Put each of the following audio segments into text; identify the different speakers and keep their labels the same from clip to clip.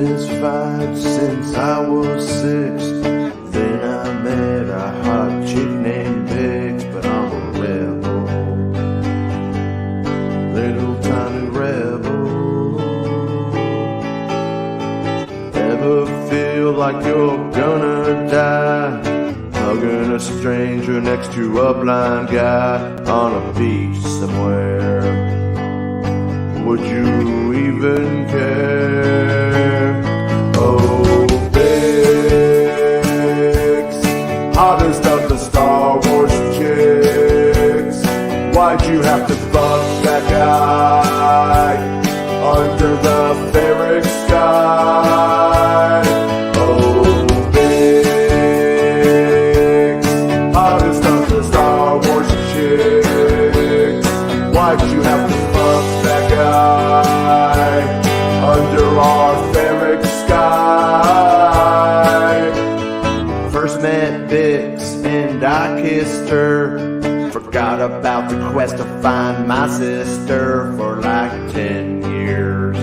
Speaker 1: satisfied since I was 6. Then I met a hot chick named Bix, but I'm a rebel, little tiny rebel. Ever feel like you're gonna die, hugging a stranger next to a blind guy on a beach somewhere? Would you even care? Oh, Bix, hottest of the Star Wars chicks. Why'd you have to fuck that guy under the ferric sky? Oh, Bix, hottest of the Star Wars chicks. Why'd you have to fuck that guy under our ferric sky? First met Bix and I kissed her. Forgot about the quest to find my sister for like 10 years.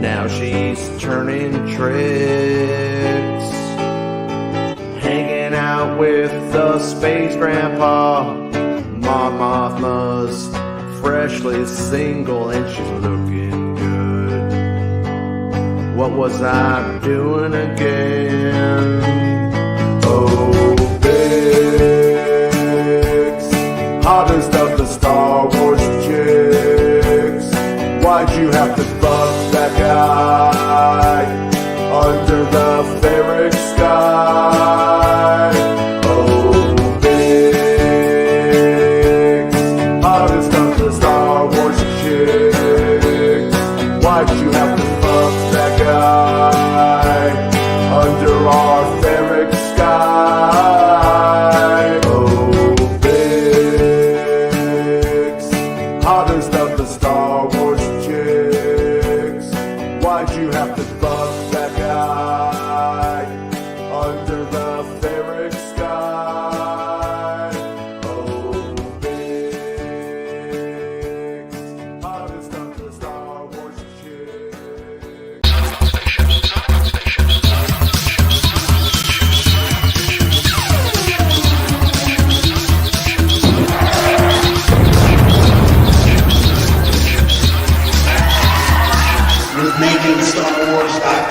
Speaker 1: Now she's turning tricks, hanging out with the space grandpa. Mon Mothma's freshly single and she's looking good. What was I doing again? Oh, Bix, hottest of the Star Wars chicks. Why'd you have to fuck that guy under the ferric sky? Oh, Bix, hottest of the Star Wars chicks. Why'd you have to fuck that guy under our ferric sky? Oh, Bix, hottest of the Star Wars chicks. Why'd you have to fuck that guy under the ferric sky? Oh, Bix, hottest of the Star Wars chicks.
Speaker 2: With MakingStarWars.net.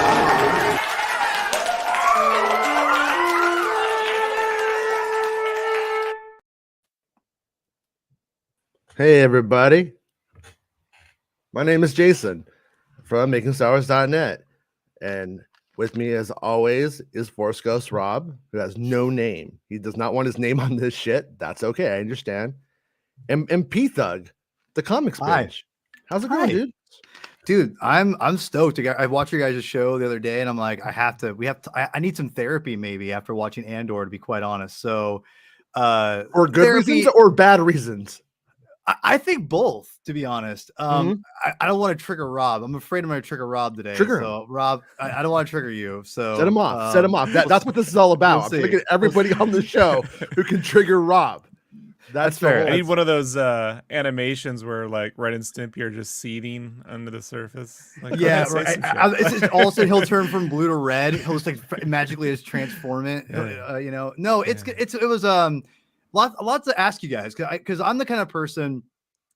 Speaker 1: Hey everybody, my name is Jason from MakingStarWars.net, and with me as always is Force Ghost Rob, who has no name. He does not want his name on this shit. That's okay, I understand. And P-Thug, the comics
Speaker 3: Hi.
Speaker 1: bench. How's it going, dude?
Speaker 3: Dude, I'm stoked. I watched your guys' show the other day, and I'm like, I need some therapy maybe after watching Andor, to be quite honest. So,
Speaker 1: Or good reasons or bad reasons?
Speaker 3: I think both, to be honest. I don't want to trigger Rob. I'm afraid I'm going to trigger Rob today. So, Rob, I don't want to trigger you. So
Speaker 1: set him off. Set him off. That's what this is all about. I'm looking at everybody on the show who can trigger Rob. That's fair.
Speaker 4: I need one of those animations where like Ren and Stimpy are just seething under the surface. Like,
Speaker 3: yeah, right. It's just, all of a sudden he'll turn from blue to red. He'll just like magically just transform it.
Speaker 4: Yeah.
Speaker 3: You know, no, it was lots to ask you guys, because I'm the kind of person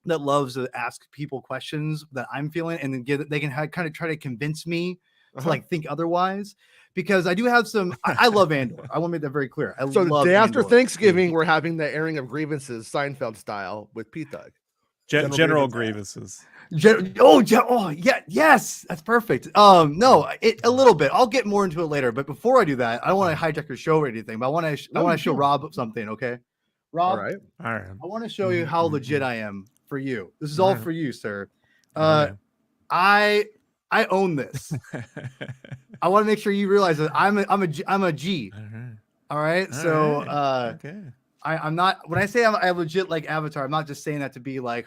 Speaker 3: that loves to ask people questions that I'm feeling, and then they can kind of try to convince me to like think otherwise. Because I do have some, I love Andor. I want to make that very clear.
Speaker 1: So the day after Thanksgiving, we're having the airing of grievances, Seinfeld style, with P-Thug.
Speaker 4: General grievances.
Speaker 3: Yes, that's perfect. No, a little bit. I'll get more into it later. But before I do that, I don't want to hijack your show or anything. But I want to show Rob something. Okay, Rob.
Speaker 4: All right.
Speaker 3: I want to show you how legit I am for you. This is all for you, sir. I own this. I want to make sure you realize that I'm a G. All right. So
Speaker 4: okay.
Speaker 3: I'm not, when I say I legit like Avatar, I'm not just saying that to be like,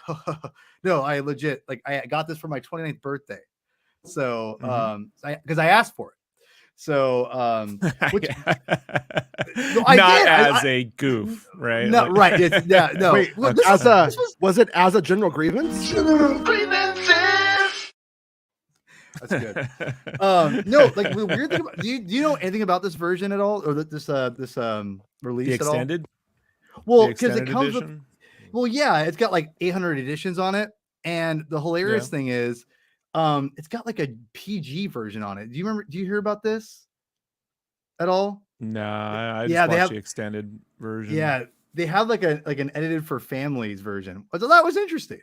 Speaker 3: no, I legit, like, I got this for my 29th birthday. So, because I asked for it. So, which,
Speaker 4: no, not a goof, right?
Speaker 3: No,
Speaker 4: like,
Speaker 3: right. It's, yeah, no.
Speaker 1: Wait, was it as a general grievance?
Speaker 2: General grievances.
Speaker 3: That's good. No, like the weird thing. Do you know anything about this version at all, or this release
Speaker 4: The
Speaker 3: at all?
Speaker 4: extended,
Speaker 3: Well,
Speaker 4: the
Speaker 3: because it
Speaker 4: extended
Speaker 3: comes with.
Speaker 4: edition.
Speaker 3: Well, yeah, it's got like 800 editions on it, and the hilarious
Speaker 4: Yeah.
Speaker 3: thing is, it's got like a PG version on it. Do you remember? Do you hear about this at all?
Speaker 4: Nah, I
Speaker 3: Yeah,
Speaker 4: just
Speaker 3: they
Speaker 4: watched
Speaker 3: have.
Speaker 4: the extended version.
Speaker 3: Yeah, they have like an edited for families version. So that was interesting.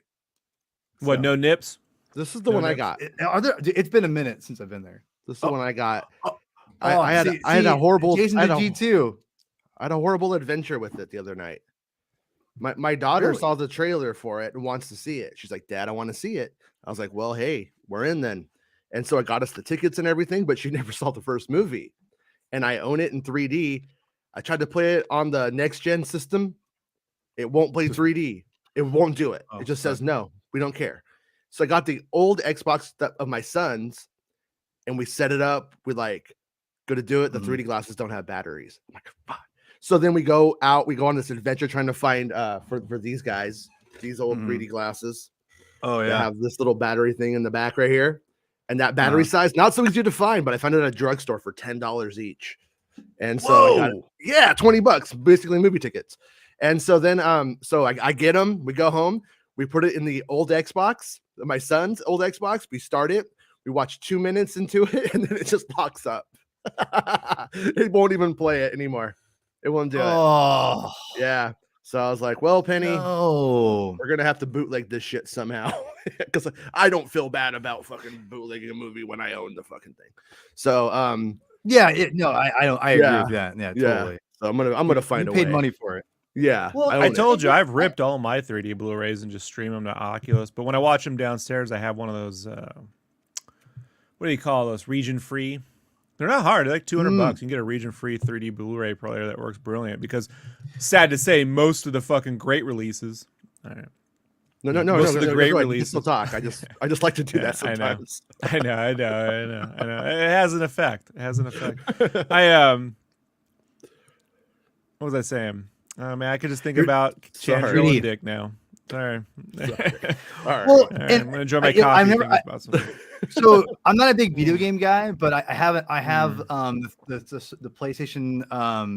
Speaker 4: What?
Speaker 3: So,
Speaker 4: No nips?
Speaker 1: This is the
Speaker 4: No
Speaker 1: one I
Speaker 4: nips.
Speaker 1: got.
Speaker 3: Are there? It's been a minute since I've been there.
Speaker 1: This is the one I got.
Speaker 3: Oh,
Speaker 1: I had
Speaker 3: see,
Speaker 1: I had a horrible
Speaker 3: Jason
Speaker 1: I had
Speaker 3: the
Speaker 1: a,
Speaker 3: G2.
Speaker 1: I had a horrible adventure with it the other night. My daughter
Speaker 3: Really?
Speaker 1: saw the trailer for it and wants to see it. She's like, Dad, I want to see it. I was like, well, hey, we're in then. And so I got us the tickets and everything, but she never saw the first movie. And I own it in 3D. I tried to play it on the next gen system. It won't play 3D. It won't do it.
Speaker 3: Oh,
Speaker 1: It just
Speaker 3: fuck.
Speaker 1: says no, we don't care. So I got the old Xbox of my son's and we set it up. We like go to do it. The 3D glasses don't have batteries. I'm like, fuck. So then we go out, we go on this adventure trying to find for these guys, these old 3D glasses.
Speaker 3: Oh
Speaker 1: They
Speaker 3: yeah.
Speaker 1: have this little battery thing in the back right here. And that battery size, not so easy to find, but I found it at a drugstore for $10 each. And so I got it, yeah, $20, basically movie tickets. And so then so I get them, we go home, we put it in the old Xbox, my son's old Xbox, we start it, we watch 2 minutes into it, and then it just locks up. It won't even play it anymore. It won't do it. Yeah. So I was like, well, Penny, we're gonna have to bootleg this shit somehow. Because I don't feel bad about fucking bootlegging a movie when I own the fucking thing. So
Speaker 3: yeah, I agree with that. Yeah, totally.
Speaker 1: So I'm gonna find a way.
Speaker 3: Paid money for it.
Speaker 1: Yeah.
Speaker 3: Well,
Speaker 4: I told you I've ripped all my 3D Blu-rays and just stream them to Oculus. But when I watch them downstairs, I have one of those. What do you call those? Region free. They're not hard. They're like $200. You can get a region free 3D Blu-ray player that works brilliant. Because, sad to say, most of the fucking great releases. All right.
Speaker 1: No.
Speaker 4: Most of the great
Speaker 1: releases.
Speaker 4: releases.
Speaker 1: Still talk. I just like to do that sometimes.
Speaker 4: I know. It has an effect. What was I saying? Man, I could just think about Chandra and Dick now. Sorry.
Speaker 1: All right.
Speaker 3: Well,
Speaker 4: I'm gonna enjoy my coffee.
Speaker 3: I've never,
Speaker 4: about something.
Speaker 3: So I'm not a big video game guy, but I have the PlayStation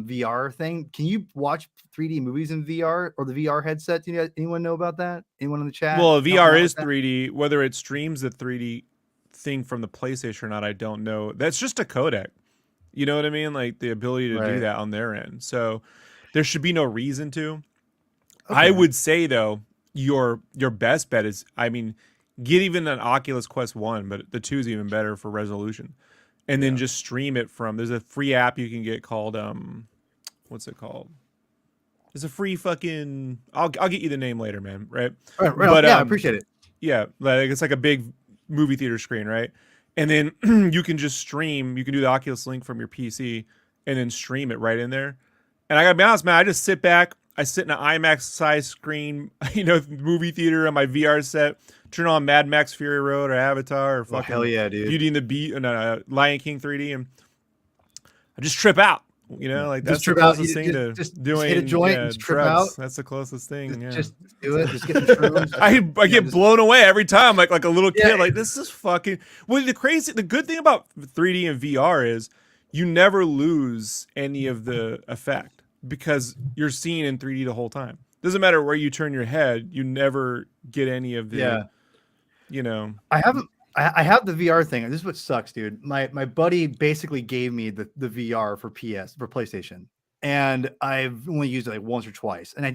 Speaker 3: VR thing. Can you watch 3D movies in VR or the VR headset? Do anyone know about that? Anyone in the chat?
Speaker 4: Well, VR is 3D. Whether it streams the 3D thing from the PlayStation or not, I don't know. That's just a codec. You know what I mean? Like the ability to do that on their end. So there should be no reason to. Okay. I would say though, your best bet is, I mean, get even an Oculus Quest 1, but the 2 is even better for resolution. And then just stream it from, there's a free app you can get called, what's it called? It's a free fucking, I'll get you the name later, man, right?
Speaker 3: Right. But, I appreciate it.
Speaker 4: Yeah, like it's like a big movie theater screen, right? And then you can just stream, you can do the Oculus Link from your PC and then stream it right in there. And I gotta be honest, man, I just sit back, I sit in an IMAX size screen, movie theater on my VR set, turn on Mad Max Fury Road or Avatar or fucking
Speaker 3: hell yeah, dude.
Speaker 4: Beauty and the Beast, Lion King 3D, and I just trip out. Like that's the closest thing to doing.
Speaker 3: Hit a joint and trip
Speaker 4: drugs.
Speaker 3: out.
Speaker 4: That's the closest thing.
Speaker 3: Just do it. Just get the shrooms.
Speaker 4: I get blown away every time, like a little kid. Like this is fucking. Well, the good thing about 3D and VR is you never lose any of the effect because you're seeing in 3D the whole time. Doesn't matter where you turn your head, you never get any of the.
Speaker 3: I have the VR thing, and this is what sucks, dude. My buddy basically gave me the VR for PlayStation, and I've only used it like once or twice. And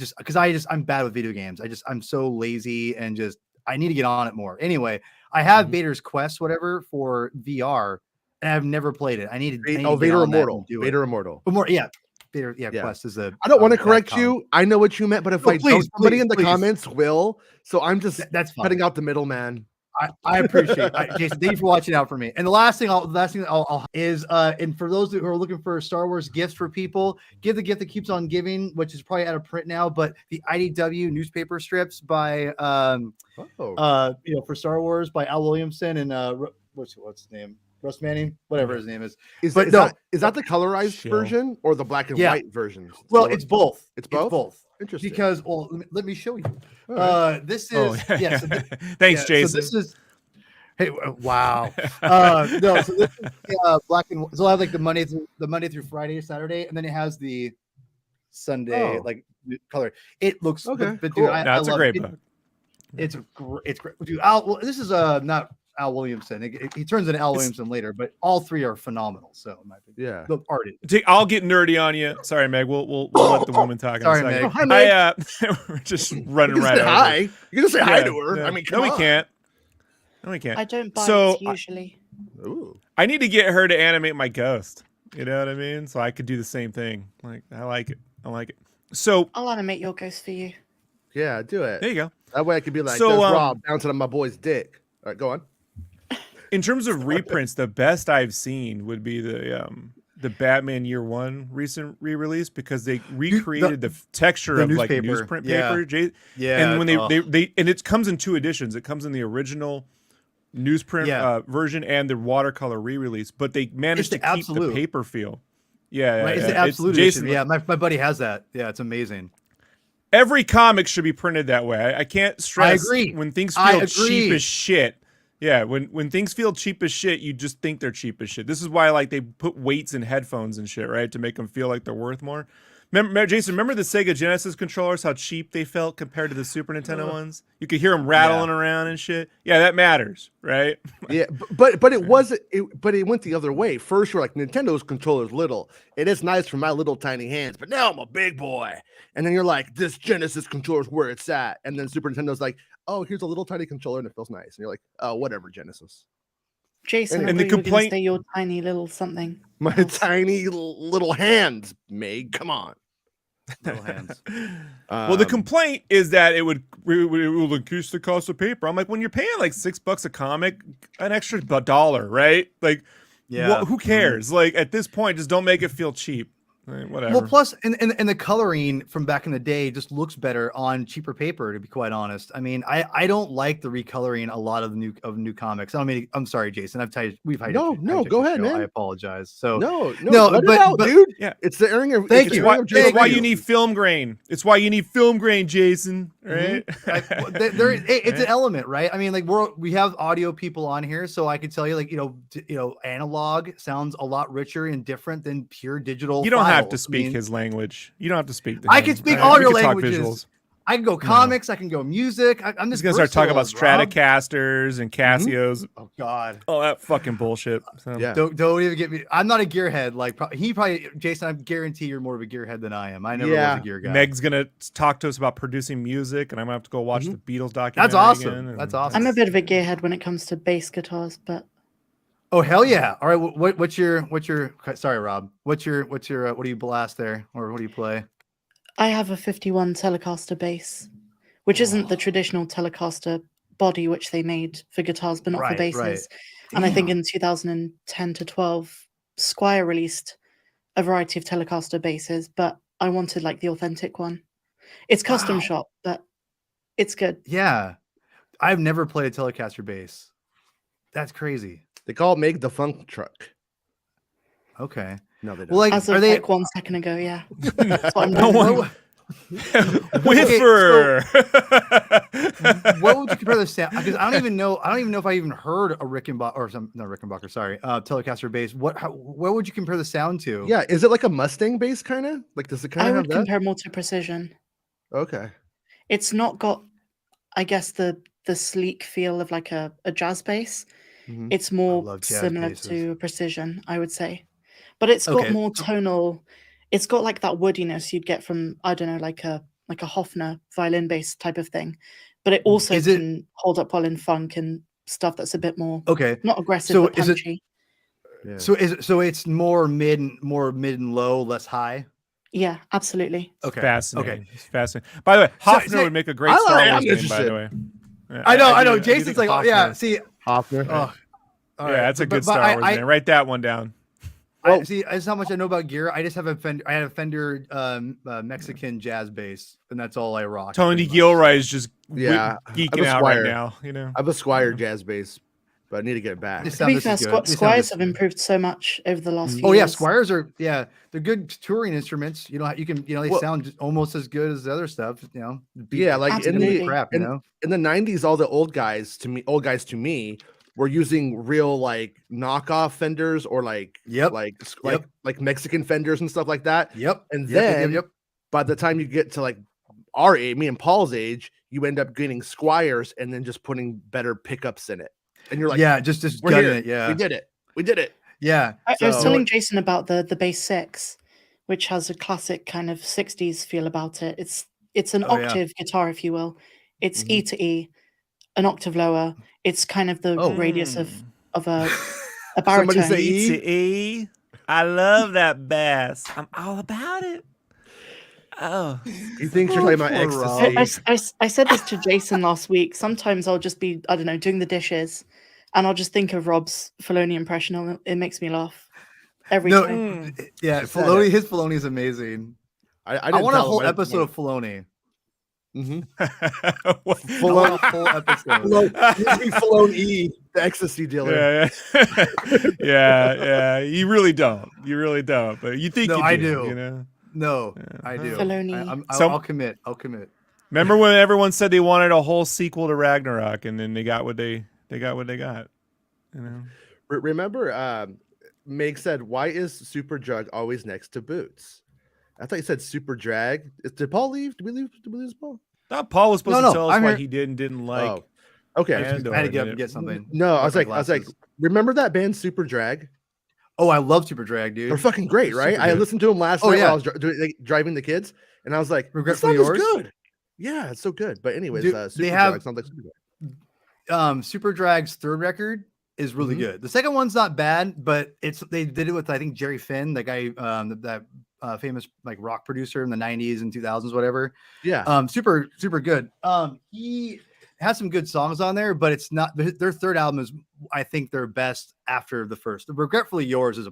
Speaker 3: I'm bad with video games. I'm so lazy and I need to get on it more. Anyway, I have Vader's Quest, whatever, for VR, and I've never played it. I need to
Speaker 1: Vader Immortal. Vader Immortal.
Speaker 3: Vader, Quest is a.
Speaker 1: I don't want to correct you. I know what you meant, but if somebody in the comments will, so I'm just
Speaker 3: that's fine.
Speaker 1: cutting out the middleman.
Speaker 3: I appreciate it. Jason, thank you for watching out for me. And the last thing I'll is and for those who are looking for Star Wars gifts for people, give the gift that keeps on giving, which is probably out of print now, but the IDW newspaper strips by for Star Wars by Al Williamson and what's his name? Russ Manning, whatever his name is.
Speaker 1: Is that the colorized version or the black and white version?
Speaker 3: Well, it's both.
Speaker 1: It's both.
Speaker 3: Interesting. Because let me show you. This is
Speaker 4: thanks, Jason.
Speaker 3: So Hey, wow. No, so this is black and so I have like the Monday through Friday, Saturday, and then it has the Sunday
Speaker 1: Oh.
Speaker 3: like color. It looks
Speaker 1: Okay,
Speaker 3: but
Speaker 1: cool.
Speaker 3: dude, I
Speaker 4: That's a
Speaker 3: love
Speaker 4: great
Speaker 3: it.
Speaker 4: book.
Speaker 3: It's great, dude. Al, this is not Al Williamson. He turns into Al Williamson later, but all three are phenomenal. So, in my opinion,
Speaker 1: Yeah.
Speaker 3: the artist.
Speaker 4: I'll get nerdy on you. Sorry, Meg. We'll let the woman talk.
Speaker 3: Sorry,
Speaker 4: in a second.
Speaker 3: Meg.
Speaker 1: Oh, hi, Meg.
Speaker 4: We're just
Speaker 1: You
Speaker 4: running
Speaker 1: can
Speaker 4: right
Speaker 1: say
Speaker 4: over.
Speaker 1: hi. You can just say hi
Speaker 4: Yeah,
Speaker 1: to her.
Speaker 4: yeah.
Speaker 1: I mean, come
Speaker 4: no,
Speaker 1: on.
Speaker 4: we can't. No, we can't.
Speaker 5: I don't bite
Speaker 4: So,
Speaker 5: usually.
Speaker 1: Ooh.
Speaker 4: I need to get her to animate my ghost. You know what I mean? So I could do the same thing. Like, I like it. I like it. So
Speaker 5: I'll animate your ghost for you.
Speaker 1: Yeah, do it.
Speaker 4: there you go.
Speaker 1: That way I could be like,
Speaker 4: So,
Speaker 1: there's Rob bouncing on my boy's dick. All right, go on.
Speaker 4: In terms of reprints, the best I've seen would be the Batman Year One recent re-release because they recreated the texture
Speaker 3: the
Speaker 4: of like
Speaker 3: newspaper.
Speaker 4: newsprint
Speaker 3: Yeah.
Speaker 4: paper.
Speaker 3: Yeah,
Speaker 4: And when they and it comes in 2 editions. It comes in the original newsprint version and the watercolor re-release, but they managed to
Speaker 3: the
Speaker 4: keep the
Speaker 3: absolute.
Speaker 4: paper feel. Yeah,
Speaker 3: Right, it's
Speaker 4: yeah.
Speaker 3: the absolute
Speaker 4: Jason.
Speaker 3: edition. Yeah, my buddy has that. Yeah, it's amazing.
Speaker 4: Every comic should be printed that way. I can't stress
Speaker 3: agree.
Speaker 4: when things
Speaker 3: I
Speaker 4: feel cheap
Speaker 3: agree.
Speaker 4: as shit. Yeah, when things feel cheap as shit, you just think they're cheap as shit. This is why like they put weights in headphones and shit, right, to make them feel like they're worth more. Jason, remember the Sega Genesis controllers? How cheap they felt compared to the Super Nintendo ones? You could hear them rattling around and shit. Yeah, that matters, right?
Speaker 1: Yeah, but it wasn't. But it went the other way. First, you're like Nintendo's controller's little. It is nice for my little tiny hands, but now I'm a big boy. And then you're like, this Genesis controller's where it's at. And then Super Nintendo's like, oh, here's a little tiny controller and it feels nice. And you're like, oh, whatever, Genesis.
Speaker 5: Jason,
Speaker 4: And
Speaker 5: I
Speaker 4: the
Speaker 5: thought you were going to
Speaker 4: complaint-
Speaker 5: say your tiny little something.
Speaker 1: My
Speaker 5: else.
Speaker 1: tiny little hands, Meg. Come on.
Speaker 3: Little hands.
Speaker 4: Well, the complaint is that it will increase the cost of paper. I'm like, when you're paying like $6 a comic, an extra $1, right? Like,
Speaker 3: Yeah.
Speaker 4: who cares? Like at this point, just don't make it feel cheap. Right, whatever.
Speaker 3: Well, plus, and the coloring from back in the day just looks better on cheaper paper. To be quite honest, I mean, I don't like the recoloring a lot of the new comics. I mean, I'm sorry, Jason. We've hijacked.
Speaker 1: No, go ahead, man.
Speaker 3: I apologize. So
Speaker 1: No,
Speaker 3: let
Speaker 1: it out,
Speaker 3: but
Speaker 1: dude.
Speaker 4: Yeah.
Speaker 1: It's the airing of.
Speaker 3: Thank
Speaker 1: it's
Speaker 3: you.
Speaker 1: the airing of
Speaker 4: It's
Speaker 1: Jason
Speaker 4: why
Speaker 1: Reed.
Speaker 4: you need film grain. It's why you need film grain, Jason. Right?
Speaker 3: it's an element, right? I mean, like we have audio people on here, so I could tell you, like analog sounds a lot richer and different than pure digital.
Speaker 4: You don't have to
Speaker 3: files.
Speaker 4: speak
Speaker 3: I mean,
Speaker 4: his language. You don't have to speak. To
Speaker 3: I
Speaker 4: him,
Speaker 3: can speak
Speaker 4: right?
Speaker 3: all
Speaker 4: We
Speaker 3: your
Speaker 4: can talk
Speaker 3: languages.
Speaker 4: visuals.
Speaker 3: I can go comics. I can go music. I'm
Speaker 4: He's
Speaker 3: just
Speaker 4: gonna start talking about
Speaker 3: versatile, Rob.
Speaker 4: Stratocasters and Casios.
Speaker 3: Oh God.
Speaker 4: All that fucking bullshit. So.
Speaker 1: Yeah.
Speaker 3: Don't even get me. I'm not a gearhead. Like Jason. I guarantee you're more of a gearhead than I am. I never
Speaker 1: Yeah.
Speaker 3: was a gear guy.
Speaker 4: Meg's gonna talk to us about producing music, and I'm gonna have to go watch the Beatles documentary.
Speaker 3: That's awesome.
Speaker 4: again, and-
Speaker 3: That's awesome.
Speaker 5: I'm a bit of a gearhead when it comes to bass guitars, but
Speaker 3: Oh hell yeah! All right, what's your? Sorry, Rob. What do you blast there, or what do you play?
Speaker 5: I have a 51 Telecaster bass, which isn't the traditional Telecaster body which they made for guitars, but not for
Speaker 3: Right,
Speaker 5: basses.
Speaker 3: right.
Speaker 5: And I think in 2010 to 12, Squire released a variety of Telecaster basses, but I wanted like the authentic one. It's custom
Speaker 3: Wow.
Speaker 5: shop, but it's good.
Speaker 3: Yeah, I've never played a Telecaster bass. That's crazy.
Speaker 1: They call it Meg the Funk Truck.
Speaker 3: Okay.
Speaker 1: No, they don't.
Speaker 3: Well, like,
Speaker 5: As
Speaker 3: are
Speaker 5: of
Speaker 3: they?
Speaker 5: like 1 second ago, yeah. That's what I'm
Speaker 4: No
Speaker 5: doing.
Speaker 4: one- Whiffer.
Speaker 3: What would you compare the sound? Because I don't even know if I even heard a Rickenbacker or not Rickenbacker. Sorry, Telecaster bass. What would you compare the sound to?
Speaker 1: Yeah, is it like a Mustang bass kind of? Like, does it kind
Speaker 5: I
Speaker 1: of have
Speaker 5: would
Speaker 1: that?
Speaker 5: compare more to Precision.
Speaker 1: Okay.
Speaker 5: It's not got, I guess, the sleek feel of like a jazz bass.
Speaker 1: Mhm.
Speaker 5: It's more
Speaker 3: love jazz
Speaker 5: similar
Speaker 3: basses.
Speaker 5: to Precision, I would say. But it's got
Speaker 3: Okay,
Speaker 5: more
Speaker 3: so-
Speaker 5: tonal. It's got like that woodiness you'd get from, I don't know, like a Hofner violin bass type of thing. But it also
Speaker 3: Is it-
Speaker 5: can hold up well in funk and stuff that's a bit more
Speaker 3: Okay.
Speaker 5: not aggressive
Speaker 3: So
Speaker 5: but
Speaker 3: is it-
Speaker 5: punchy.
Speaker 1: Yeah.
Speaker 3: So it's more mid and low, less high.
Speaker 5: Yeah, absolutely.
Speaker 3: Okay.
Speaker 4: Fascinating.
Speaker 3: Okay.
Speaker 4: It's fascinating. By the way,
Speaker 3: So-
Speaker 4: Hofner
Speaker 3: so-
Speaker 4: would make a great
Speaker 1: I
Speaker 4: Star
Speaker 1: like-
Speaker 4: Wars
Speaker 1: I'm
Speaker 4: game, by
Speaker 1: interested.
Speaker 4: the way. Yeah,
Speaker 3: I know.
Speaker 4: do
Speaker 3: Jason's
Speaker 4: think
Speaker 3: like, oh, yeah.
Speaker 4: Hofner-
Speaker 3: See,
Speaker 1: Hoffner.
Speaker 3: oh, all
Speaker 4: yeah,
Speaker 3: right.
Speaker 4: that's a good
Speaker 3: But
Speaker 4: Star Wars game. Write that one down.
Speaker 3: See, that's how much I know about gear. I just have I had a Fender Mexican jazz bass, and that's all I rock.
Speaker 4: Tony
Speaker 3: pretty much.
Speaker 4: Gilroy is just
Speaker 1: Yeah,
Speaker 4: geeking
Speaker 1: I'm a
Speaker 4: out right
Speaker 1: Squire.
Speaker 4: now. You know,
Speaker 1: I have a Squire jazz bass, but I need to get it back.
Speaker 3: This
Speaker 5: To be
Speaker 3: sound-
Speaker 5: fair,
Speaker 3: this is good. This sound
Speaker 5: Squires
Speaker 3: is
Speaker 5: have
Speaker 3: good.
Speaker 5: improved so much over the last few
Speaker 3: Oh yeah,
Speaker 5: years.
Speaker 3: Squires are they're good touring instruments. You know, they
Speaker 1: Well-
Speaker 3: sound just almost as good as the other stuff. You know,
Speaker 1: Yeah, like
Speaker 5: in the-
Speaker 3: crap. You know,
Speaker 1: in the 90s, all the old guys to me were using real like knockoff fenders or like
Speaker 3: Yep.
Speaker 1: like Mexican fenders and stuff like that.
Speaker 3: Yep.
Speaker 1: And
Speaker 3: Yep,
Speaker 1: then
Speaker 3: yep.
Speaker 1: by the time you get to like our age, me and Paul's age, you end up getting Squires and then just putting better pickups in it. And you're like,
Speaker 3: yeah, just
Speaker 1: we're
Speaker 3: gutting
Speaker 1: here.
Speaker 3: it. Yeah.
Speaker 1: We did it. We did it.
Speaker 3: Yeah.
Speaker 5: I was
Speaker 1: So-
Speaker 5: telling Jason about the bass 6, which has a classic kind of 60s feel about it. It's an
Speaker 3: Oh, yeah.
Speaker 5: octave guitar, if you will. It's
Speaker 1: Mhm.
Speaker 5: E to E, an octave lower. It's kind of the
Speaker 3: Oh.
Speaker 5: radius of a
Speaker 3: Somebody
Speaker 5: baritone.
Speaker 3: say
Speaker 4: E to E. I love that bass. I'm all about it. Oh,
Speaker 1: He thinks you're talking about
Speaker 3: poor Rob.
Speaker 1: ecstasy.
Speaker 5: I said this to Jason last week. Sometimes I'll just be, I don't know, doing the dishes, and I'll just think of Rob's Filoni impression, and it makes me laugh every
Speaker 3: No,
Speaker 5: time.
Speaker 3: yeah,
Speaker 1: I said
Speaker 3: Filoni,
Speaker 1: it.
Speaker 3: his Filoni is amazing.
Speaker 1: I
Speaker 3: I want a whole episode of Filoni.
Speaker 1: Mhm.
Speaker 3: I want a whole episode.
Speaker 1: Filoni, the ecstasy dealer.
Speaker 4: Yeah. You really don't. You really don't. But you think
Speaker 3: No,
Speaker 4: you
Speaker 3: I
Speaker 4: do.
Speaker 3: do.
Speaker 4: You know.
Speaker 3: No, I do.
Speaker 5: Filoni.
Speaker 3: I'll commit. I'll commit.
Speaker 4: Remember when everyone said they wanted a whole sequel to Ragnarok, and then they got what they got. You know.
Speaker 1: Remember, Meg said, "Why is Super Drug always next to Boots?" I thought you said Super Drag. Did Paul leave? Did we leave? Did we lose Paul?
Speaker 4: Thought Paul was supposed
Speaker 3: No,
Speaker 4: to tell us
Speaker 3: I'm
Speaker 4: why
Speaker 3: here.
Speaker 4: he did and didn't like.
Speaker 1: Oh, okay.
Speaker 4: Andor,
Speaker 3: I had to
Speaker 4: and
Speaker 3: get up
Speaker 4: then
Speaker 3: and get something.
Speaker 1: No, I
Speaker 3: With
Speaker 1: was
Speaker 3: my
Speaker 1: like,
Speaker 3: glasses.
Speaker 1: remember that band Super Drag?
Speaker 3: Oh, I love Super Drag, dude.
Speaker 1: They're fucking great,
Speaker 3: They're
Speaker 1: right?
Speaker 3: super
Speaker 1: I
Speaker 3: good.
Speaker 1: listened to them last
Speaker 3: Oh,
Speaker 1: night
Speaker 3: yeah.
Speaker 1: while I was driving the kids, and I was like, "This
Speaker 3: Regretfully
Speaker 1: song is
Speaker 3: Yours?
Speaker 1: good." Yeah, it's so good. But anyways,
Speaker 3: Dude,
Speaker 1: Super
Speaker 3: they
Speaker 1: Drag
Speaker 3: have-
Speaker 1: sounds like Super Drag.
Speaker 3: Super Drag's third record is really
Speaker 1: Mhm.
Speaker 3: good. The second one's not bad, but they did it with I think Jerry Finn, the guy that famous like rock producer in the 90s and 2000s, whatever.
Speaker 1: Yeah,
Speaker 3: Super good. He has some good songs on there, but it's not their third album is I think their best after the first. Regretfully Yours is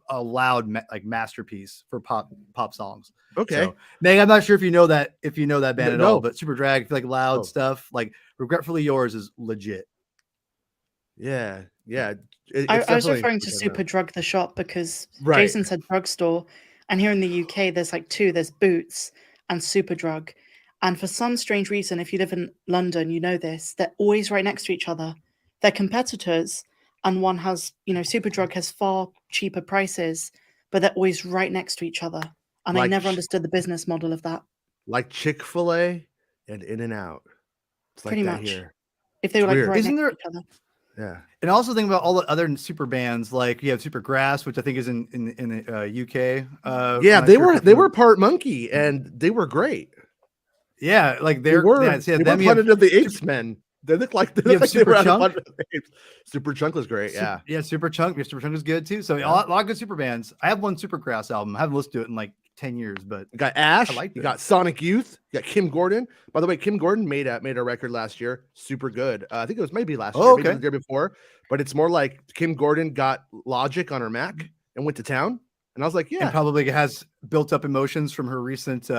Speaker 3: a loud masterpiece for pop songs.
Speaker 1: okay.
Speaker 3: So, Meg, I'm not sure if you know that band at
Speaker 1: No.
Speaker 3: all, but Super Drag, if you like loud
Speaker 1: Oh.
Speaker 3: stuff, like Regretfully Yours is legit.
Speaker 1: Yeah.
Speaker 5: I was
Speaker 1: definitely
Speaker 5: referring to
Speaker 1: worth checking
Speaker 5: Super
Speaker 1: out.
Speaker 5: Drug the shop because
Speaker 1: Right.
Speaker 5: Jason said drugstore, and here in the UK there's like two. There's Boots and Super Drug, and for some strange reason, if you live in London, you know this. They're always right next to each other. They're competitors, and one has, Super Drug has far cheaper prices, but they're always right next to each other. And I
Speaker 1: Like
Speaker 5: never
Speaker 1: sh-
Speaker 5: understood the business model of that.
Speaker 1: Like Chick-fil-A and In-N-Out. It's like
Speaker 5: Pretty
Speaker 1: that
Speaker 5: much.
Speaker 1: here.
Speaker 5: If they were
Speaker 1: It's
Speaker 5: like
Speaker 1: weird.
Speaker 5: right
Speaker 3: Isn't
Speaker 5: next
Speaker 3: there-
Speaker 5: to each other.
Speaker 1: Yeah.
Speaker 3: And also think about all the other super bands, like you have Super Grass, which I think is in the UK.
Speaker 1: Yeah,
Speaker 3: I'm not
Speaker 1: they
Speaker 3: sure
Speaker 1: were
Speaker 3: if
Speaker 1: they
Speaker 3: you-
Speaker 1: were part monkey and they were great.
Speaker 3: yeah, like
Speaker 1: They
Speaker 3: they're
Speaker 1: were,
Speaker 3: yeah,
Speaker 1: they
Speaker 3: them,
Speaker 1: were
Speaker 3: you have
Speaker 1: Planet of the Apes men. They look like they,
Speaker 3: You have
Speaker 1: look like they were
Speaker 3: Super
Speaker 1: out of
Speaker 3: Chunk?
Speaker 1: Planet of the Apes. Super Chunk was great. Yeah.
Speaker 3: Super Chunk. Yeah, Super Chunk is good too. So
Speaker 1: Yeah.
Speaker 3: a lot of good super bands. I have one Super Grass album. I haven't listened to it in like 10 years, but
Speaker 1: You got Ash.
Speaker 3: I liked
Speaker 1: You
Speaker 3: it.
Speaker 1: got Sonic Youth. You got Kim Gordon. By the way, Kim Gordon made a record last year. Super good. I think it was maybe last year,
Speaker 3: Oh,
Speaker 1: maybe
Speaker 3: okay.
Speaker 1: the year before. But it's more like Kim Gordon got Logic on her Mac and went to town. And I was like,
Speaker 3: and
Speaker 1: yeah,
Speaker 3: probably has built up emotions from her recent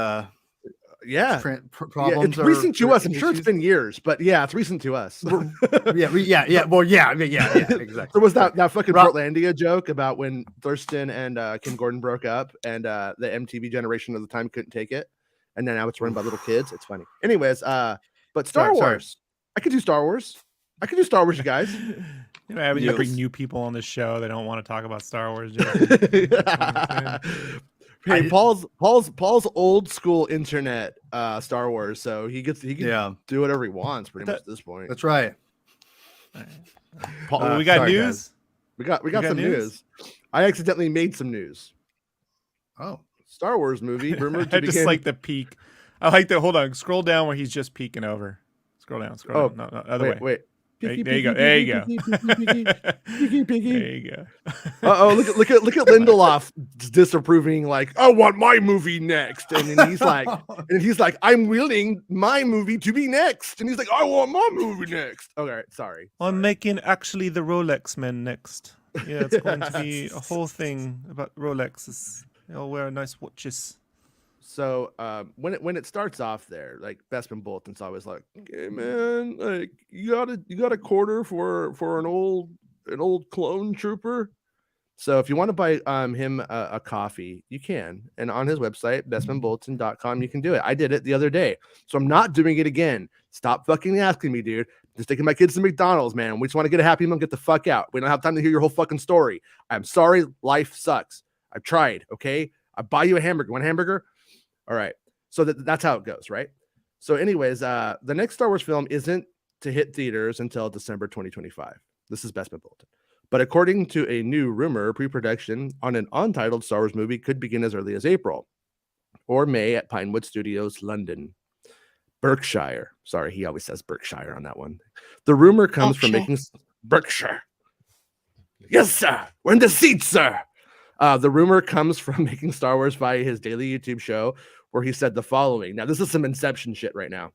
Speaker 1: yeah.
Speaker 3: problems.
Speaker 1: Yeah, it's
Speaker 3: or-
Speaker 1: recent to
Speaker 3: or
Speaker 1: us. I'm sure it's
Speaker 3: issues.
Speaker 1: been years, but yeah, it's recent to us.
Speaker 3: yeah. Well, yeah, exactly.
Speaker 1: There was that fucking
Speaker 3: Rob-
Speaker 1: Portlandia joke about when Thurston and Kim Gordon broke up, and the MTV generation of the time couldn't take it, and then now it's run by little kids. It's funny. Anyways, but Star
Speaker 3: Sorry.
Speaker 1: Wars. I could do Star Wars. I could do Star Wars, you guys.
Speaker 4: You know, having you
Speaker 3: Yes.
Speaker 4: bring new people on this show, they don't want to talk about Star Wars. Jason.
Speaker 1: Hey, Paul's old school internet Star Wars, so he can
Speaker 3: Yeah,
Speaker 1: do whatever he wants pretty much at this point.
Speaker 3: that's right.
Speaker 1: Paul,
Speaker 4: Oh, we got
Speaker 3: sorry,
Speaker 4: news.
Speaker 3: guys.
Speaker 1: we got
Speaker 4: got
Speaker 1: some
Speaker 4: news?
Speaker 1: news. I accidentally made some news.
Speaker 3: Oh,
Speaker 1: Star Wars movie rumored to
Speaker 4: I just
Speaker 1: begin.
Speaker 4: like the peak. I like the hold on. Scroll down where he's just peeking over. Scroll down. Scroll
Speaker 1: Oh,
Speaker 4: down. No, other way.
Speaker 1: wait.
Speaker 4: There you go. There you go.
Speaker 1: Peeky, peeky.
Speaker 4: There you go.
Speaker 1: Oh, look at Lindelof disapproving, like, I want my movie next, and then he's like, I'm willing my movie to be next, and he's like, I want my movie next. Okay, sorry.
Speaker 4: I'm making actually the Rolex men next. Yeah, it's going to be a whole thing about Rolexes. They'll wear nice watches.
Speaker 1: So when it starts off there, like Bestman Bolton's always like, okay, man, like you got a quarter for an old clone trooper. So if you want to buy him a coffee, you can. And on his website, bestmanbolton.com, you can do it. I did it the other day. So I'm not doing it again. Stop fucking asking me, dude. Just taking my kids to McDonald's, man. We just want to get a Happy Meal and get the fuck out. We don't have time to hear your whole fucking story. I'm sorry. Life sucks. I've tried. Okay. I buy you a hamburger. One hamburger. All right. So that's how it goes. Right. So anyways, the next Star Wars film isn't to hit theaters until December 2025. This is Bestman Bulletin. But according to a new rumor, pre-production on an untitled Star Wars movie could begin as early as April or May at Pinewood Studios, London. Berkshire. Sorry, he always says Berkshire on that one. The rumor comes from making Berkshire. Yes, sir. We're in the seat, sir. The rumor comes from Making Star Wars via his daily YouTube show, where he said the following. Now, this is some Inception shit right now.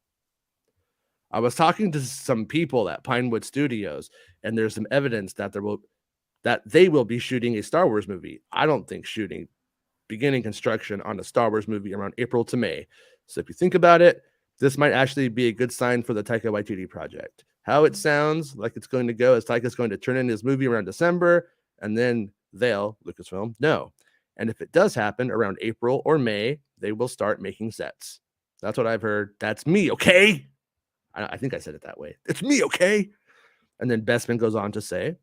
Speaker 1: I was talking to some people at Pinewood Studios, and there's some evidence that they will be shooting a Star Wars movie. I don't think beginning construction on a Star Wars movie around April to May. So if you think about it, this might actually be a good sign for the Taika Waititi project. How it sounds like it's going to go is Taika's going to turn in his movie around December, and then Lucasfilm, no. And if it does happen around April or May, they will start making sets. That's what I've heard. That's me, okay? I think I said it that way. It's me, okay? And then Bestman goes on to say,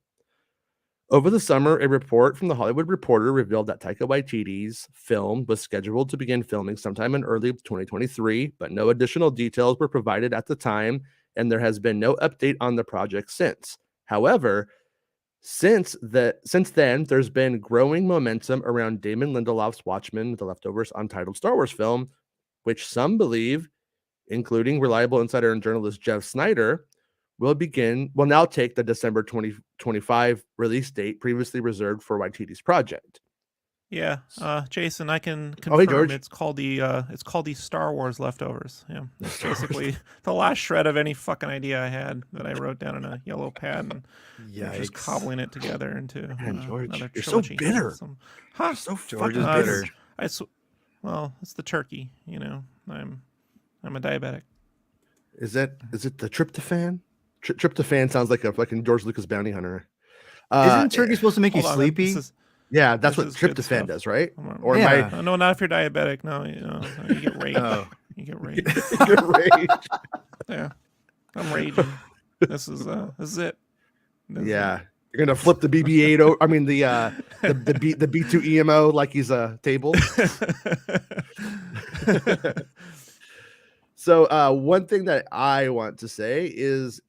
Speaker 1: over the summer, a report from the Hollywood Reporter revealed that Taika Waititi's film was scheduled to begin filming sometime in early 2023, but no additional details were provided at the time, and there has been no update on the project since. However, since then, there's been growing momentum around Damon Lindelof's Watchmen, The Leftovers untitled Star Wars film, which some believe, including reliable insider and journalist Jeff Snyder, will now take the December 2025 release date previously reserved for Waititi's project.
Speaker 4: Yeah, Jason, I can confirm.
Speaker 1: Oh, hey, George.
Speaker 4: It's called the Star Wars Leftovers. Yeah, it's basically the last shred of any fucking idea I had that I wrote down in a yellow pad and just cobbling it together into
Speaker 1: George,
Speaker 4: another
Speaker 1: you're so
Speaker 4: trilogy.
Speaker 1: bitter.
Speaker 4: You're
Speaker 1: so
Speaker 3: George
Speaker 1: fucking
Speaker 3: is
Speaker 1: bitter.
Speaker 4: Well, it's the turkey. You know, I'm a diabetic.
Speaker 1: Is it the tryptophan? Tryptophan sounds like a fucking George Lucas bounty hunter.
Speaker 3: Isn't turkey supposed to make you
Speaker 4: Hold on,
Speaker 3: sleepy?
Speaker 1: Yeah, that's
Speaker 4: this
Speaker 1: what
Speaker 4: is good
Speaker 1: tryptophan
Speaker 4: stuff.
Speaker 1: does, right?
Speaker 3: Or yeah.
Speaker 4: No, not if you're diabetic. No, you get rage.
Speaker 3: Oh.
Speaker 4: You get rage.
Speaker 1: Good rage.
Speaker 4: Yeah, I'm raging. This is it.
Speaker 1: Yeah, you're gonna flip the BB-8. I mean the B2 EMO like he's a table. So one thing that I want to say is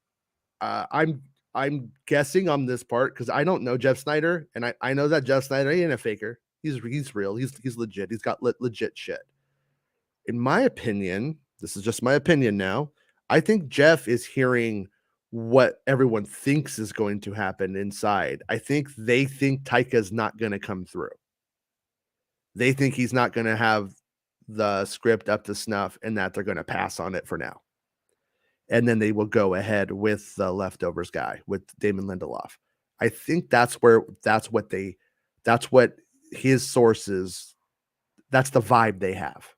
Speaker 1: I'm guessing on this part because I don't know Jeff Snyder, and I know that Jeff Snyder ain't a faker. He's real. He's legit. He's got legit shit. In my opinion, this is just my opinion now. I think Jeff is hearing what everyone thinks is going to happen inside. I think they think Taika's not going to come through. They think he's not going to have the script up to snuff and that they're going to pass on it for now. And then they will go ahead with the Leftovers guy, with Damon Lindelof. I think that's what his sources, that's the vibe they have.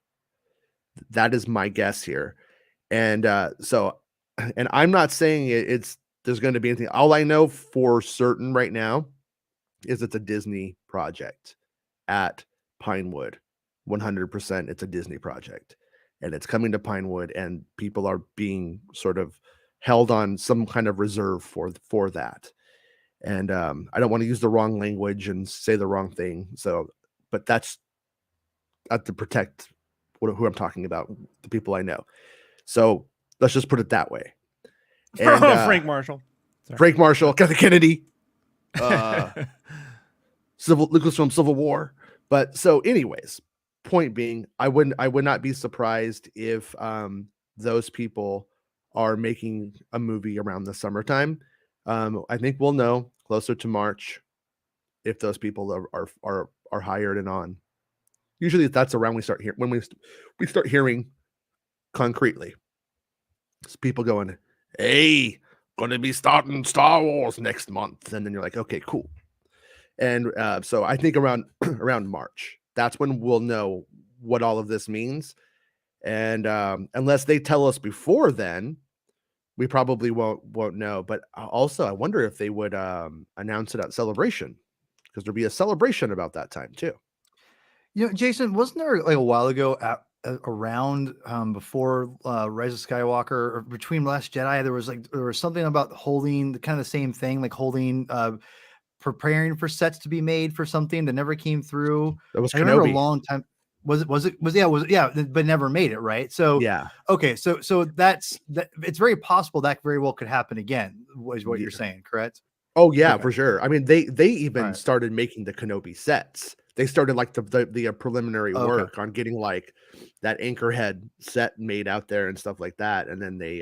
Speaker 1: That is my guess here. And and I'm not saying there's going to be anything. All I know for certain right now is it's a Disney project at Pinewood. 100% it's a Disney project. And it's coming to Pinewood, and people are being sort of held on some kind of reserve for that. And I don't want to use the wrong language and say the wrong thing. So, but that's to protect who I'm talking about, the people I know. So let's just put it that way. And,
Speaker 4: Frank Marshall. Sorry.
Speaker 1: Frank Marshall, Kathy Kennedy, Lucasfilm Civil War. But so, anyways, point being, I would not be surprised if those people are making a movie around the summertime. I think we'll know closer to March if those people are hired and on. Usually that's around we start hearing concretely. It's people going, "Hey, gonna be starting Star Wars next month," and then you're like, "Okay, cool." And so I think around March, that's when we'll know what all of this means. And unless they tell us before then, we probably won't know. But also, I wonder if they would announce it at Celebration, because there'll be a celebration about that time too.
Speaker 3: You know, Jason, wasn't there like a while ago around before Rise of Skywalker, or between Last Jedi, there was something about holding kind of the same thing, like holding preparing for sets to be made for something that never came through.
Speaker 1: That was
Speaker 3: I remember a
Speaker 1: Kenobi.
Speaker 3: long time. Was it, but never made it, right? So
Speaker 1: Yeah.
Speaker 3: okay, so that's that. It's very possible that very well could happen again. Is what you're saying, correct?
Speaker 1: Oh yeah,
Speaker 3: Okay.
Speaker 1: for sure. I mean, they even
Speaker 3: Right.
Speaker 1: started making the Kenobi sets. They started like the preliminary
Speaker 3: Okay.
Speaker 1: work on getting like that Anchorhead set made out there and stuff like that, and then they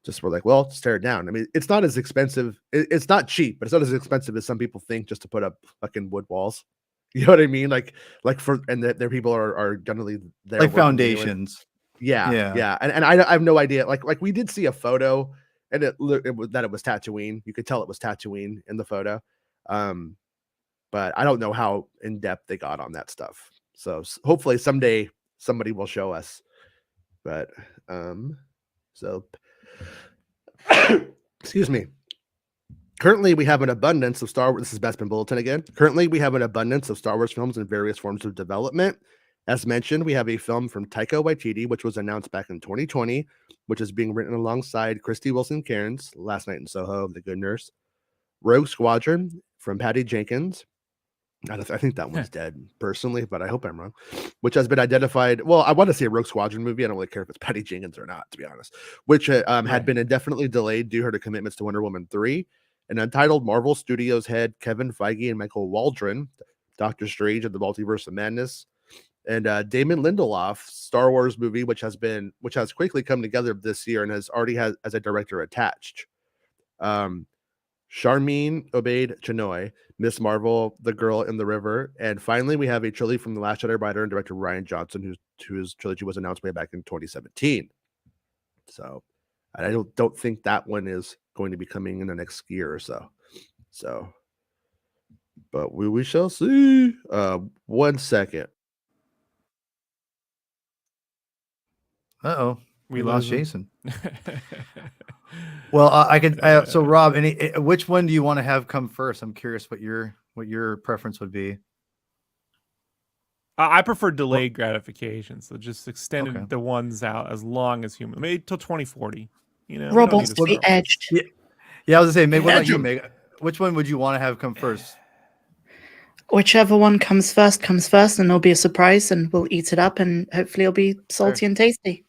Speaker 1: just were like, well, just tear it down. I mean, it's not as expensive. It's not cheap, but it's not as expensive as some people think just to put up fucking wood walls. You know what I mean? Like for and their people are generally there
Speaker 3: Like
Speaker 1: working anyway.
Speaker 3: foundations.
Speaker 1: Yeah,
Speaker 3: Yeah.
Speaker 1: yeah, and I have no idea. Like we did see a photo, and it was Tatooine. You could tell it was Tatooine in the photo, but I don't know how in depth they got on that stuff. So hopefully someday somebody will show us. But so excuse me. Currently, we have an abundance of Star Wars. This is Bespin Bulletin again. Currently, we have an abundance of Star Wars films in various forms of development. As mentioned, we have a film from Taika Waititi, which was announced back in 2020, which is being written alongside Christy Wilson Cairns, Last Night in Soho, The Good Nurse. Rogue Squadron from Patty Jenkins. I think that one's dead personally, but I hope I'm wrong. Which has been identified. Well, I want to see a Rogue Squadron movie. I don't really care if it's Patty Jenkins or not, to be honest. Which had been indefinitely delayed due to commitments to Wonder Woman 3. An untitled Marvel Studios head Kevin Feige and Michael Waldron, Doctor Strange and the Multiverse of Madness, and Damon Lindelof's Star Wars movie, which has quickly come together this year and has as a director attached. Charmin Obaid Chinoy, Miss Marvel, The Girl in the River, and finally we have a trilogy from The Last Jedi writer and director Rian Johnson, whose trilogy was announced way back in 2017. So I don't think that one is going to be coming in the next year or so. So, but we shall see. 1 second.
Speaker 3: Uh-oh. We lost Jason.
Speaker 4: Jason.
Speaker 3: Well, I could. So, Rob, which one do you want to have come first? I'm curious what your preference would be.
Speaker 4: I prefer delayed gratification, so just extended the ones out as long as human, maybe till 2040. You know,
Speaker 5: Rob wants to be edged.
Speaker 3: Yeah, I was gonna say, maybe what about you, Meg? Which one would you want to have come first?
Speaker 5: Whichever one comes first, and it'll be a surprise, and we'll eat it up, and hopefully it'll be salty and tasty.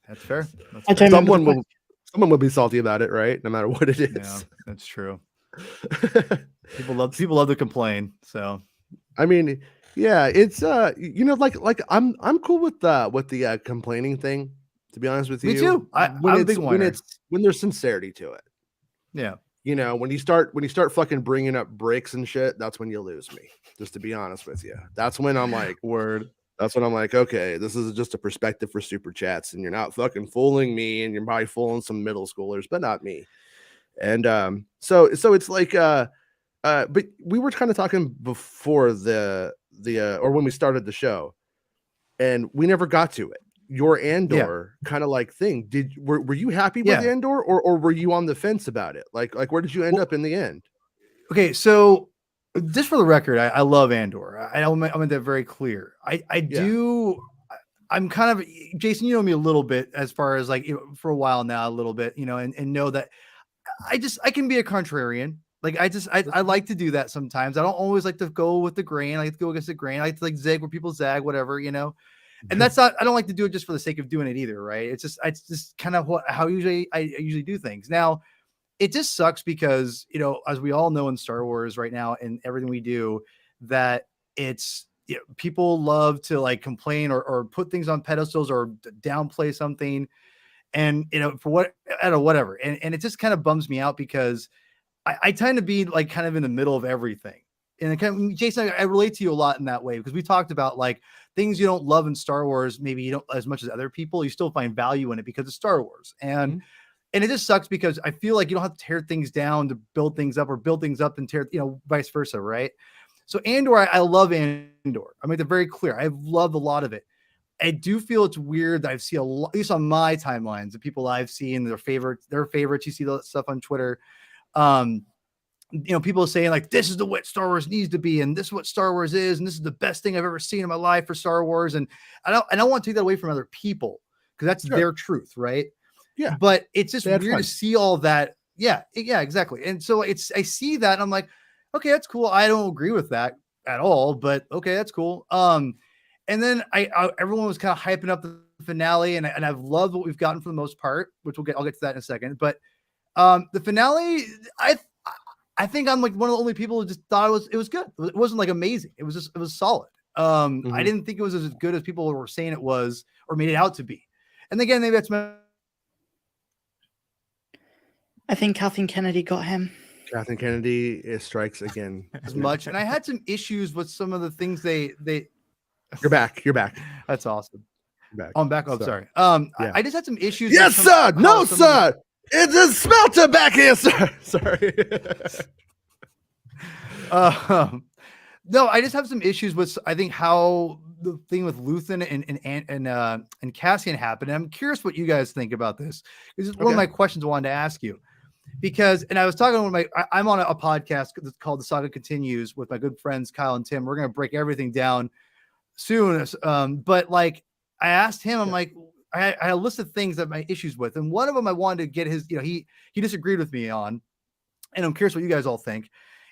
Speaker 3: That's fair.
Speaker 5: I don't remember
Speaker 1: someone will be salty about it, right? No matter what it is.
Speaker 3: Yeah, that's true. People love to complain. So,
Speaker 1: I mean, yeah, it's like I'm cool with the complaining thing. To be honest with you,
Speaker 3: me too. I'm a big whiner.
Speaker 1: When there's sincerity to it.
Speaker 3: Yeah.
Speaker 1: You know, when you start fucking bringing up breaks and shit, that's when you lose me. Just to be honest with you, that's when I'm like, word. That's when I'm like, okay, this is just a perspective for super chats, and you're not fucking fooling me, and you're probably fooling some middle schoolers, but not me. And so it's like but we were kind of talking before the or when we started the show, and we never got to it. Your Andor kind of like thing. Were you happy with Andor, or were you on the fence about it? Like where did you end up in the end?
Speaker 3: Okay, so just for the record, I love Andor. I make that very clear. I do. I'm kind of, Jason, you know me a little bit as far as like, for a while now, a little bit, and know that I can be a contrarian. Like I like to do that sometimes. I don't always like to go with the grain. I like to go against the grain. I like to like zig where people zag, whatever, and that's not, I don't like to do it just for the sake of doing it either. Right. It's just kind of how I usually do things. Now, it just sucks because, as we all know in Star Wars right now and everything we do, that it's, people love to like complain or put things on pedestals or downplay something. And, for whatever. And it just kind of bums me out because I tend to be like kind of in the middle of everything. And Jason, I relate to you a lot in that way because we talked about like things you don't love in Star Wars. Maybe you don't as much as other people, you still find value in it because it's Star Wars. And it just sucks because I feel like you don't have to tear things down to build things up or build things up and tear, vice versa. Right. So Andor, I love Andor. I make it very clear. I've loved a lot of it. I do feel it's weird that I've seen a lot, at least on my timelines, the people I've seen, their favorites, you see that stuff on Twitter. people saying like, this is the what Star Wars needs to be, and this is what Star Wars is, and this is the best thing I've ever seen in my life for Star Wars. And I don't want to take that away from other people because that's their truth, right?
Speaker 1: Yeah.
Speaker 3: But it's just weird
Speaker 1: fun.
Speaker 3: to see all that. Yeah, exactly. And so I see that and I'm like, okay, that's cool. I don't agree with that at all, but okay, that's cool. And then everyone was kind of hyping up the finale, and I've loved what we've gotten for the most part, which I'll get to that in a second. But the finale, I think I'm like one of the only people who just thought it was good. It wasn't like amazing. It was solid. I didn't think it was as good as people were saying it was or made it out to be. And again, maybe that's
Speaker 5: I think Kathleen Kennedy got him.
Speaker 1: Kathleen Kennedy strikes again
Speaker 3: as much. And I had some issues with some of the things they.
Speaker 1: You're back.
Speaker 3: That's awesome.
Speaker 1: You're back.
Speaker 3: Oh, I'm back. Oh, sorry.
Speaker 1: Yeah.
Speaker 3: I just had some issues.
Speaker 1: Yes, sir. No, sir. It's a smelter back here, sir. Sorry.
Speaker 3: No, I just have some issues with, I think, how the thing with Luthen and Cassian happened. And I'm curious what you guys think about this. This is one of my questions I wanted to ask you. Because, and I was talking to I'm on a podcast that's called The Saga Continues with my good friends Kyle and Tim. We're going to break everything down soon. But like, I asked him, I'm like, I had a list of things that my issues with, and one of them I wanted to get his, he disagreed with me on, and I'm curious what you guys all think,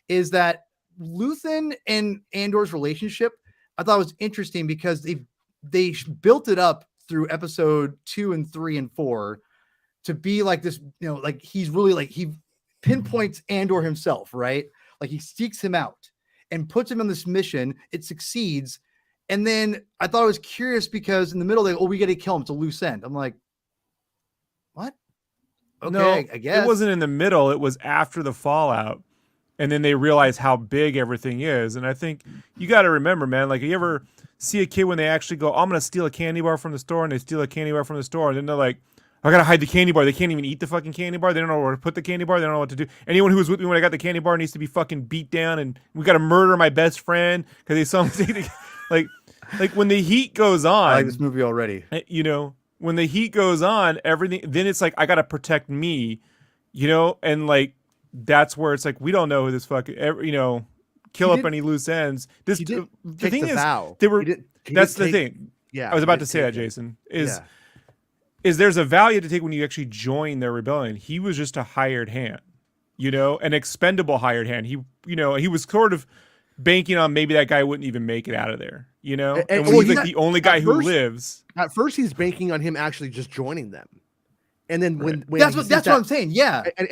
Speaker 3: is that Luthen and Andor's relationship, I thought was interesting because they built it up through episode 2 and 3 and 4 to be like this, like he's really like, he pinpoints Andor himself, right? Like he seeks him out and puts him on this mission. It succeeds. And then I thought it was curious because in the middle, we got to kill him. It's a loose end. I'm like, what? Okay,
Speaker 4: no,
Speaker 3: I guess.
Speaker 4: It wasn't in the middle. It was after the fallout. And then they realize how big everything is. And I think you got to remember, man, like you ever see a kid when they actually go, I'm going to steal a candy bar from the store, and they steal a candy bar from the store. And then they're like, I got to hide the candy bar. They can't even eat the fucking candy bar. They don't know where to put the candy bar. They don't know what to do. Anyone who was with me when I got the candy bar needs to be fucking beat down. And we got to murder my best friend because they saw me take the, like when the heat goes on.
Speaker 3: I like this movie already.
Speaker 4: When the heat goes on, everything, then it's like, I got to protect me, and like, that's where it's like, we don't know who this fucking, kill up any loose ends. The thing is,
Speaker 1: vow.
Speaker 4: That's the thing.
Speaker 1: Yeah.
Speaker 4: I was about to say that, Jason, is there's a value to take when you actually join their rebellion. He was just a hired hand, an expendable hired hand. He was sort of banking on maybe that guy wouldn't even make it out of there, and when he's like the only guy who lives.
Speaker 1: At first, he's banking on him actually just joining them. And then when
Speaker 3: that's what I'm saying. Yeah.
Speaker 1: And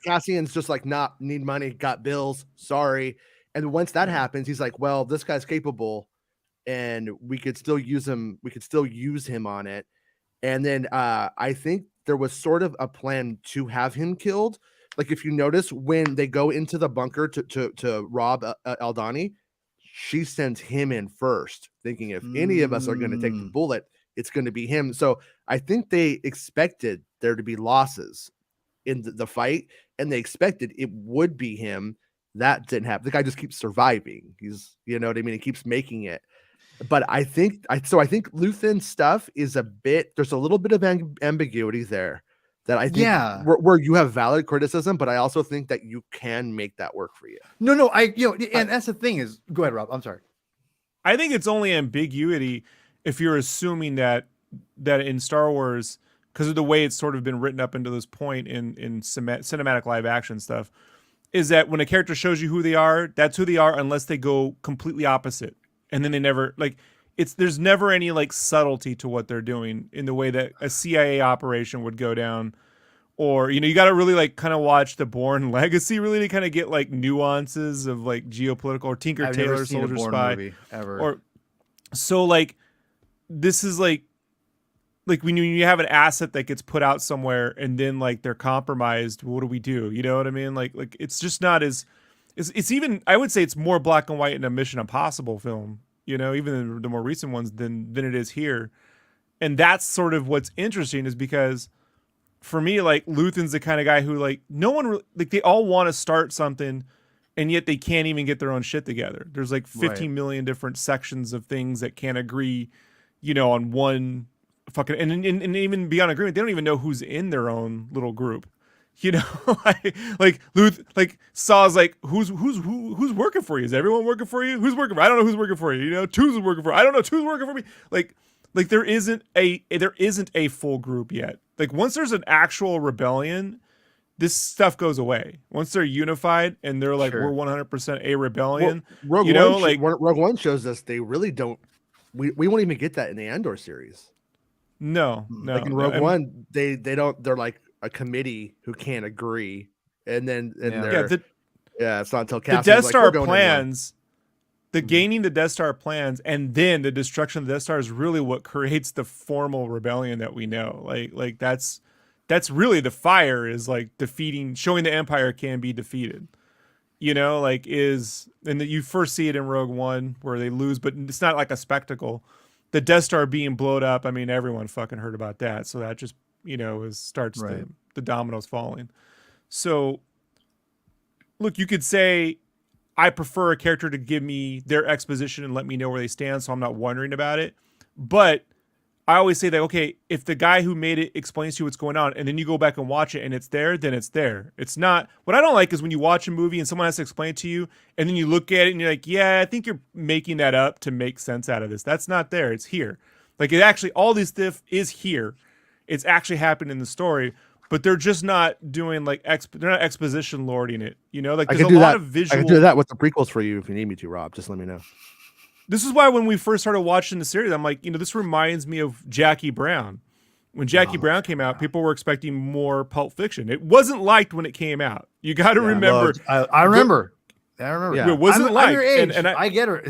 Speaker 1: Cassian's just like, need money, got bills, sorry. And once that happens, he's like, well, this guy's capable and we could still use him. We could still use him on it. And then I think there was sort of a plan to have him killed. Like if you notice when they go into the bunker to rob Aldani, she sends him in first, thinking if any of us are going to take the bullet, it's going to be him. So I think they expected there to be losses in the fight, and they expected it would be him. That didn't happen. The guy just keeps surviving. He's, you know what I mean? He keeps making it. But I think Luthen's stuff is there's a little bit of ambiguity there that I think where you have valid criticism, but I also think that you can make that work for you.
Speaker 3: No, and that's the thing is, go ahead, Rob. I'm sorry.
Speaker 4: I think it's only ambiguity if you're assuming that in Star Wars, because of the way it's sort of been written up into this point in cinematic live action stuff, is that when a character shows you who they are, that's who they are unless they go completely opposite. And then they never, there's never any subtlety to what they're doing in the way that a CIA operation would go down. Or, you got to really kind of watch the Bourne Legacy really to kind of get nuances of geopolitical, or Tinker Tailor Soldier Spy
Speaker 3: movie ever.
Speaker 4: Or so this is when you have an asset that gets put out somewhere and then they're compromised, what do we do? You know what I mean? It's just not as it's even, I would say it's more black and white in a Mission Impossible film, even the more recent ones than it is here. And that's sort of what's interesting, is because for me, Luthen's the kind of guy who no one they all want to start something, and yet they can't even get their own shit together. There's 15 million different sections of things that can't agree, on one fucking, and even beyond agreement, they don't even know who's in their own little group. You know, like Luth, like Saw's like, who's working for you? Is everyone working for you? Who's working for? I don't know who's working for you. You know, Two's working for. I don't know. Two's working for me. Like there isn't a full group yet. Like once there's an actual rebellion, this stuff goes away. Once they're unified and they're like,
Speaker 3: Sure.
Speaker 4: we're 100% a rebellion.
Speaker 1: Rogue
Speaker 4: you know,
Speaker 1: One,
Speaker 4: like
Speaker 1: Rogue One shows us they really don't. We won't even get that in the Andor series.
Speaker 4: no.
Speaker 1: Like in Rogue One, they don't. They're like a committee who can't agree, and then it's not until
Speaker 4: the
Speaker 1: Cassian's
Speaker 4: Death
Speaker 1: like,
Speaker 4: Star
Speaker 1: "We're going in one."
Speaker 4: plans, the gaining the Death Star plans, and then the destruction of the Death Star is really what creates the formal rebellion that we know. Like that's really the fire is like showing the Empire can be defeated. You know, like and that you first see it in Rogue One where they lose, but it's not like a spectacle. The Death Star being blown up, I mean, everyone fucking heard about that, so that just starts the dominoes falling. So, look, you could say I prefer a character to give me their exposition and let me know where they stand, so I'm not wondering about it. But I always say that, okay, if the guy who made it explains to you what's going on, and then you go back and watch it and it's there, then it's there. It's not. What I don't like is when you watch a movie and someone has to explain it to you, and then you look at it and you're like, yeah, I think you're making that up to make sense out of this. That's not there. It's here. Like it actually, all this stuff is here. It's actually happened in the story, but they're just not doing like they're not exposition lording it. You know, like there's a lot of visual.
Speaker 1: I can do that with the prequels for you if you need me to, Rob. Just let me know.
Speaker 4: This is why when we first started watching the series, I'm like, this reminds me of Jackie Brown. When Jackie Brown came out, people were expecting more Pulp Fiction. It wasn't liked when it came out. You got to remember.
Speaker 3: I remember.
Speaker 1: Yeah.
Speaker 4: It wasn't liked.
Speaker 3: I'm your age.
Speaker 4: And
Speaker 3: I get it.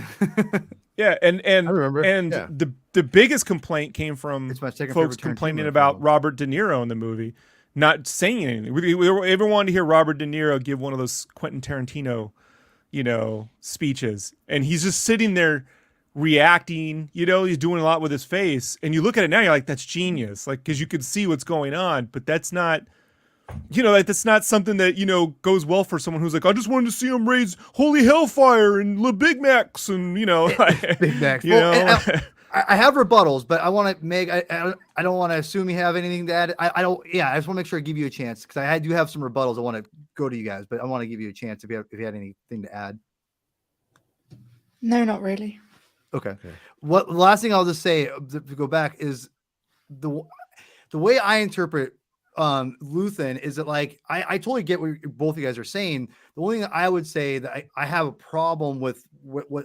Speaker 4: Yeah, and
Speaker 1: I remember.
Speaker 4: And
Speaker 1: Yeah.
Speaker 4: the biggest complaint came from
Speaker 3: It's my second
Speaker 4: folks
Speaker 3: favorite
Speaker 4: complaining
Speaker 3: Tarantino
Speaker 4: about
Speaker 3: film.
Speaker 4: Robert De Niro in the movie, not saying anything. Everyone wanted to hear Robert De Niro give one of those Quentin Tarantino, speeches, and he's just sitting there reacting. He's doing a lot with his face, and you look at it now, you're like, that's genius, like because you could see what's going on, but that's not. Like that's not something that goes well for someone who's like, I just wanted to see him raise holy hellfire and the Big Macs and
Speaker 3: Big Macs. I have rebuttals, but I want to make. I don't want to assume you have anything to add. I don't. Yeah, I just want to make sure I give you a chance because I do have some rebuttals. I want to go to you guys, but I want to give you a chance if you had anything to add.
Speaker 5: No, not really.
Speaker 3: Okay. The last thing I'll just say to go back is the way I interpret Luthen is that like I totally get what both of you guys are saying. The only thing that I would say that I have a problem with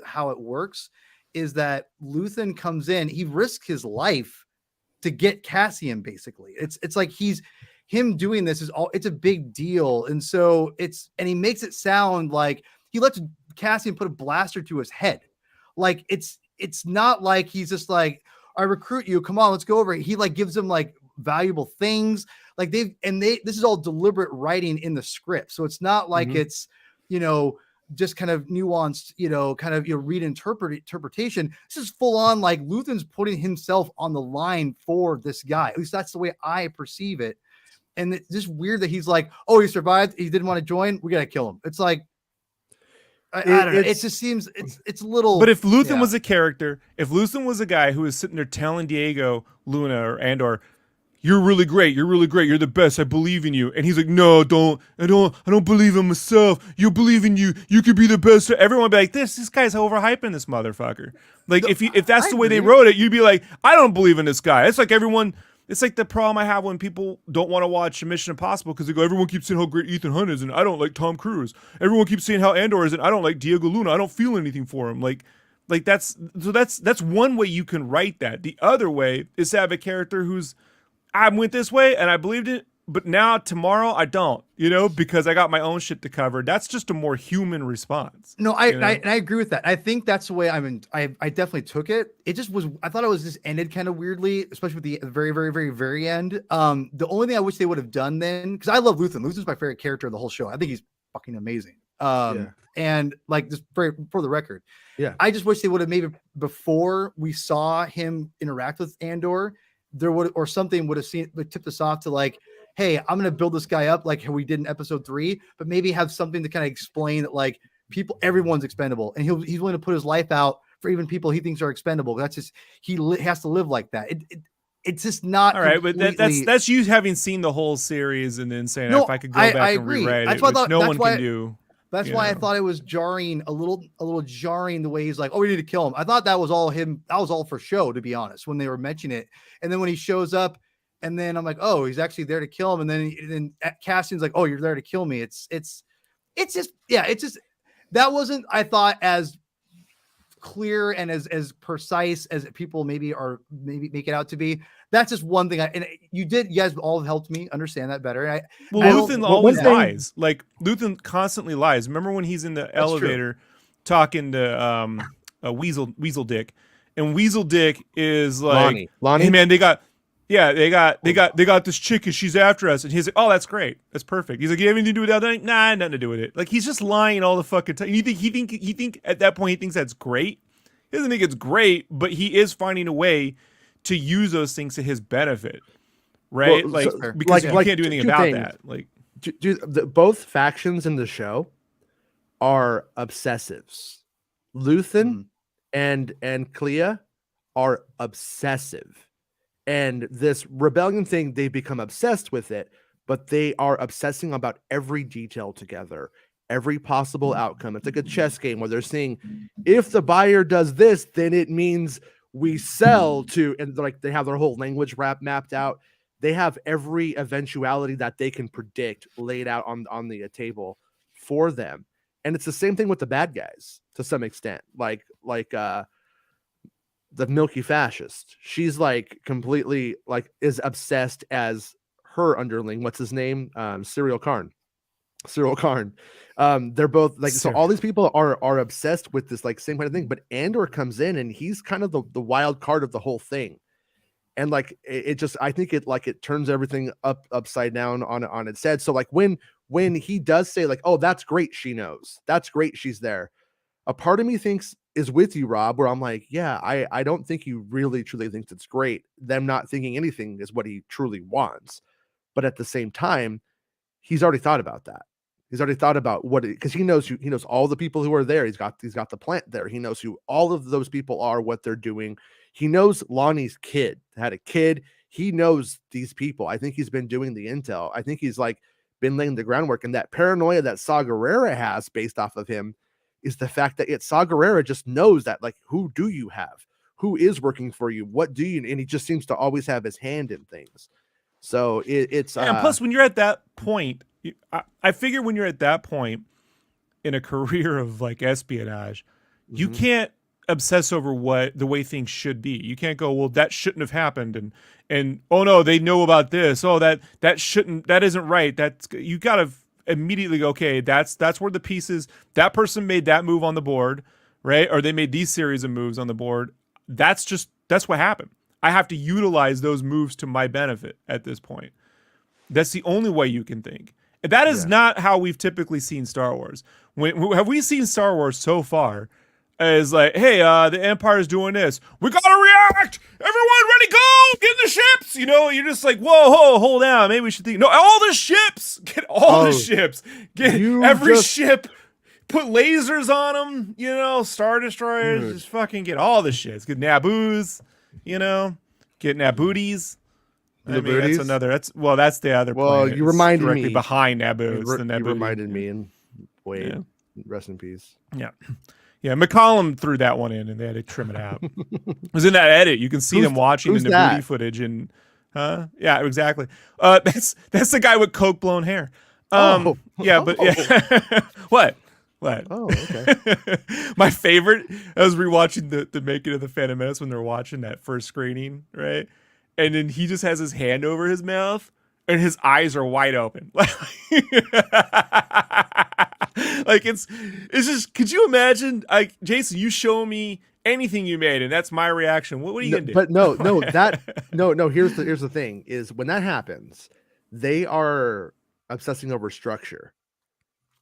Speaker 3: how it works is that Luthen comes in, he risks his life to get Cassian. Basically, it's like him doing this it's a big deal, and so he makes it sound like he lets Cassian put a blaster to his head. Like it's not like he's just like, I recruit you, come on, let's go over it. He like gives him like valuable things. Like this is all deliberate writing in the script. So it's not like it's, just kind of nuanced, interpretation. This is full on like Luthen's putting himself on the line for this guy. At least that's the way I perceive it. And it's just weird that he's like, oh, he survived. He didn't want to join. We got to kill him. It's like, I don't know. It just seems it's a little.
Speaker 4: But if Luthen was a character, if Luthen was a guy who was sitting there telling Diego Luna or Andor, you're really great. You're really great. You're the best. I believe in you. And he's like, no, I don't believe in myself. You believe in you. You could be the best. Everyone would be like, this guy's overhyping this motherfucker. Like if that's the way they wrote it, you'd be like, I don't believe in this guy. It's like it's like the problem I have when people don't want to watch Mission Impossible because they go, everyone keeps saying how great Ethan Hunt is and I don't like Tom Cruise. Everyone keeps saying how Andor is and I don't like Diego Luna. I don't feel anything for him. Like that's one way you can write that. The other way is to have a character who's, I went this way and I believed it, but now tomorrow I don't, because I got my own shit to cover. That's just a more human response.
Speaker 3: No, I agree with that. I think that's the way I definitely took it. It just was, I thought it was just ended kind of weirdly, especially with the very, very, very, very end. The only thing I wish they would have done then, because I love Luthen. Luthen's my favorite character of the whole show. I think he's fucking amazing. And like just for the record, I just wish they would have maybe before we saw him interact with Andor, something would have tipped us off to like, hey, I'm going to build this guy up like how we did in episode 3, but maybe have something to kind of explain that like everyone's expendable and he's willing to put his life out for even people he thinks are expendable. That's just, he has to live like that. it's just not
Speaker 4: All right, but
Speaker 3: completely...
Speaker 4: that's you having seen the whole series and then saying
Speaker 3: No,
Speaker 4: if I could go
Speaker 3: I
Speaker 4: back and
Speaker 3: agree.
Speaker 4: rewrite
Speaker 3: That's
Speaker 4: it,
Speaker 3: why I
Speaker 4: which
Speaker 3: thought-
Speaker 4: no
Speaker 3: that's
Speaker 4: one
Speaker 3: why-
Speaker 4: can do.
Speaker 3: That's
Speaker 4: you
Speaker 3: why I
Speaker 4: know.
Speaker 3: thought it was jarring, a little jarring the way he's like, "Oh, we need to kill him." I thought that was all him. That was all for show, to be honest, when they were mentioning it. And then when he shows up, and then I'm like, "Oh, he's actually there to kill him." And then Cassian's like, "Oh, you're there to kill me." It's just that wasn't, I thought, as clear and as precise as people maybe make it out to be. That's just one thing. You guys all helped me understand that better.
Speaker 4: Well, Luthen always
Speaker 1: one thing-
Speaker 4: lies. Like Luthen constantly lies. Remember when he's in the
Speaker 3: true.
Speaker 4: elevator talking to Weasel Dick, and Weasel Dick is like,
Speaker 1: Lonnie?
Speaker 4: "Hey man, they got this chick and she's after us," and he's like, "Oh, that's great, that's perfect." He's like, "You have anything to do with that?" Nah, nothing to do with it. Like he's just lying all the fucking time. You think he think at that point he thinks that's great? He doesn't think it's great, but he is finding a way to use those things to his benefit, right?
Speaker 1: Well,
Speaker 4: like
Speaker 1: so-
Speaker 4: because
Speaker 1: like-
Speaker 4: you can't do anything
Speaker 1: two
Speaker 4: about
Speaker 1: things.
Speaker 4: that. Like
Speaker 1: Both factions in the show are obsessives. Luthen and Clea are obsessive, and this rebellion thing, they've become obsessed with it, but they are obsessing about every detail together, every possible outcome. It's like a chess game where they're saying, if the buyer does this, then it means we sell to, and like they have their whole language mapped out. They have every eventuality that they can predict laid out on the table for them. And it's the same thing with the bad guys to some extent, like the milky fascist. She's like completely like is obsessed as her underling. What's his name? Cyril Karn. They're both like, so all these people are obsessed with this like same kind of thing. But Andor comes in and he's kind of the wild card of the whole thing. And like it just, I think it turns everything upside down on its head. So like when he does say like, "Oh, that's great, she knows. That's great, she's there." A part of me thinks is with you, Rob, where I'm like, yeah, I don't think he really truly thinks it's great. Them not thinking anything is what he truly wants. But at the same time, he's already thought about that. He's already thought about what, because he knows all the people who are there. He's got the plant there. He knows who all of those people are, what they're doing. He knows Lonnie's kid had a kid. He knows these people. I think he's been doing the intel. I think he's like been laying the groundwork, and that paranoia that Saw Gerrera has based off of him is the fact that Saw Gerrera just knows that, like, who do you have? Who is working for you? What do you? And he just seems to always have his hand in things. So it's
Speaker 4: and plus when you're at that point, I figure when you're at that point in a career of like espionage, you can't obsess over what the way things should be. You can't go, well, that shouldn't have happened, and oh no, they know about this. Oh, that isn't right. That's, you gotta immediately go, okay, that's where the pieces, that person made that move on the board, right? Or they made these series of moves on the board. That's what happened. I have to utilize those moves to my benefit at this point. That's the only way you can think. And that is not how we've typically seen Star Wars. Have we seen Star Wars so far as like, hey, the Empire's doing this, we gotta react, everyone ready, go, get in the ships, you're just like, whoa, hold on, maybe we should think, no, all the ships, get all the ships, get every ship, put lasers on them, Star Destroyers, just fucking get all the shits, get Naboos, get Nabooties. I mean, that's another. That's the other.
Speaker 1: Well,
Speaker 4: planet.
Speaker 1: you reminded
Speaker 4: directly
Speaker 1: me
Speaker 4: behind Naboo.
Speaker 1: You reminded me, and wait, rest in peace.
Speaker 4: Yeah, McCollum threw that one in, and they had to trim it out. It was in that edit. You can see them watching the Nabooty footage, and yeah, exactly. That's the guy with coke blown hair. But what?
Speaker 1: Oh, okay.
Speaker 4: My favorite, I was rewatching the making of the Phantom Menace when they're watching that first screening, right? And then he just has his hand over his mouth and his eyes are wide open. Like it's just, could you imagine, like, Jason, you show me anything you made and that's my reaction. What are you gonna do?
Speaker 1: But no, here's the thing is, when that happens, they are obsessing over structure.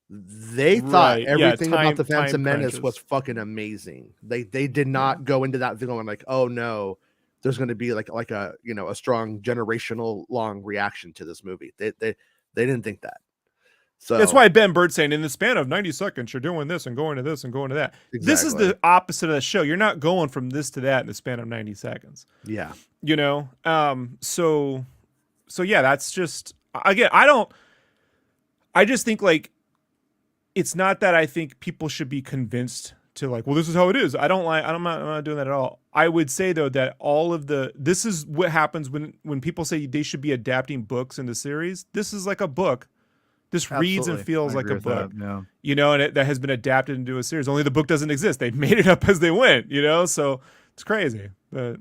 Speaker 1: They thought everything about the Phantom Menace was fucking amazing. They did not go into that villain like, oh no, there's going to be like a a strong generational long reaction to this movie. They didn't think that. So
Speaker 4: That's why Ben Bird's saying in the span of 90 seconds, you're doing this and going to this and going to that. This is
Speaker 1: exactly.
Speaker 4: the opposite of the show. You're not going from this to that in the span of 90 seconds.
Speaker 1: Yeah.
Speaker 4: You know? So yeah, that's just, again, I just think like, it's not that I think people should be convinced to like, well, this is how it is. I'm not doing that at all. I would say though that this is what happens when people say they should be adapting books into series. This is like a book. This reads and feels like a book, you know, and that has been adapted into a series. Only the book doesn't exist. They made it up as they went, you know, so it's crazy. But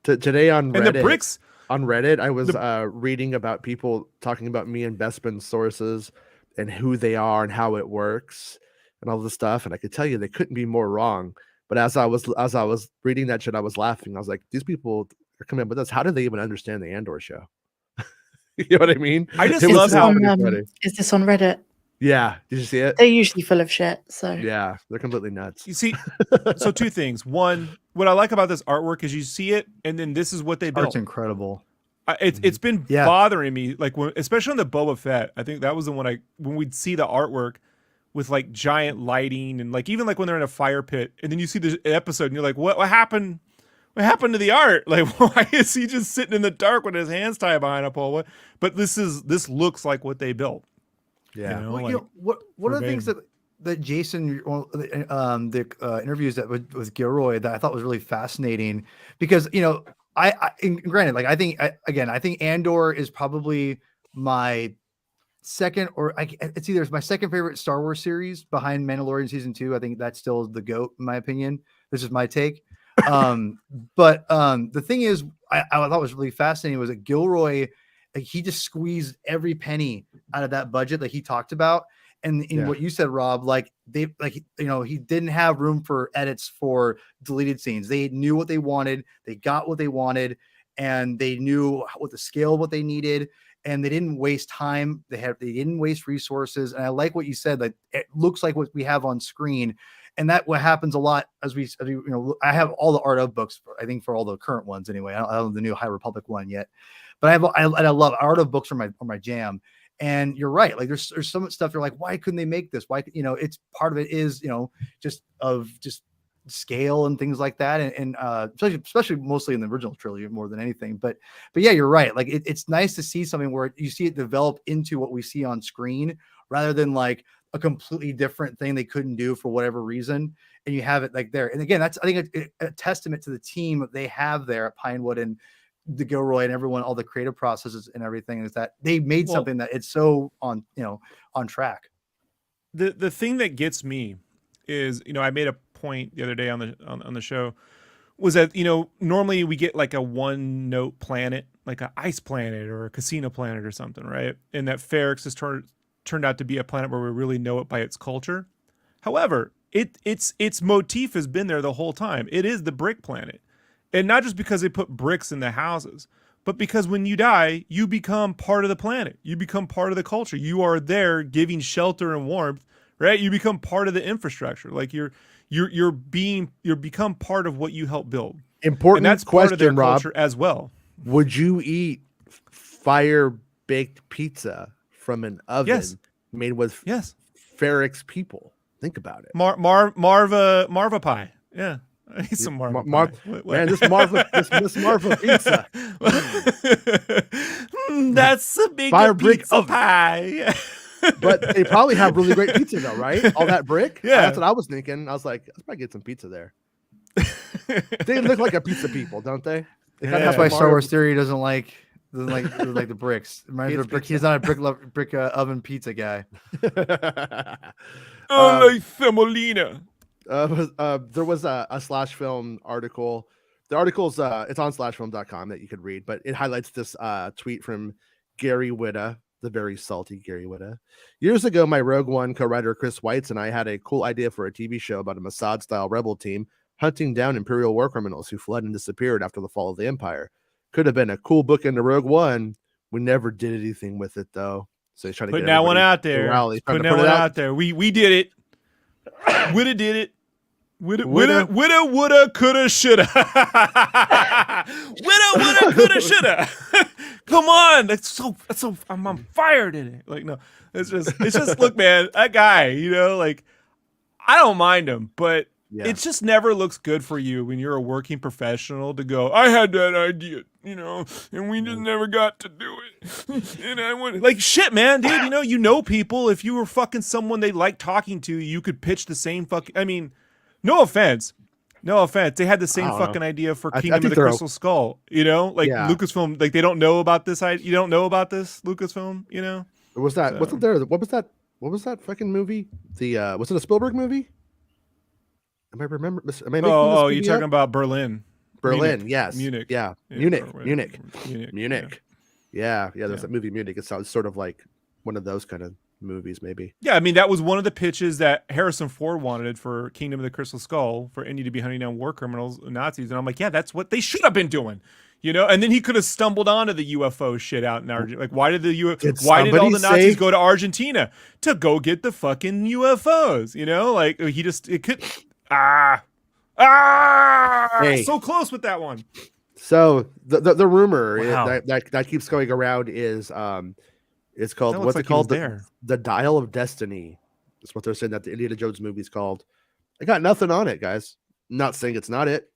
Speaker 1: Today on Reddit,
Speaker 4: and the bricks
Speaker 1: on Reddit, I was reading about people talking about me and Bespin's sources and who they are and how it works and all this stuff. And I could tell you they couldn't be more wrong. But as I was reading that shit, I was laughing. I was like, these people are coming up with this. How do they even understand the Andor show? You know what I mean?
Speaker 4: I just love how
Speaker 5: is this on Reddit?
Speaker 1: Yeah. Did you see it?
Speaker 5: They're usually full of shit. So
Speaker 1: yeah, they're completely nuts.
Speaker 4: You see, so two things. One, what I like about this artwork is you see it, and then this is what they built.
Speaker 3: Art's incredible.
Speaker 4: It's been bothering me, like especially on the Boba Fett. I think that was the one when we'd see the artwork with like giant lighting and like even like when they're in a fire pit, and then you see the episode and you're like, what happened? What happened to the art? Like, why is he just sitting in the dark with his hands tied behind a pole? But this looks like what they built.
Speaker 1: Yeah.
Speaker 4: You know,
Speaker 3: Well,
Speaker 4: like,
Speaker 3: one of the things that Jason, the interviews that with Gilroy that I thought was really fascinating because, you know, granted, like I think Andor is probably my second it's either my second favorite Star Wars series behind Mandalorian season 2. I think that's still the GOAT in my opinion. This is my take. But the thing is, I thought was really fascinating was that Gilroy, like he just squeezed every penny out of that budget that he talked about. And in what you said, Rob, like he didn't have room for edits for deleted scenes. They knew what they wanted, they got what they wanted, and they knew what the scale of what they needed, and they didn't waste time. They didn't waste resources. And I like what you said, that it looks like what we have on screen. And that what happens a lot as you know, I have all the art of books, I think for all the current ones anyway. I don't have the new High Republic one yet, but I love art of books are my jam. And you're right. Like there's so much stuff. You're like, why couldn't they make this? Why, you know, it's part of it is, you know, just scale and things like that. And especially mostly in the original trilogy more than anything, but yeah, you're right. Like it's nice to see something where you see it develop into what we see on screen rather than like a completely different thing they couldn't do for whatever reason. And you have it like there. And again, that's, I think a testament to the team that they have there at Pinewood and the Gilroy and everyone, all the creative processes and everything is that they made something that it's so on track.
Speaker 4: The thing that gets me is, you know, I made a point the other day on the show was that, you know, normally we get like a one note planet, like an ice planet or a casino planet or something, right? And that Ferrix has turned out to be a planet where we really know it by its culture. However, its motif has been there the whole time. It is the brick planet. And not just because they put bricks in the houses, but because when you die, you become part of the planet. You become part of the culture. You are there giving shelter and warmth, right? You become part of the infrastructure. Like you become part of what you help build.
Speaker 1: Important
Speaker 4: and that's
Speaker 1: question,
Speaker 4: part of their
Speaker 1: Rob,
Speaker 4: culture as well.
Speaker 1: Would you eat fire baked pizza from an oven made with Ferrix people? Think about it.
Speaker 4: Marva pie. Yeah. I need some Marva pie.
Speaker 1: Man, this Marva pizza.
Speaker 4: That's a big pizza pie.
Speaker 1: But they probably have really great pizza though, right? All that brick.
Speaker 4: Yeah.
Speaker 1: That's what I was thinking. I was like, let's probably get some pizza there. They look like a pizza people, don't they?
Speaker 3: That's why Star Wars Theory doesn't like the bricks. He's not a brick oven pizza guy.
Speaker 4: Like semolina.
Speaker 1: There was a Slash Film article. The article's it's on slashfilm.com that you could read, but it highlights this tweet from Gary Whitta, the very salty Gary Whitta. Years ago, my Rogue One co-writer Chris Weitz and I had a cool idea for a TV show about a Mossad-style rebel team hunting down Imperial war criminals who fled and disappeared after the fall of the Empire. Could have been a cool book into Rogue One. We never did anything with it though. So he's trying to
Speaker 4: put that one out there. Put that one out there. We did it. Woulda did it. Woulda, coulda, shoulda. Woulda, coulda, shoulda. Come on, that's so I'm on fire today. Like, no, it's just look, man, that guy, like I don't mind him, but
Speaker 1: Yeah.
Speaker 4: it just never looks good for you when you're a working professional to go, I had that idea, and we just never got to do it. And I went like shit, man, dude. You know people. If you were fucking someone they like talking to, you could pitch the same fucking. I mean, no offense. No offense. They had the same
Speaker 1: I don't know.
Speaker 4: fucking idea for
Speaker 1: I
Speaker 4: Kingdom of
Speaker 1: think
Speaker 4: the
Speaker 1: they're
Speaker 4: Crystal Skull, like
Speaker 1: Yeah.
Speaker 4: Lucasfilm, like they don't know about this. You don't know about this Lucasfilm,
Speaker 1: What was that?
Speaker 4: So-
Speaker 1: Wasn't there? What was that? What was that fucking movie? The was it a Spielberg movie? Am I remember? Am I making this
Speaker 4: Oh,
Speaker 1: movie
Speaker 4: you're talking
Speaker 1: up?
Speaker 4: about Berlin.
Speaker 1: Berlin,
Speaker 4: Munich.
Speaker 1: yes.
Speaker 4: Munich.
Speaker 1: Yeah.
Speaker 4: Yeah,
Speaker 1: Munich.
Speaker 4: or whatever.
Speaker 1: Munich.
Speaker 4: Munich.
Speaker 1: Munich. Yeah. There's
Speaker 4: Yeah.
Speaker 1: that movie Munich. It sounds sort of like one of those kind of movies, maybe.
Speaker 4: Yeah, I mean that was one of the pitches that Harrison Ford wanted for Kingdom of the Crystal Skull, for Indy to be hunting down war criminals, Nazis, and I'm like, yeah, that's what they should have been doing, And then he could have stumbled onto the UFO shit out in Argentina. Like, why did why did all the
Speaker 1: somebody
Speaker 4: Nazis
Speaker 1: say-
Speaker 4: go to Argentina to go get the fucking UFOs? Like it could
Speaker 1: Hey.
Speaker 4: so close with that one.
Speaker 1: So the rumor
Speaker 4: Wow.
Speaker 1: that keeps going around is it's called
Speaker 4: That looks
Speaker 1: what's
Speaker 4: like
Speaker 1: it
Speaker 4: he was
Speaker 1: called
Speaker 4: there.
Speaker 1: the Dial of Destiny. That's what they're saying that the Indiana Jones movie is called. I got nothing on it, guys. Not saying it's not it.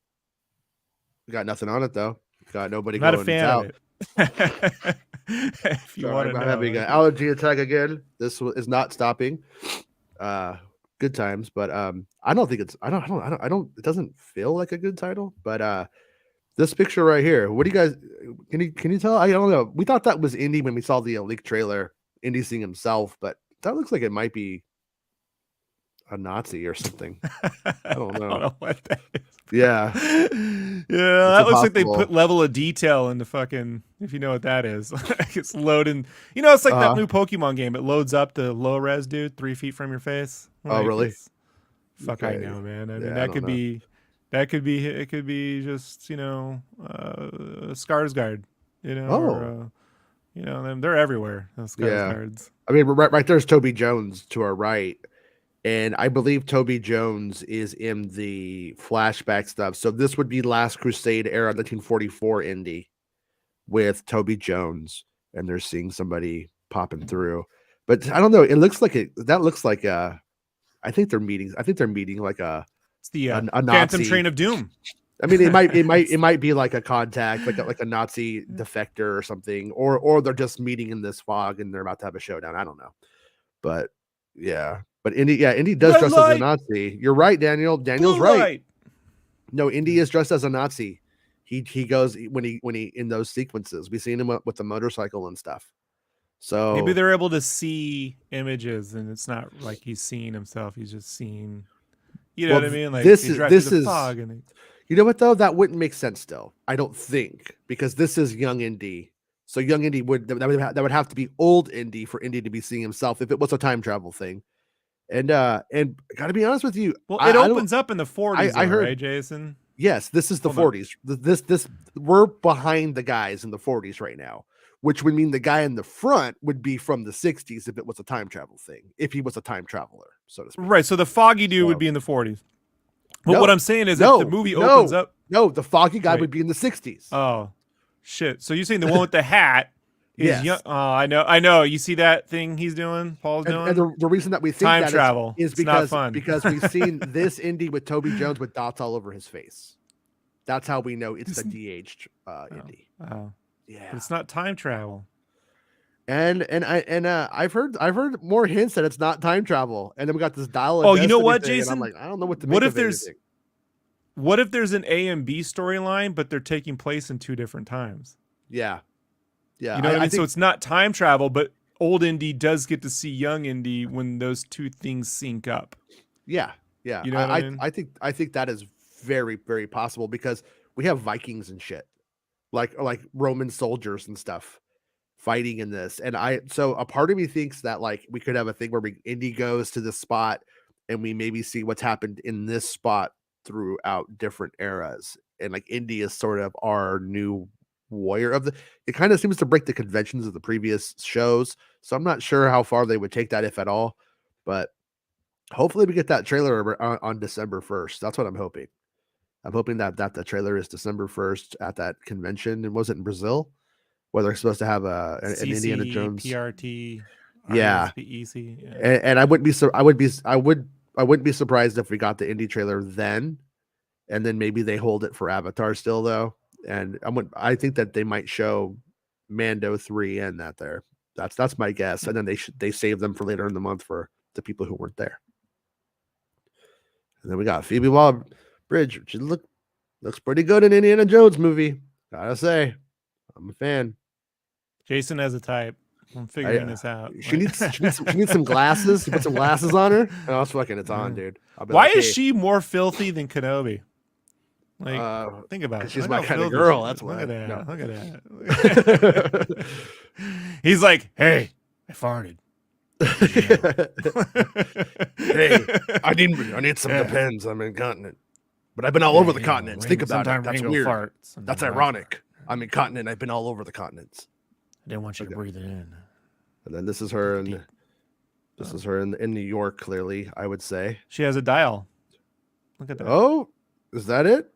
Speaker 1: Got nothing on it though. Got nobody
Speaker 4: Not
Speaker 1: going
Speaker 4: a fan
Speaker 1: out.
Speaker 4: of it. If you
Speaker 1: Sorry,
Speaker 4: want
Speaker 1: I'm
Speaker 4: to know,
Speaker 1: having an allergy attack again. This is not stopping. Good times, but I don't think it's. I don't. It doesn't feel like a good title, but this picture right here. What do you guys? Can you tell? I don't know. We thought that was Indy when we saw the leaked trailer. Indy seeing himself, but that looks like it might be a Nazi or something. I don't know.
Speaker 4: I don't know what that is.
Speaker 1: Yeah,
Speaker 4: That looks like they
Speaker 1: impossible.
Speaker 4: put level of detail into fucking, if you know what that is. It's loading. It's like that new Pokemon game. It loads up the low res dude 3 feet from your face.
Speaker 1: Oh, really?
Speaker 4: Fuck, I
Speaker 1: Okay.
Speaker 4: know, man. I mean,
Speaker 1: Yeah, I
Speaker 4: that
Speaker 1: don't
Speaker 4: could
Speaker 1: know.
Speaker 4: be, it could be just, Skarsgård, or, they're everywhere. Those Skarsgårds.
Speaker 1: I mean, right there's Toby Jones to our right. And I believe Toby Jones is in the flashback stuff. So this would be Last Crusade era 1944 Indy with Toby Jones. And they're seeing somebody popping through. But I don't know. It looks like that looks like I think they're meeting like
Speaker 4: It's the
Speaker 1: a
Speaker 4: Phantom
Speaker 1: Nazi.
Speaker 4: Train of Doom.
Speaker 1: I mean, it might be like a contact, like a Nazi defector or something, or they're just meeting in this fog and they're about to have a showdown. I don't know, but yeah, but Indy does
Speaker 4: Red
Speaker 1: dress as
Speaker 4: light!
Speaker 1: a Nazi. You're right, Daniel. Daniel's
Speaker 4: Blue
Speaker 1: right.
Speaker 4: light.
Speaker 1: No, Indy is dressed as a Nazi. He goes when he in those sequences. We've seen him with the motorcycle and stuff. So
Speaker 4: Maybe they're able to see images, and it's not like he's seeing himself. He's just seeing,
Speaker 1: Well,
Speaker 4: what I mean? Like
Speaker 1: this
Speaker 4: they
Speaker 1: is-
Speaker 4: drive
Speaker 1: this
Speaker 4: through the
Speaker 1: is-
Speaker 4: fog, and
Speaker 1: you know what though? That wouldn't make sense still. I don't think, because this is young Indy. So young Indy would have to be old Indy for Indy to be seeing himself if it was a time travel thing. And gotta be honest with you.
Speaker 4: well,
Speaker 1: I
Speaker 4: it
Speaker 1: don't-
Speaker 4: opens up in the 40s.
Speaker 1: I heard-
Speaker 4: right, Jason?
Speaker 1: Yes, this is the
Speaker 4: Hold on.
Speaker 1: 40s. This we're behind the guys in the 40s right now, which would mean the guy in the front would be from the 60s if it was a time travel thing. If he was a time traveler, so to speak.
Speaker 4: Right. So the foggy dude
Speaker 1: So-
Speaker 4: would be in the 40s. But
Speaker 1: No,
Speaker 4: what I'm saying is,
Speaker 1: no,
Speaker 4: if the movie
Speaker 1: no.
Speaker 4: opens up,
Speaker 1: No, the foggy guy
Speaker 4: Wait.
Speaker 1: would be in the 60s.
Speaker 4: oh shit. So you're saying the one with the hat is
Speaker 1: Yes.
Speaker 4: young? Oh, I know. You see that thing he's doing? Paul's doing.
Speaker 1: And the reason that we think
Speaker 4: Time
Speaker 1: that
Speaker 4: travel.
Speaker 1: is
Speaker 4: It's not
Speaker 1: because
Speaker 4: fun.
Speaker 1: we've seen this Indy with Toby Jones with dots all over his face. That's how we know it's the de-aged Indy.
Speaker 4: Oh,
Speaker 1: Yeah,
Speaker 4: but it's not time travel.
Speaker 1: and I've heard more hints that it's not time travel, and then we got this dial. Of
Speaker 4: Oh, you know
Speaker 1: Destiny
Speaker 4: what,
Speaker 1: thing, and
Speaker 4: Jason?
Speaker 1: I'm like, I don't know what to
Speaker 4: What
Speaker 1: make
Speaker 4: if
Speaker 1: of
Speaker 4: there's-
Speaker 1: anything.
Speaker 4: What if there's an A and B storyline, but they're taking place in two different times?
Speaker 1: Yeah.
Speaker 4: You know what I mean? So it's not time travel, but old Indy does get to see young Indy when those two things sync up.
Speaker 1: yeah.
Speaker 4: You know what I mean?
Speaker 1: I think that is very, very possible because we have Vikings and shit, like Roman soldiers and stuff fighting in this. And so a part of me thinks that like we could have a thing where Indy goes to this spot and we maybe see what's happened in this spot throughout different eras. And like Indy is sort of our new warrior of it kind of seems to break the conventions of the previous shows. So I'm not sure how far they would take that, if at all, but hopefully we get that trailer on December 1st. That's what I'm hoping. I'm hoping that the trailer is December 1st at that convention. And was it in Brazil? where they're supposed to have an Indiana
Speaker 4: CC,
Speaker 1: Jones.
Speaker 4: PRT,
Speaker 1: Yeah.
Speaker 4: RESPEC. Yeah.
Speaker 1: And I wouldn't be surprised if we got the indie trailer then, and then maybe they hold it for Avatar still though. And I think that they might show Mando 3 and that there. That's my guess. And then they save them for later in the month for the people who weren't there. And then we got Phoebe Waller-Bridge, which looks pretty good in Indiana Jones movie. Gotta say, I'm a fan.
Speaker 4: Jason has a type. I'm figuring this out.
Speaker 1: She needs some glasses. You put some glasses on her. And I was fucking, it's on, dude.
Speaker 4: Why is she more filthy than Kenobi? Like, think about it.
Speaker 1: She's
Speaker 4: Look
Speaker 1: my
Speaker 4: how
Speaker 1: kind of
Speaker 4: filthy
Speaker 1: girl.
Speaker 4: she
Speaker 1: That's
Speaker 4: is.
Speaker 1: why.
Speaker 4: Look at that.
Speaker 1: No.
Speaker 4: Look at that. He's like, hey, I farted.
Speaker 1: Hey, I need some Depends. I'm incontinent, but I've been all over the continents. Think about it. That's weird. That's ironic. I'm incontinent. I've been all over the continents.
Speaker 4: I didn't want you to breathe it in.
Speaker 1: And then this is her in New York. Clearly, I would say
Speaker 4: she has a dial. Look at that.
Speaker 1: Oh, is that it?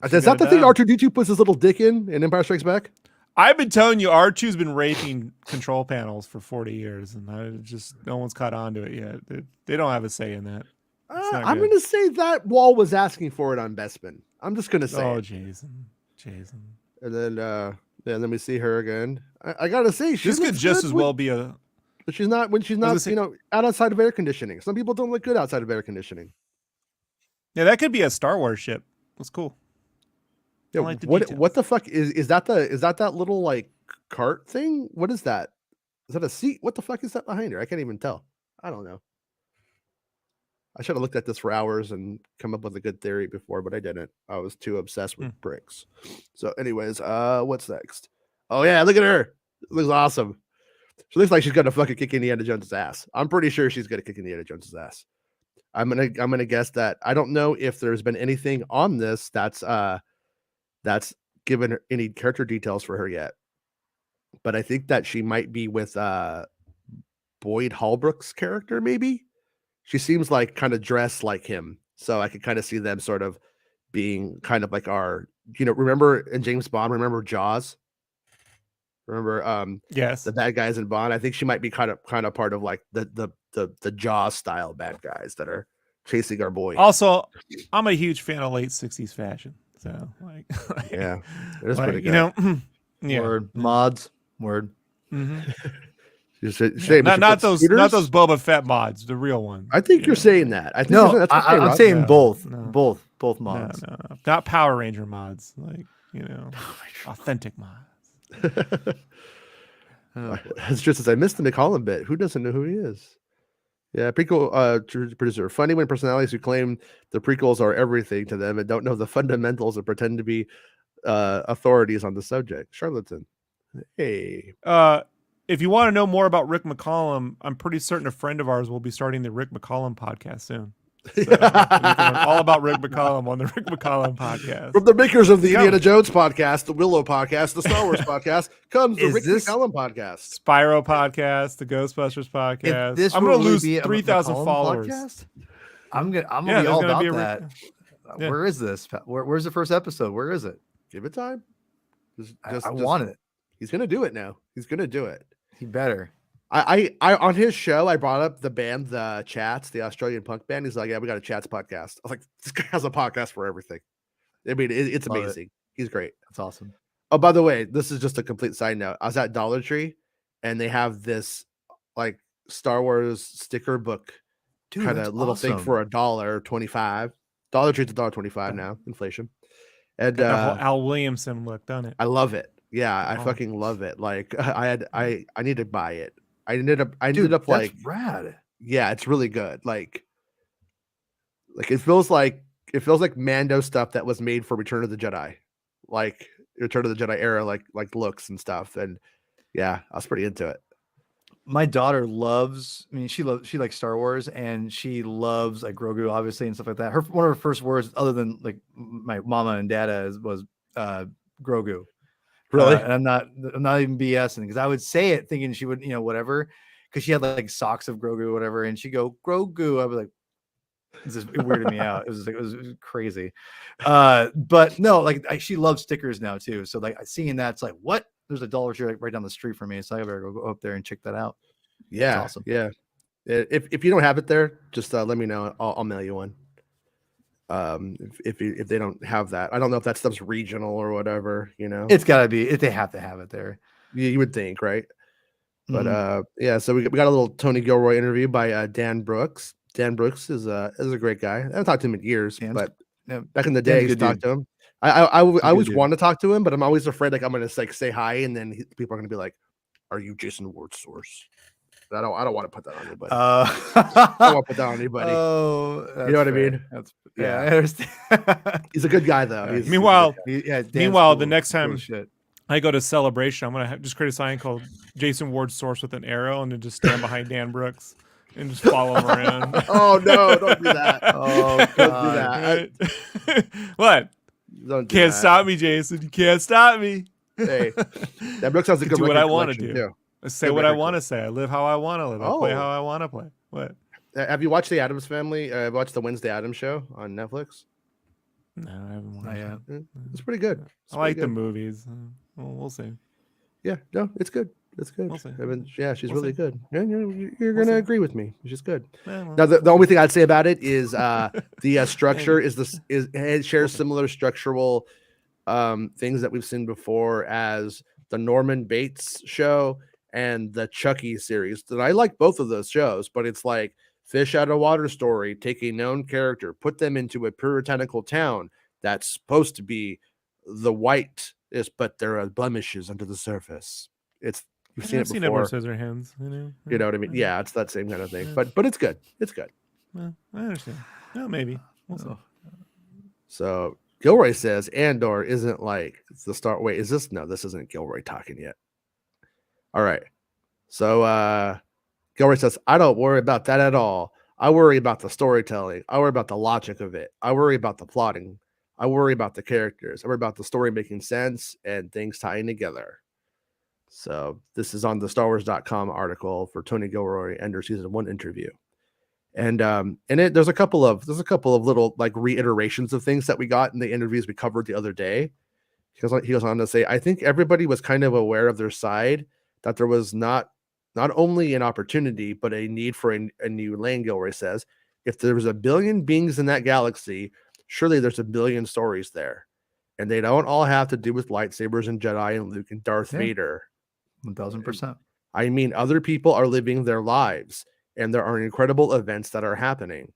Speaker 1: Is that the thing R2-D2 puts his little dick in Empire Strikes Back?
Speaker 4: I've been telling you, R2's been raping control panels for 40 years, and no one's caught on to it yet. They don't have a say in that.
Speaker 1: I'm going to say that Wall was asking for it on Bespin. I'm just going to say.
Speaker 4: Oh, Jason.
Speaker 1: And then we see her again. I got to say,
Speaker 4: this could just as well be a.
Speaker 1: But she's not outside of air conditioning. Some people don't look good outside of air conditioning.
Speaker 4: Yeah, that could be a Star Wars ship. That's cool.
Speaker 1: Yeah, what the fuck is that? That little like cart thing? What is that? Is that a seat? What the fuck is that behind her? I can't even tell. I don't know. I should have looked at this for hours and come up with a good theory before, but I didn't. I was too obsessed with bricks. So, anyways, what's next? Oh yeah, look at her. It looks awesome. She looks like she's gonna fucking kick Indiana Jones' ass. I'm pretty sure she's gonna kick Indiana Jones' ass. I'm gonna guess that. I don't know if there's been anything on this that's given her any character details for her yet, but I think that she might be with Boyd Holbrook's character. Maybe she seems like kind of dressed like him, so I could kind of see them sort of being kind of like our, remember in James Bond, remember Jaws? Remember
Speaker 4: yes,
Speaker 1: the bad guys in Bond? I think she might be kind of part of like the Jaws style bad guys that are chasing our boy.
Speaker 4: Also, I'm a huge fan of late 60s fashion. So
Speaker 1: yeah, it is pretty good.
Speaker 3: Yeah. Word mods. Word.
Speaker 4: Mm-hmm. Not those Boba Fett mods, the real ones.
Speaker 1: I think you're saying that. I think
Speaker 3: I'm saying both mods.
Speaker 4: No. Not Power Ranger mods, like authentic mods.
Speaker 1: It's just as I missed the McCollum bit. Who doesn't know who he is? Yeah, prequel producer. Funny when personalities who claim the prequels are everything to them and don't know the fundamentals and pretend to be authorities on the subject. Charlatan. Hey.
Speaker 4: If you want to know more about Rick McCollum, I'm pretty certain a friend of ours will be starting the Rick McCollum podcast soon. So you can learn all about Rick McCollum on the Rick McCollum podcast.
Speaker 1: From the makers of the Indiana Jones podcast, the Willow podcast, the Star Wars podcast, comes the Rick McCollum podcast,
Speaker 4: Spyro podcast, the Ghostbusters podcast. I'm going to lose 3,000 followers.
Speaker 3: Podcast? I'm gonna be all about that. Yeah. Where is this? Where's the first episode? Where is it?
Speaker 1: Give it time.
Speaker 3: I want it.
Speaker 1: He's gonna do it now. He's gonna do it.
Speaker 3: He better.
Speaker 1: I on his show, I brought up the band, the Chats, the Australian punk band. He's like, yeah, we got a Chats podcast. I was like, this guy has a podcast for everything. I mean, it's amazing. He's great.
Speaker 3: That's awesome.
Speaker 1: Oh, by the way, this is just a complete side note. I was at Dollar Tree and they have this like Star Wars sticker book kind of little thing for $1.25. Dollar Tree's $1.25 now, inflation. And
Speaker 4: Al Williamson look, done it.
Speaker 1: I love it. Yeah, I fucking love it. Like I need to buy it. I ended up
Speaker 3: that's
Speaker 1: like
Speaker 3: rad.
Speaker 1: Yeah, it's really good. Like it feels like Mando stuff that was made for Return of the Jedi. Like Return of the Jedi era, like looks and stuff. And yeah, I was pretty into it.
Speaker 3: My daughter loves, she likes Star Wars and she loves like Grogu, obviously, and stuff like that. One of her first words, other than like my mama and dada, was Grogu.
Speaker 1: Really?
Speaker 3: And I'm not even BSing because I would say it thinking she would, whatever, because she had like socks of Grogu or whatever, and she'd go Grogu. I was like, it weirded me out. It was crazy. But no, like she loves stickers now too. So like seeing that's like, what? there's a Dollar Tree right down the street from me, so I better go up there and check that out.
Speaker 1: Yeah,
Speaker 3: awesome.
Speaker 1: Yeah. If you don't have it there, just let me know. I'll mail you one. If they don't have that, I don't know if that stuff's regional or whatever.
Speaker 3: It's got to be. They have to have it there.
Speaker 1: You would think, right? But yeah, so we got a little Tony Gilroy interview by Dan Brooks. Dan Brooks is a great guy. I haven't talked to him in years, but back in the day, I used to talk to him. I always want to talk to him, but I'm always afraid like I'm gonna like say hi, and then people are gonna be like, "Are you Jason Ward's source?" But I don't want to put that on anybody. I don't want to put that on anybody.
Speaker 3: Oh,
Speaker 1: you know what I mean?
Speaker 3: Yeah, I understand.
Speaker 1: He's a good guy though.
Speaker 4: Meanwhile,
Speaker 3: cool.
Speaker 4: the next time
Speaker 3: shit.
Speaker 4: I go to Celebration, I'm gonna just create a sign called Jason Ward's source with an arrow, and then just stand behind Dan Brooks and just follow him around.
Speaker 1: Oh no! Don't do that.
Speaker 3: Oh,
Speaker 1: don't do that.
Speaker 4: What?
Speaker 1: Don't do
Speaker 4: Can't
Speaker 1: that.
Speaker 4: stop me, Jason. You can't stop me.
Speaker 1: Hey, Dan Brooks has a good
Speaker 4: do what I want to
Speaker 1: do.
Speaker 4: do. I say what I want to say. I live how I want to live. I play
Speaker 1: Oh.
Speaker 4: how I want to play. What?
Speaker 1: Have you watched the Addams Family? Watched the Wednesday Addams show on Netflix?
Speaker 4: No, I haven't watched it.
Speaker 1: It's pretty good.
Speaker 4: I like the movies. Well, we'll see.
Speaker 1: Yeah, no, it's good. It's good.
Speaker 4: We'll see.
Speaker 1: Yeah, she's
Speaker 4: We'll
Speaker 1: really
Speaker 4: see.
Speaker 1: good. Yeah, you're gonna agree with me. She's good.
Speaker 4: Yeah, well.
Speaker 1: Now, the only thing I'd say about it is the structure it shares similar structural things that we've seen before as the Norman Bates show and the Chucky series. And I like both of those shows, but it's like fish out of water story, take a known character, put them into a puritanical town that's supposed to be the white is, but there are blemishes under the surface. You've seen it before.
Speaker 4: Edward Scissorhands,
Speaker 1: You know what I mean? Yeah, it's that same kind of thing. But it's good. It's good.
Speaker 4: Well, I understand. No, maybe. We'll see.
Speaker 1: So Gilroy says Andor isn't like the start. Wait, is this? No, this isn't Gilroy talking yet. All right. So Gilroy says, I don't worry about that at all. I worry about the storytelling. I worry about the logic of it. I worry about the plotting. I worry about the characters. I worry about the story making sense and things tying together. So this is on the StarWars.com article for Tony Gilroy Andor season 1 interview. And there's a couple of little like reiterations of things that we got in the interviews we covered the other day. He goes on to say, I think everybody was kind of aware of their side, that there was not only an opportunity, but a need for a new lane. Gilroy says, if there was a billion beings in that galaxy, surely there's a billion stories there. And they don't all have to do with lightsabers and Jedi and Luke and Darth Vader.
Speaker 3: 1000%.
Speaker 1: I mean, other people are living their lives, and there are incredible events that are happening.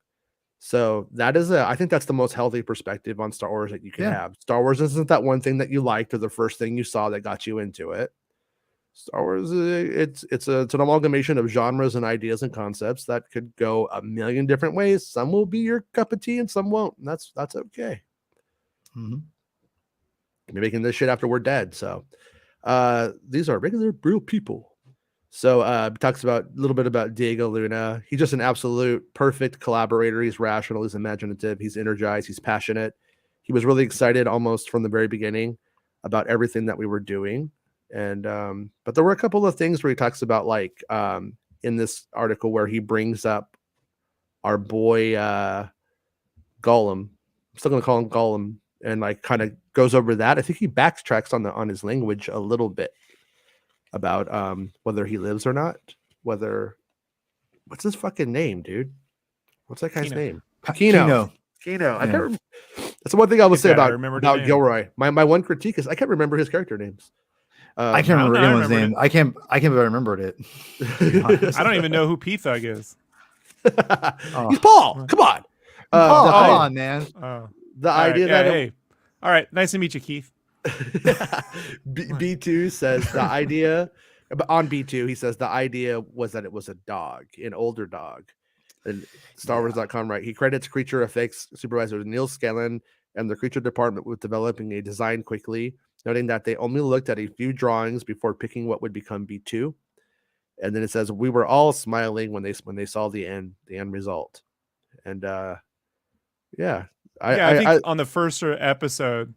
Speaker 1: So that is I think that's the most healthy perspective on Star Wars that you can have. Star Wars isn't that one thing that you liked or the first thing you saw that got you into it. Star Wars, it's an amalgamation of genres and ideas and concepts that could go a million different ways. Some will be your cup of tea and some won't. And that's okay.
Speaker 3: Mm-hmm.
Speaker 1: We're making this shit after we're dead. So these are regular real people. So talks about a little bit about Diego Luna. He's just an absolute perfect collaborator. He's rational, he's imaginative, he's energized, he's passionate. He was really excited almost from the very beginning about everything that we were doing. And but there were a couple of things where he talks about, like in this article where he brings up our boy Gollum. I'm still gonna call him Gollum, and like kind of goes over that. I think he backtracks on his language a little bit about whether he lives or not. What's his fucking name, dude? What's that guy's name? Kino.
Speaker 3: Yeah.
Speaker 1: I can't remember. That's the one thing I will say about Gilroy. My one critique is I can't remember his character names.
Speaker 3: I can't remember anyone's name. I can't remember it.
Speaker 4: I don't even know who P-Thug is.
Speaker 1: He's Paul. Come on.
Speaker 3: Paul, come on, man.
Speaker 1: The idea that
Speaker 4: hey. All right, nice to meet you, Keith.
Speaker 1: B2 says the idea on B2, he says the idea was that it was a dog, an older dog. And StarWars.com, right? He credits creature effects supervisor Neil Scanlon and the creature department with developing a design quickly, noting that they only looked at a few drawings before picking what would become B2. And then it says we were all smiling when they saw the end result. And I
Speaker 4: think on the first episode,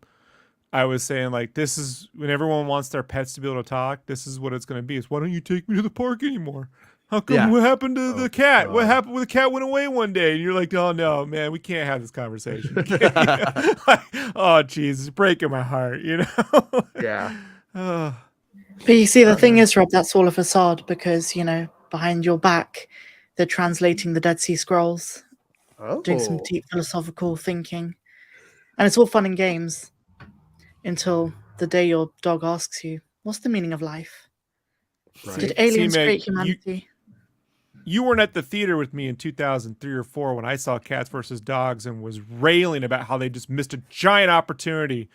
Speaker 4: I was saying, like, this is when everyone wants their pets to be able to talk. This is what it's going to be. It's, why don't you take me to the park anymore? How come? Yeah. What happened to the cat? God. What happened when the cat went away one day? And you're like, oh no, man, we can't have this conversation. Like, oh, geez, it's breaking my heart, you know?
Speaker 1: Yeah.
Speaker 5: But you see, the thing is, Rob, that's all a facade because, behind your back, they're translating the Dead Sea Scrolls, doing some
Speaker 1: Oh,
Speaker 5: deep philosophical thinking. And it's all fun and games until the day your dog asks you, what's the meaning of life?
Speaker 1: right.
Speaker 5: Did aliens
Speaker 4: Meg,
Speaker 5: create humanity?
Speaker 4: You weren't at the theater with me in 2003 or 4 when I saw Cats versus Dogs and was railing about how they just missed a giant opportunity.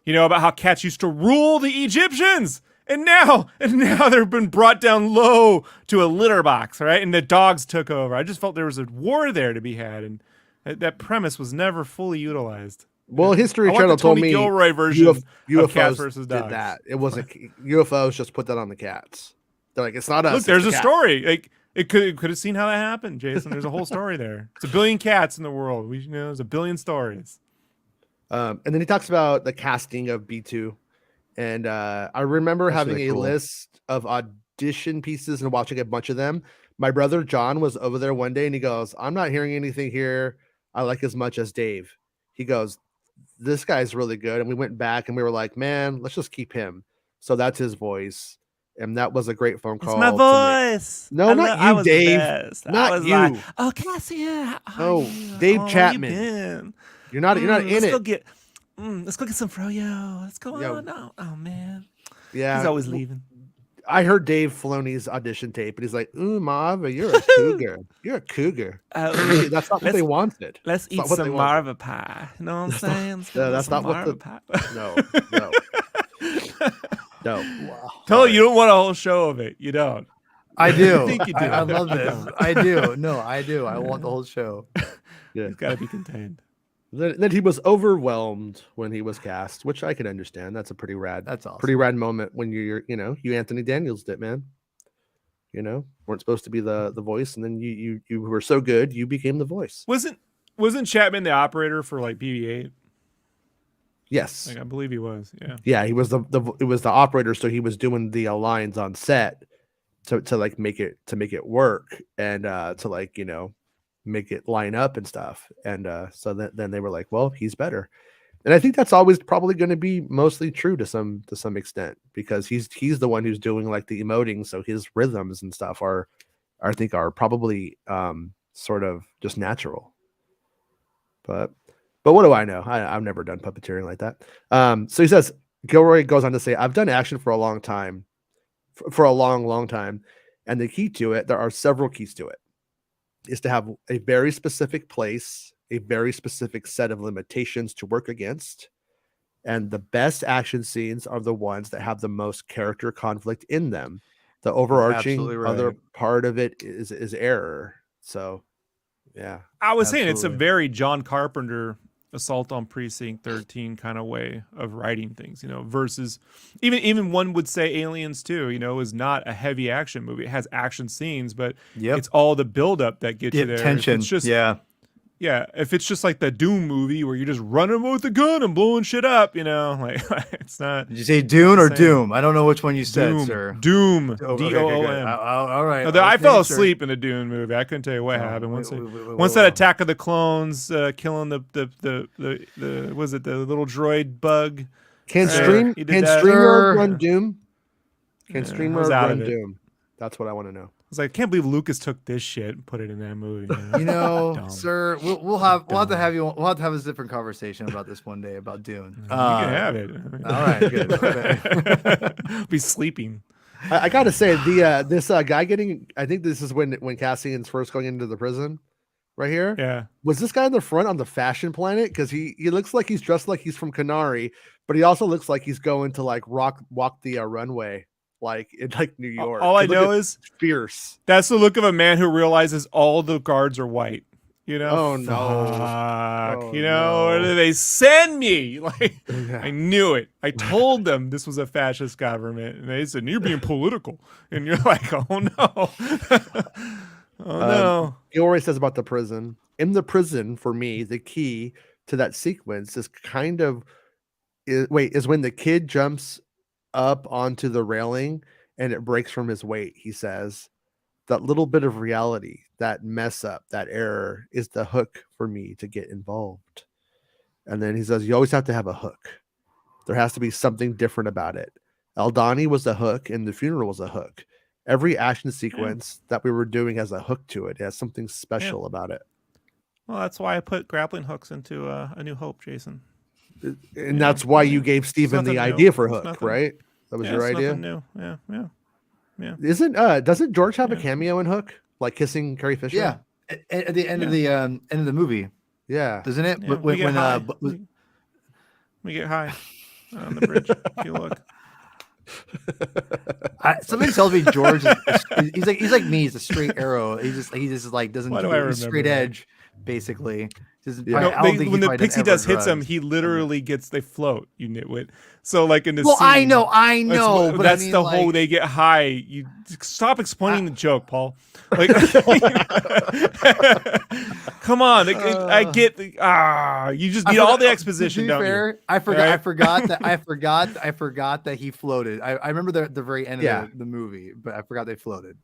Speaker 4: About how cats used to rule the Egyptians. And now they've been brought down low to a litter box, right? And the dogs took over. I just felt there was a war there to be had, and that premise was never fully utilized.
Speaker 1: Well, History
Speaker 4: I want
Speaker 1: Channel
Speaker 4: the
Speaker 1: told
Speaker 4: Tony
Speaker 1: me
Speaker 4: Gilroy version of
Speaker 1: UFOs
Speaker 4: Cats versus
Speaker 1: did
Speaker 4: Dogs.
Speaker 1: that. It wasn't UFOs. Just put that on the cats. They're like, it's not us.
Speaker 4: Look,
Speaker 1: it's
Speaker 4: there's
Speaker 1: the
Speaker 4: a
Speaker 1: cat.
Speaker 4: story. Like it could have seen how that happened, Jason. There's a whole story there. It's a billion cats in the world. There's a billion stories.
Speaker 1: And then he talks about the casting of B2. And I remember
Speaker 3: That's
Speaker 1: having
Speaker 3: really
Speaker 1: a
Speaker 3: cool.
Speaker 1: list of audition pieces and watching a bunch of them. My brother John was over there one day and he goes, I'm not hearing anything here I like as much as Dave. He goes, this guy's really good. And we went back and we were like, man, let's just keep him. So that's his voice. And that was a great phone call.
Speaker 4: It's my voice.
Speaker 1: No, not you, Dave. Not
Speaker 4: I was
Speaker 1: you.
Speaker 4: like, oh, Cassia.
Speaker 1: Oh, Dave Chapman. You're not in
Speaker 4: let's
Speaker 1: it.
Speaker 4: Go get some froyo. Let's go
Speaker 1: Yo.
Speaker 4: on. Oh man.
Speaker 1: Yeah.
Speaker 4: He's always leaving.
Speaker 1: I heard Dave Filoni's audition tape, and he's like, "Ooh, Marva, you're a cougar. You're a cougar." That's not what they wanted.
Speaker 4: Let's eat some Marva pie. You know what I'm saying?
Speaker 1: No, that's not what the.
Speaker 4: pie.
Speaker 1: No.
Speaker 4: Wow. Tell you don't want a whole show of it. You don't.
Speaker 3: I do.
Speaker 4: I think you do.
Speaker 3: I love this. I do. No, I do. I want the whole show.
Speaker 1: Yeah.
Speaker 4: It's got to be contained.
Speaker 1: Then he was overwhelmed when he was cast, which I can understand. That's a pretty rad.
Speaker 3: That's awesome.
Speaker 1: Pretty rad moment when you Anthony Daniels did, man. Weren't supposed to be the voice, and then you were so good, you became the voice.
Speaker 4: Wasn't Chapman the operator for like BB-8?
Speaker 1: Yes,
Speaker 4: I believe he was. Yeah.
Speaker 1: Yeah, he was it was the operator, so he was doing the lines on set to like make it work and to like make it line up and stuff. And so then they were like, well, he's better. And I think that's always probably going to be mostly true to some extent, because he's the one who's doing like the emoting, so his rhythms and stuff are probably sort of just natural. But what do I know? I've never done puppeteering like that. So he says, Gilroy goes on to say, I've done action for a long time, for a long time. And the key to it, there are several keys to it, is to have a very specific place, a very specific set of limitations to work against. And the best action scenes are the ones that have the most character conflict in them. The overarching other part of it is error. So, yeah.
Speaker 4: I was saying it's a very John Carpenter Assault on Precinct 13 kind of way of writing things, versus even one would say Aliens 2, is not a heavy action movie. It has action scenes, but it's all the buildup that gets you there.
Speaker 3: Tension.
Speaker 4: It's just, yeah. If it's just like the Doom movie where you're just running with a gun and blowing shit up, like it's not.
Speaker 3: Did you say Dune or Doom? I don't know which one you said,
Speaker 4: Doom,
Speaker 3: sir.
Speaker 4: Doom.
Speaker 3: Okay,
Speaker 4: DOOM.
Speaker 3: All right.
Speaker 4: No, I fell asleep in the Dune movie. I couldn't tell you what happened. Once that Attack of the Clones, killing the was it the little droid bug?
Speaker 1: Can StreamYard run Doom? Can StreamYard run Doom? That's what I want to know.
Speaker 4: I was like, I can't believe Lucas took this shit and put it in that movie.
Speaker 3: Sir, we'll have to have a different conversation about this one day about Dune.
Speaker 4: You can have it.
Speaker 3: All right, good. Okay.
Speaker 4: Be sleeping.
Speaker 1: I gotta say, this guy getting, I think this is when Cassian's first going into the prison, right here.
Speaker 4: Yeah.
Speaker 1: Was this guy in the front on the Fashion Planet? Because he looks like he's dressed like he's from Canary, but he also looks like he's going to like walk the runway. Like in like New York.
Speaker 4: All I know is
Speaker 1: fierce.
Speaker 4: That's the look of a man who realizes all the guards are white.
Speaker 1: Oh no.
Speaker 4: Fuck. Where do they send me? Like I knew it. I told them this was a fascist government, and they said you're being political, and you're like, oh no. Oh no.
Speaker 1: Gilroy says about the prison. In the prison, for me, the key to that sequence is is when the kid jumps up onto the railing and it breaks from his weight. He says that little bit of reality, that mess up, that error is the hook for me to get involved. And then he says, you always have to have a hook. There has to be something different about it. Eldani was a hook, and the funeral was a hook. Every action sequence that we were doing has a hook to it. It has something special about it.
Speaker 4: Well, that's why I put grappling hooks into A New Hope, Jason.
Speaker 1: And that's why you gave Steven the idea for hook, right? That was your idea.
Speaker 4: Nothing new. Yeah.
Speaker 1: Doesn't George have a cameo in Hook, like kissing Carrie Fisher?
Speaker 3: Yeah, at the end of the end of the movie.
Speaker 1: Yeah,
Speaker 3: doesn't it?
Speaker 4: Yeah, we get high on the bridge. If you look.
Speaker 3: Something tells me George he's like me. He's a straight arrow. He just like doesn't do straight edge, basically.
Speaker 4: When the pixie dust hits him, he literally they float. You nitwit. So like in the scene,
Speaker 3: I know.
Speaker 4: But that's the whole they get high. You stop explaining the joke, Paul. Like, come on, I get you just need all the exposition.
Speaker 3: To be fair, I forgot that he floated. I remember the very end of the movie, but I forgot they floated.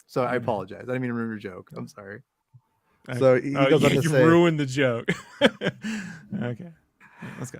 Speaker 3: So I apologize. I didn't mean to ruin your joke. I'm sorry.
Speaker 1: So he goes on to say,
Speaker 4: ruined the joke. Okay, let's go.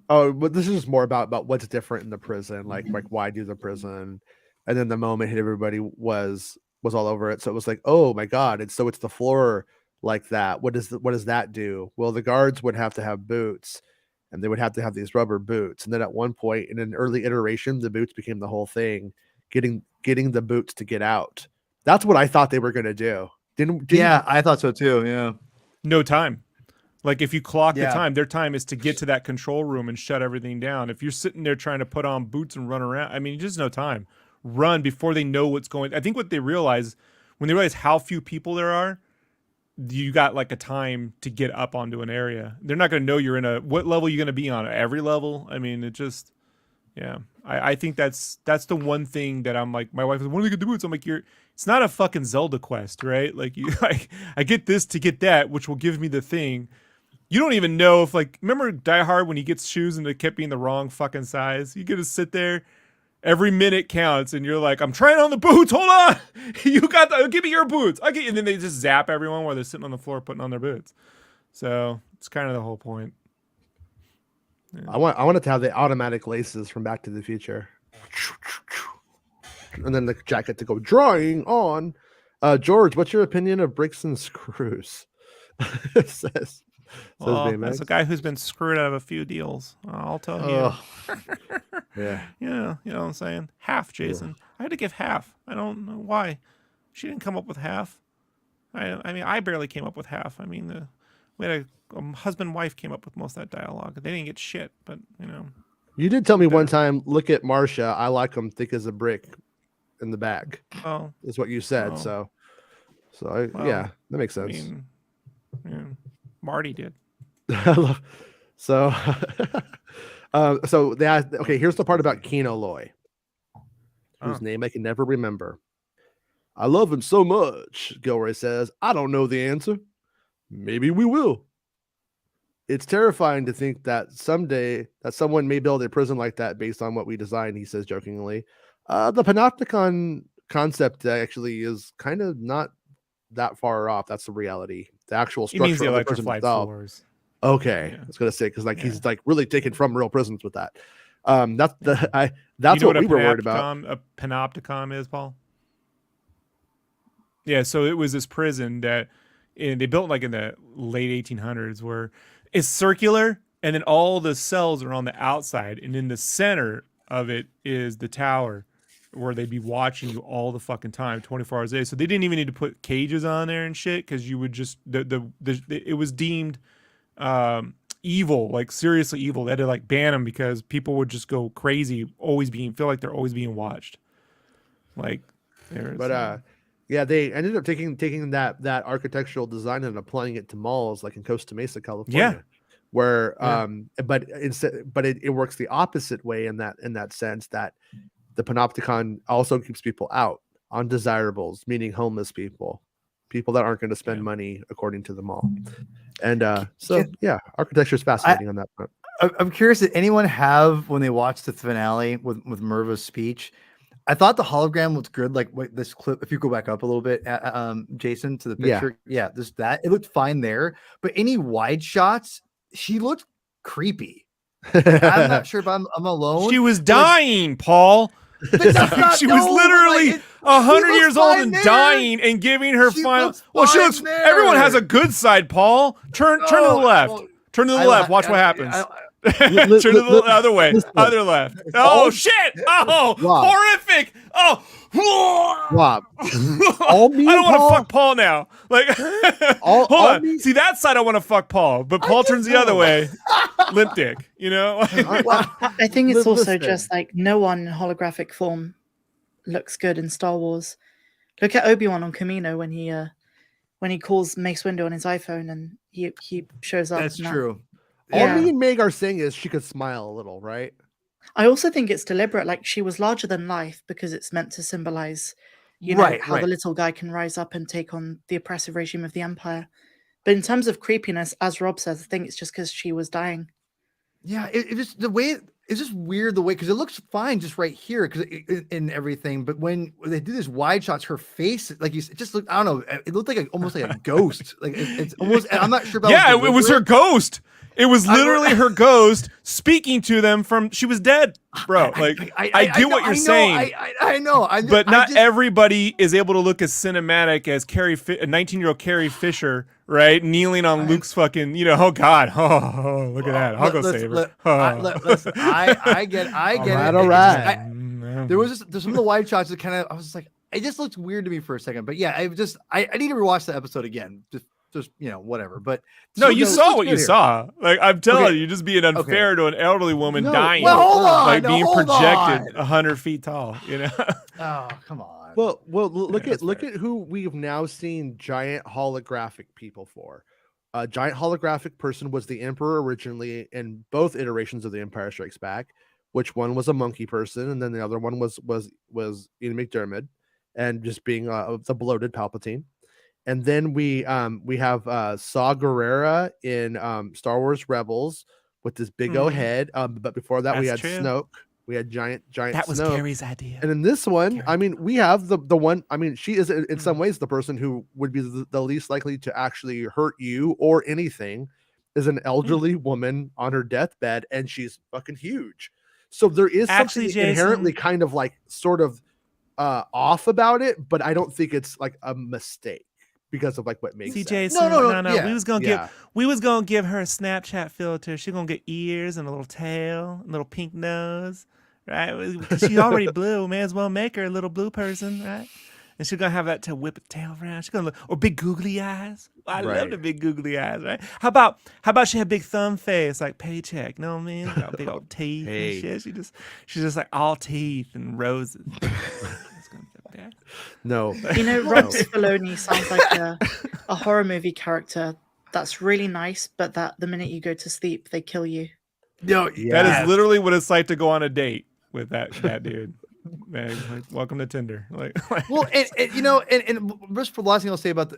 Speaker 1: Oh, but this is just more about what's different in the prison, like why do the prison, and then the moment hit everybody was all over it. So it was like, oh my god, it's the floor like that. What does that do? Well, the guards would have to have boots, and they would have to have these rubber boots. And then at one point in an early iteration, the boots became the whole thing. Getting the boots to get out. That's what I thought they were gonna do.
Speaker 3: Yeah, I thought so too. Yeah.
Speaker 4: No time. Like if you clock the time, their time is to get to that control room and shut everything down. If you're sitting there trying to put on boots and run around, I mean, just no time. Run before they know what's going. I think what they realize when they realize how few people there are, you got like a time to get up onto an area. They're not going to know you're in what level you're going to be on. Every level. I mean, it just, yeah. I think that's the one thing that I'm like, my wife is, when do they get the boots? I'm like, it's not a fucking Zelda quest, right? Like I get this to get that, which will give me the thing. You don't even know if remember Die Hard when he gets shoes and they kept being the wrong fucking size? You get to sit there, every minute counts, and you're like, I'm trying on the boots. Hold on, give me your boots. I get you. And then they just zap everyone while they're sitting on the floor putting on their boots. So it's kind of the whole point.
Speaker 1: Yeah. I wanted to have the automatic laces from Back to the Future, and then the jacket to go drawing on. George, what's your opinion of bricks and screws? says
Speaker 4: as a guy who's been screwed out of a few deals, I'll tell you.
Speaker 1: Yeah.
Speaker 4: Yeah, you know what I'm saying? Half, Jason. Yeah. I had to give half. I don't know why. She didn't come up with half. I mean, I barely came up with half. I mean, we had a husband and wife came up with most of that dialogue. They didn't get shit, but, you know.
Speaker 1: You did tell me one time, look at Marcia. I like them thick as a brick in the bag.
Speaker 4: Oh.
Speaker 1: Is what you said.
Speaker 4: Oh.
Speaker 1: Yeah, that makes sense.
Speaker 4: I mean, yeah. Marty did.
Speaker 1: So they asked, okay, here's the part about Kino Loy, whose name I can never remember. I love him so much, Gilroy says. I don't know the answer. Maybe we will. It's terrifying to think that someday that someone may build a prison like that based on what we designed, he says jokingly. The Panopticon concept actually is kind of not that far off. That's the reality. The actual structure of the prison itself.
Speaker 4: Floors.
Speaker 1: Okay, I was gonna say because he's really taken from real prisons with that. That's what we were worried about.
Speaker 4: A Panopticon is, Paul. Yeah, so it was this prison that they built in the late 1800s where it's circular and then all the cells are on the outside, and in the center of it is the tower where they'd be watching you all the fucking time, 24 hours a day. So they didn't even need to put cages on there and shit because you would just it was deemed evil, seriously evil. They had to ban them because people would just go crazy, feel like they're always being watched.
Speaker 1: Yeah, they ended up taking that architectural design and applying it to malls in Costa Mesa, California. Where but it works the opposite way in that sense that the Panopticon also keeps people out, undesirables, meaning homeless people that aren't going to spend money according to the mall. And architecture is fascinating on that front.
Speaker 3: I'm curious, did anyone have, when they watched the finale with Merva's speech, I thought the hologram looked good. This clip, if you go back up a little bit, Jason, to the picture. Yeah, it looked fine there. But any wide shots, she looked creepy. I'm not sure if I'm alone.
Speaker 4: She was dying, Paul.
Speaker 3: But that's not-
Speaker 4: She was
Speaker 3: no,
Speaker 4: literally
Speaker 3: like,
Speaker 4: 100
Speaker 3: she
Speaker 4: years
Speaker 3: looks
Speaker 4: old
Speaker 3: fine
Speaker 4: and
Speaker 3: there.
Speaker 4: dying and giving her
Speaker 3: She
Speaker 4: final.
Speaker 3: looks
Speaker 4: Well, she
Speaker 3: fine
Speaker 4: looks. Everyone has
Speaker 3: there.
Speaker 4: a good side, Paul. Turn to the
Speaker 3: No,
Speaker 4: left.
Speaker 3: well,
Speaker 4: Turn to the
Speaker 3: I-
Speaker 4: left. Watch
Speaker 3: I-
Speaker 4: what happens. Turn
Speaker 1: li-
Speaker 4: to the
Speaker 1: li-
Speaker 4: other way.
Speaker 1: listen.
Speaker 4: Other left. Oh
Speaker 1: All-
Speaker 4: shit! Oh,
Speaker 1: Rob.
Speaker 4: horrific! Oh,
Speaker 1: Rob, all me
Speaker 4: I don't
Speaker 1: and
Speaker 4: want to
Speaker 1: Paul-
Speaker 4: fuck Paul now. Like,
Speaker 1: All
Speaker 4: hold on.
Speaker 1: me-
Speaker 4: See that side, I want to fuck Paul, but Paul turns the other way. Limp dick. You know.
Speaker 5: I think it's also
Speaker 1: Listen.
Speaker 5: just like no one in holographic form looks good in Star Wars. Look at Obi-Wan on Camino when he calls Mace Windu on his iPhone and he shows up.
Speaker 3: That's
Speaker 5: and that.
Speaker 3: true.
Speaker 1: All
Speaker 5: Yeah.
Speaker 1: me and Meg are saying is she could smile a little, right?
Speaker 5: I also think it's deliberate. Like she was larger than life because it's meant to symbolize,
Speaker 3: Right,
Speaker 5: how
Speaker 3: right.
Speaker 5: the little guy can rise up and take on the oppressive regime of the Empire. But in terms of creepiness, as Rob says, I think it's just because she was dying.
Speaker 3: Yeah, it just the way it's just weird the way because it looks fine just right here because and everything, but when they do this wide shots, her face like it just looked I don't know, it looked like almost like a ghost. Like it's almost I'm not sure about
Speaker 4: Yeah, it was her ghost. It was literally her ghost speaking to them from. She was dead, bro. I get what you're saying.
Speaker 3: I know.
Speaker 4: But not everybody is able to look as cinematic as a 19-year-old Carrie Fisher, right? Kneeling on Luke's fucking, oh God, look at that. I'll go save her.
Speaker 3: Listen, I get it.
Speaker 1: All right.
Speaker 3: There's some of the wide shots that kind of I was just like, it just looks weird to me for a second. But yeah, I need to rewatch the episode again. Just whatever. But
Speaker 4: No, you saw what you
Speaker 3: here.
Speaker 4: saw. Like I'm telling
Speaker 3: Okay.
Speaker 4: you, just being unfair to an elderly woman
Speaker 1: No,
Speaker 4: dying,
Speaker 3: well, hold on,
Speaker 4: like being
Speaker 3: hold
Speaker 4: projected
Speaker 3: on.
Speaker 4: 100 feet tall.
Speaker 3: Oh, come on.
Speaker 1: Well, look
Speaker 3: that's
Speaker 1: at who we've now seen giant holographic people for. A giant holographic person was the Emperor originally in both iterations of The Empire Strikes Back, which one was a monkey person, and then the other one was Ian McDiarmid, and just being the bloated Palpatine. And then we have Saw Gerrera in Star Wars Rebels with this big old head. But before that, we had
Speaker 4: That's true.
Speaker 1: Snoke. We had giant
Speaker 4: That was
Speaker 1: Snoke.
Speaker 4: Carrie's idea.
Speaker 1: And in this one,
Speaker 4: Carrie.
Speaker 1: I mean, we have the one. I mean, she is in some ways the person who would be the least likely to actually hurt you or anything. Is an elderly woman on her deathbed, and she's fucking huge. So there is
Speaker 4: Actually,
Speaker 1: something inherently
Speaker 4: Jason-
Speaker 1: kind of like sort of off about it, but I don't think it's like a mistake because of like what makes
Speaker 4: See,
Speaker 1: sense.
Speaker 4: Jason,
Speaker 3: No,
Speaker 4: We
Speaker 3: yeah.
Speaker 4: was gonna give her a Snapchat filter. She's gonna get ears and a little tail, a little pink nose, right? Because she already blue. May as well make her a little blue person, right? And she's gonna have that to whip a tail around. She's gonna look or big googly eyes. I love
Speaker 1: Right.
Speaker 4: the big googly eyes, right? How about she had big thumb face like Paycheck? Know what I mean? Got big old teeth
Speaker 1: Hey.
Speaker 4: and shit. She's just like all teeth and roses. It's gonna be bad.
Speaker 1: No,
Speaker 5: Rob Spallone sounds like a horror movie character that's really nice, but that the minute you go to sleep, they kill you.
Speaker 3: No,
Speaker 1: Yeah.
Speaker 4: That is literally what it's like to go on a date with that dude. Man, like, welcome to Tinder. Like
Speaker 3: Well, and just for the last thing I'll say about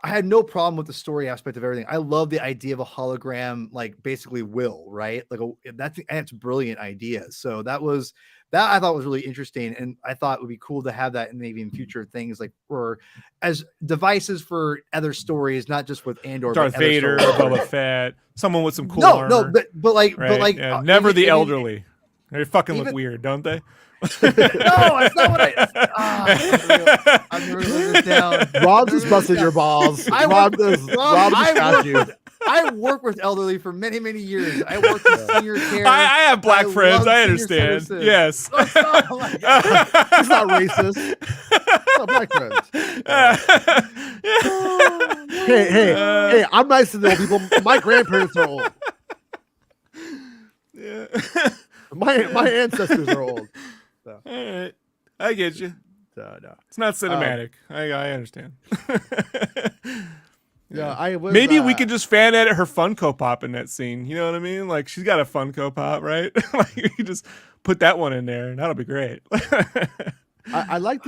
Speaker 3: I had no problem with the story aspect of everything. I love the idea of a hologram, like basically Will, right? Like that's a brilliant idea. So that I thought was really interesting, and I thought it would be cool to have that in maybe in future things, like or as devices for other stories, not just with Andor,
Speaker 4: Darth
Speaker 3: but other
Speaker 4: Vader,
Speaker 3: stories.
Speaker 4: Boba Fett, someone with some cool
Speaker 3: No,
Speaker 4: armor.
Speaker 3: but like,
Speaker 4: right? Yeah, never the elderly. They fucking look
Speaker 3: even-
Speaker 4: weird, don't they?
Speaker 3: no, it's not what I've never written this down.
Speaker 1: Rob's just busting your balls. Rob just got you.
Speaker 3: I worked with elderly for many, many years. I worked in senior care.
Speaker 4: I have black friends.
Speaker 3: love
Speaker 4: I
Speaker 3: senior
Speaker 4: understand.
Speaker 3: citizens.
Speaker 4: Yes.
Speaker 3: Oh, stop. Oh my God.
Speaker 1: It's not racist. It's not black friends. Hey, I'm nice to the old people. My grandparents are old.
Speaker 4: Yeah.
Speaker 1: My ancestors are old.
Speaker 4: All right. I get you.
Speaker 1: No.
Speaker 4: It's not cinematic. I understand.
Speaker 1: Yeah, I was,
Speaker 4: Maybe we could just fan edit her Funko Pop in that scene. You know what I mean? Like she's got a Funko Pop, right? Like you can just put that one in there, and that'll be great.
Speaker 1: I like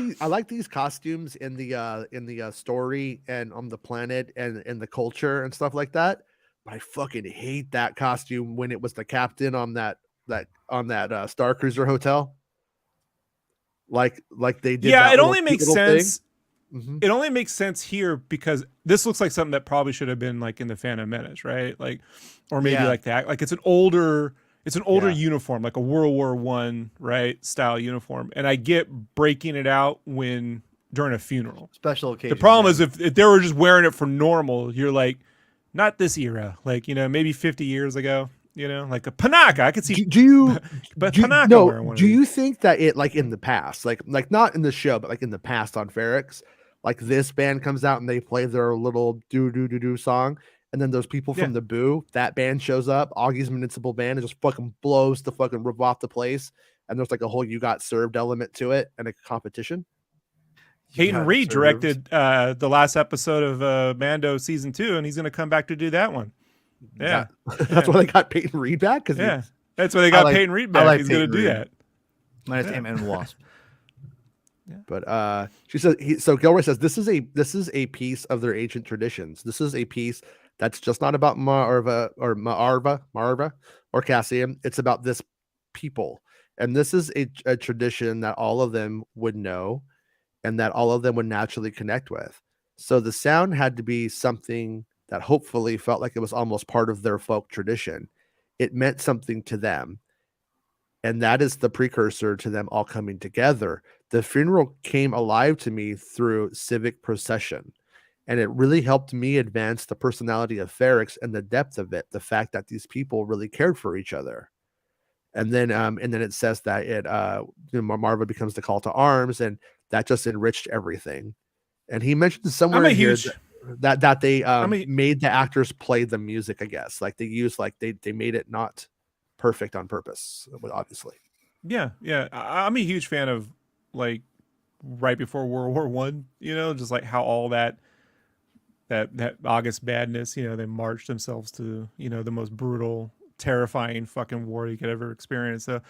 Speaker 1: these costumes in the story and on the planet and in the culture and stuff like that. But I fucking hate that costume when it was the captain on that Star Cruiser hotel. Like they did.
Speaker 4: Yeah,
Speaker 1: that
Speaker 4: it
Speaker 1: little
Speaker 4: only
Speaker 1: cute
Speaker 4: makes
Speaker 1: little thing.
Speaker 4: sense it only makes sense here because this looks like something that probably should have been like in the Phantom Menace, right? Like, or maybe like that. Like it's an older uniform, like a World War I, right, style uniform. And I get breaking it out during a funeral.
Speaker 3: Special occasion.
Speaker 4: The problem is if they were just wearing it for normal, you're like, not this era. Like, maybe 50 years ago, like a Panaka. I could see Panaka wearing one of these.
Speaker 1: Do you think that it, like in the past, like not in the show, but like in the past on Ferrix, like this band comes out and they play their little do song, and then those people from the Boo, that band shows up, Augie's Municipal Band, and just fucking blows the fucking roof off the place, and there's like a whole "you got served" element to it and a competition?
Speaker 4: Peyton Reed directed the last episode of Mando season 2, and he's going to come back to do that one. Yeah,
Speaker 1: that's why they got Peyton Reed back.
Speaker 4: That's why they got Peyton Reed back. He's going to do that.
Speaker 3: Minus Ant-Man and the Wasp.
Speaker 1: But she says so Gilroy says this is a piece of their ancient traditions. This is a piece that's just not about Marva or Cassian. It's about this people, and this is a tradition that all of them would know and that all of them would naturally connect with. So the sound had to be something that hopefully felt like it was almost part of their folk tradition. It meant something to them. And that is the precursor to them all coming together. The funeral came alive to me through civic procession. And it really helped me advance the personality of Ferrix and the depth of it. The fact that these people really cared for each other. And then it says that Marva becomes the call to arms, and that just enriched everything. And he mentioned somewhere in here that they made the actors play the music, I guess. Like they used, like they made it not perfect on purpose, obviously.
Speaker 4: Yeah. I'm a huge fan of like right before World War I, just like how all that August madness, they marched themselves to, the most brutal, terrifying fucking war you could ever experience. So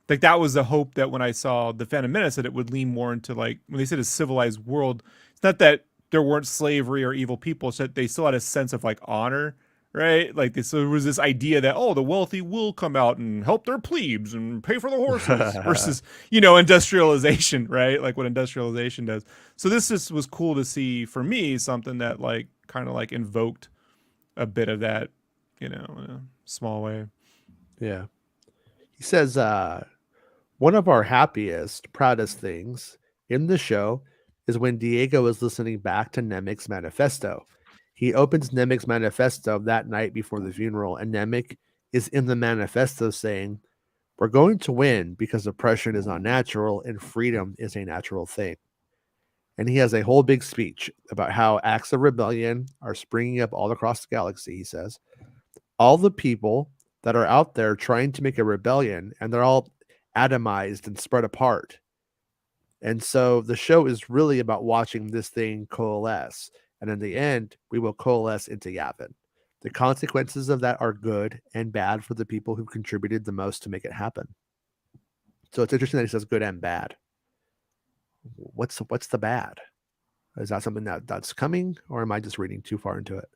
Speaker 4: like that was the hope that when I saw the Phantom Menace that it would lean more into like when they said a civilized world, it's not that there weren't slavery or evil people, it's that they still had a sense of like honor, right? Like so there was this idea that the wealthy will come out and help their plebes and pay for the horses versus industrialization, right? Like what industrialization does. So this just was cool to see for me, something that like kind of like invoked a bit of that, in a small way.
Speaker 1: Yeah. He says one of our happiest, proudest things in the show is when Diego is listening back to Nemec's manifesto. He opens Nemec's manifesto that night before the funeral, and Nemec is in the manifesto saying, "We're going to win because oppression is unnatural and freedom is a natural thing." And he has a whole big speech about how acts of rebellion are springing up all across the galaxy. He says, all the people that are out there trying to make a rebellion, and they're all atomized and spread apart. And so the show is really about watching this thing coalesce. And in the end, we will coalesce into Yavin. The consequences of that are good and bad for the people who contributed the most to make it happen. So it's interesting that he says good and bad. What's the bad? Is that something that's coming, or am I just reading too far into it?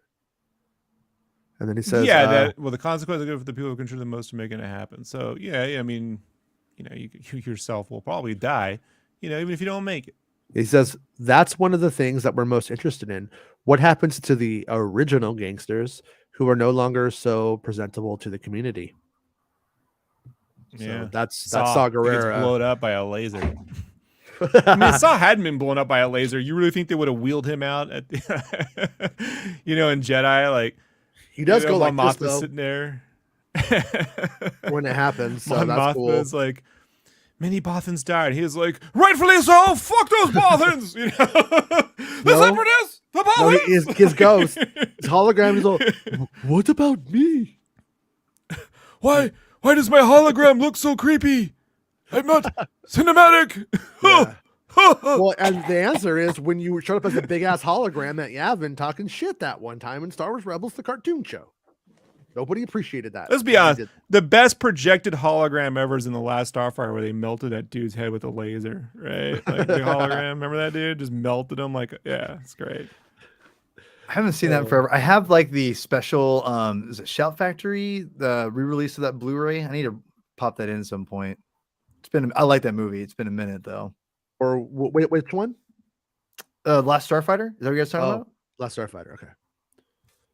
Speaker 1: And then he says,
Speaker 4: the consequences are good for the people who contribute the most to making it happen. So I mean, you yourself will probably die, even if you don't make it.
Speaker 1: He says that's one of the things that we're most interested in. What happens to the original gangsters who are no longer so presentable to the community?
Speaker 4: Yeah,
Speaker 1: so that's Saw Gerrera
Speaker 4: gets blown up by a laser. I mean, Saw hadn't been blown up by a laser. You really think they would have wheeled him out at in Jedi? Like
Speaker 1: he does go like
Speaker 4: Mothma's
Speaker 1: this, though,
Speaker 4: sitting there
Speaker 1: when it happens. So
Speaker 4: Mon
Speaker 1: that's cool.
Speaker 4: Mothma's like, many Bothans died. He was like, rightfully so. Fuck those Bothans. The Separatists. The Bothans.
Speaker 1: No, his ghost, his hologram is all. What about me?
Speaker 4: Why does my hologram look so creepy? I'm not cinematic.
Speaker 1: Yeah. Well, and the answer is when you showed up as a big ass hologram at Yavin talking shit that one time in Star Wars Rebels, the cartoon show. Nobody appreciated that.
Speaker 4: Let's be honest. The best projected hologram ever is in the last Starfire where they melted that dude's head with a laser, right? Like the hologram. Remember that dude? Just melted him. Like, yeah, it's great.
Speaker 3: I haven't seen that forever. I have like the special, is it Shout Factory, the re-release of that Blu-ray? I need to pop that in at some point. I like that movie. It's been a minute though.
Speaker 1: Or wait, which one?
Speaker 3: Last Starfighter. Is that what you guys talking about?
Speaker 1: Last Starfighter. Okay.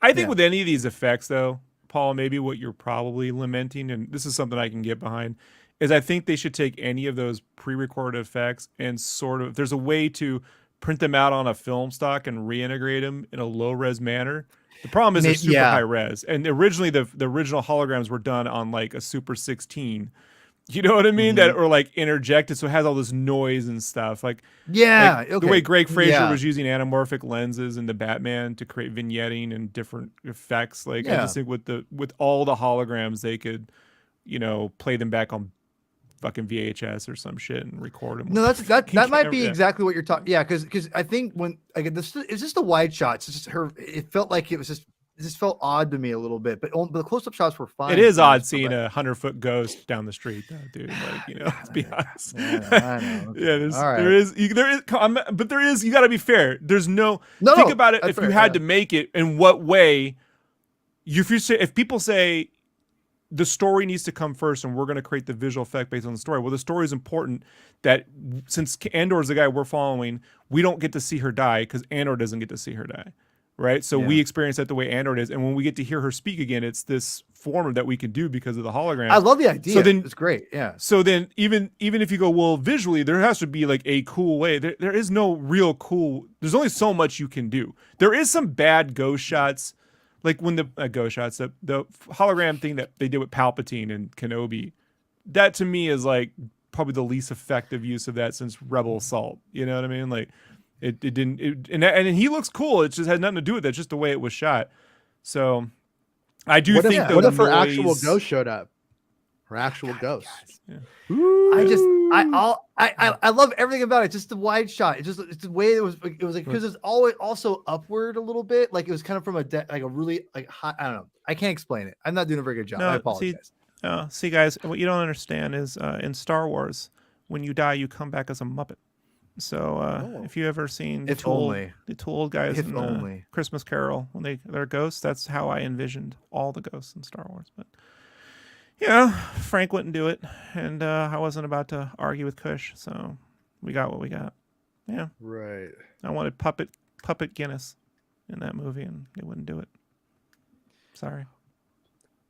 Speaker 4: I think
Speaker 3: Yeah.
Speaker 4: with any of these effects, though, Paul, maybe what you're probably lamenting, and this is something I can get behind, is I think they should take any of those pre-recorded effects and sort of, there's a way to print them out on a film stock and reintegrate them in a low-res manner. The problem is they're super high res, and originally the original holograms were done on like a Super 16. You know what I mean? That or like interjected, so it has all this noise and stuff. Like the way Greg Fraser was using anamorphic lenses in the Batman to create vignetting and different effects. Like I just think with all the holograms, they could, play them back on fucking VHS or some shit and record them.
Speaker 3: No, that might be exactly what you're talking. Yeah, because I think when this is just the wide shots. It's just it felt like it just felt odd to me a little bit, but the close-up shots were fine.
Speaker 4: It is odd seeing a 100-foot ghost down the street, though, dude. Like, let's be honest.
Speaker 3: I know. Okay.
Speaker 4: There is. But there is. You got to be fair. There's no. Think about it. If you had to make it, in what way? If people say the story needs to come first, and we're going to create the visual effect based on the story. Well, the story is important. That since Andor is the guy we're following, we don't get to see her die because Andor doesn't get to see her die. Right. So we experience that the way Andor is. And when we get to hear her speak again, it's this form that we can do because of the hologram.
Speaker 3: I love the idea.
Speaker 4: So then
Speaker 3: it's great. Yeah.
Speaker 4: So then even if you go, well, visually, there has to be like a cool way. There is no real cool. There's only so much you can do. There is some bad ghost shots. Like when the hologram thing that they did with Palpatine and Kenobi, that to me is like probably the least effective use of that since Rebel Assault. You know what I mean? Like, and he looks cool. It just had nothing to do with it. Just the way it was shot. So I do think
Speaker 1: what if her actual ghost showed up? Her actual ghost.
Speaker 4: Yeah.
Speaker 3: I love everything about it. Just the wide shot. It's the way it was like because it's always also upward a little bit. Like it was kind of from a really like hot. I don't know. I can't explain it. I'm not doing a very good job. I apologize.
Speaker 4: See, guys, what you don't understand is in Star Wars, when you die, you come back as a Muppet. So if you ever seen the two old guys in Christmas Carol when they're ghosts, that's how I envisioned all the ghosts in Star Wars. But Frank wouldn't do it, and I wasn't about to argue with Kush, so we got what we got. Yeah,
Speaker 1: right.
Speaker 4: I wanted puppet Guinness in that movie, and they wouldn't do it. Sorry.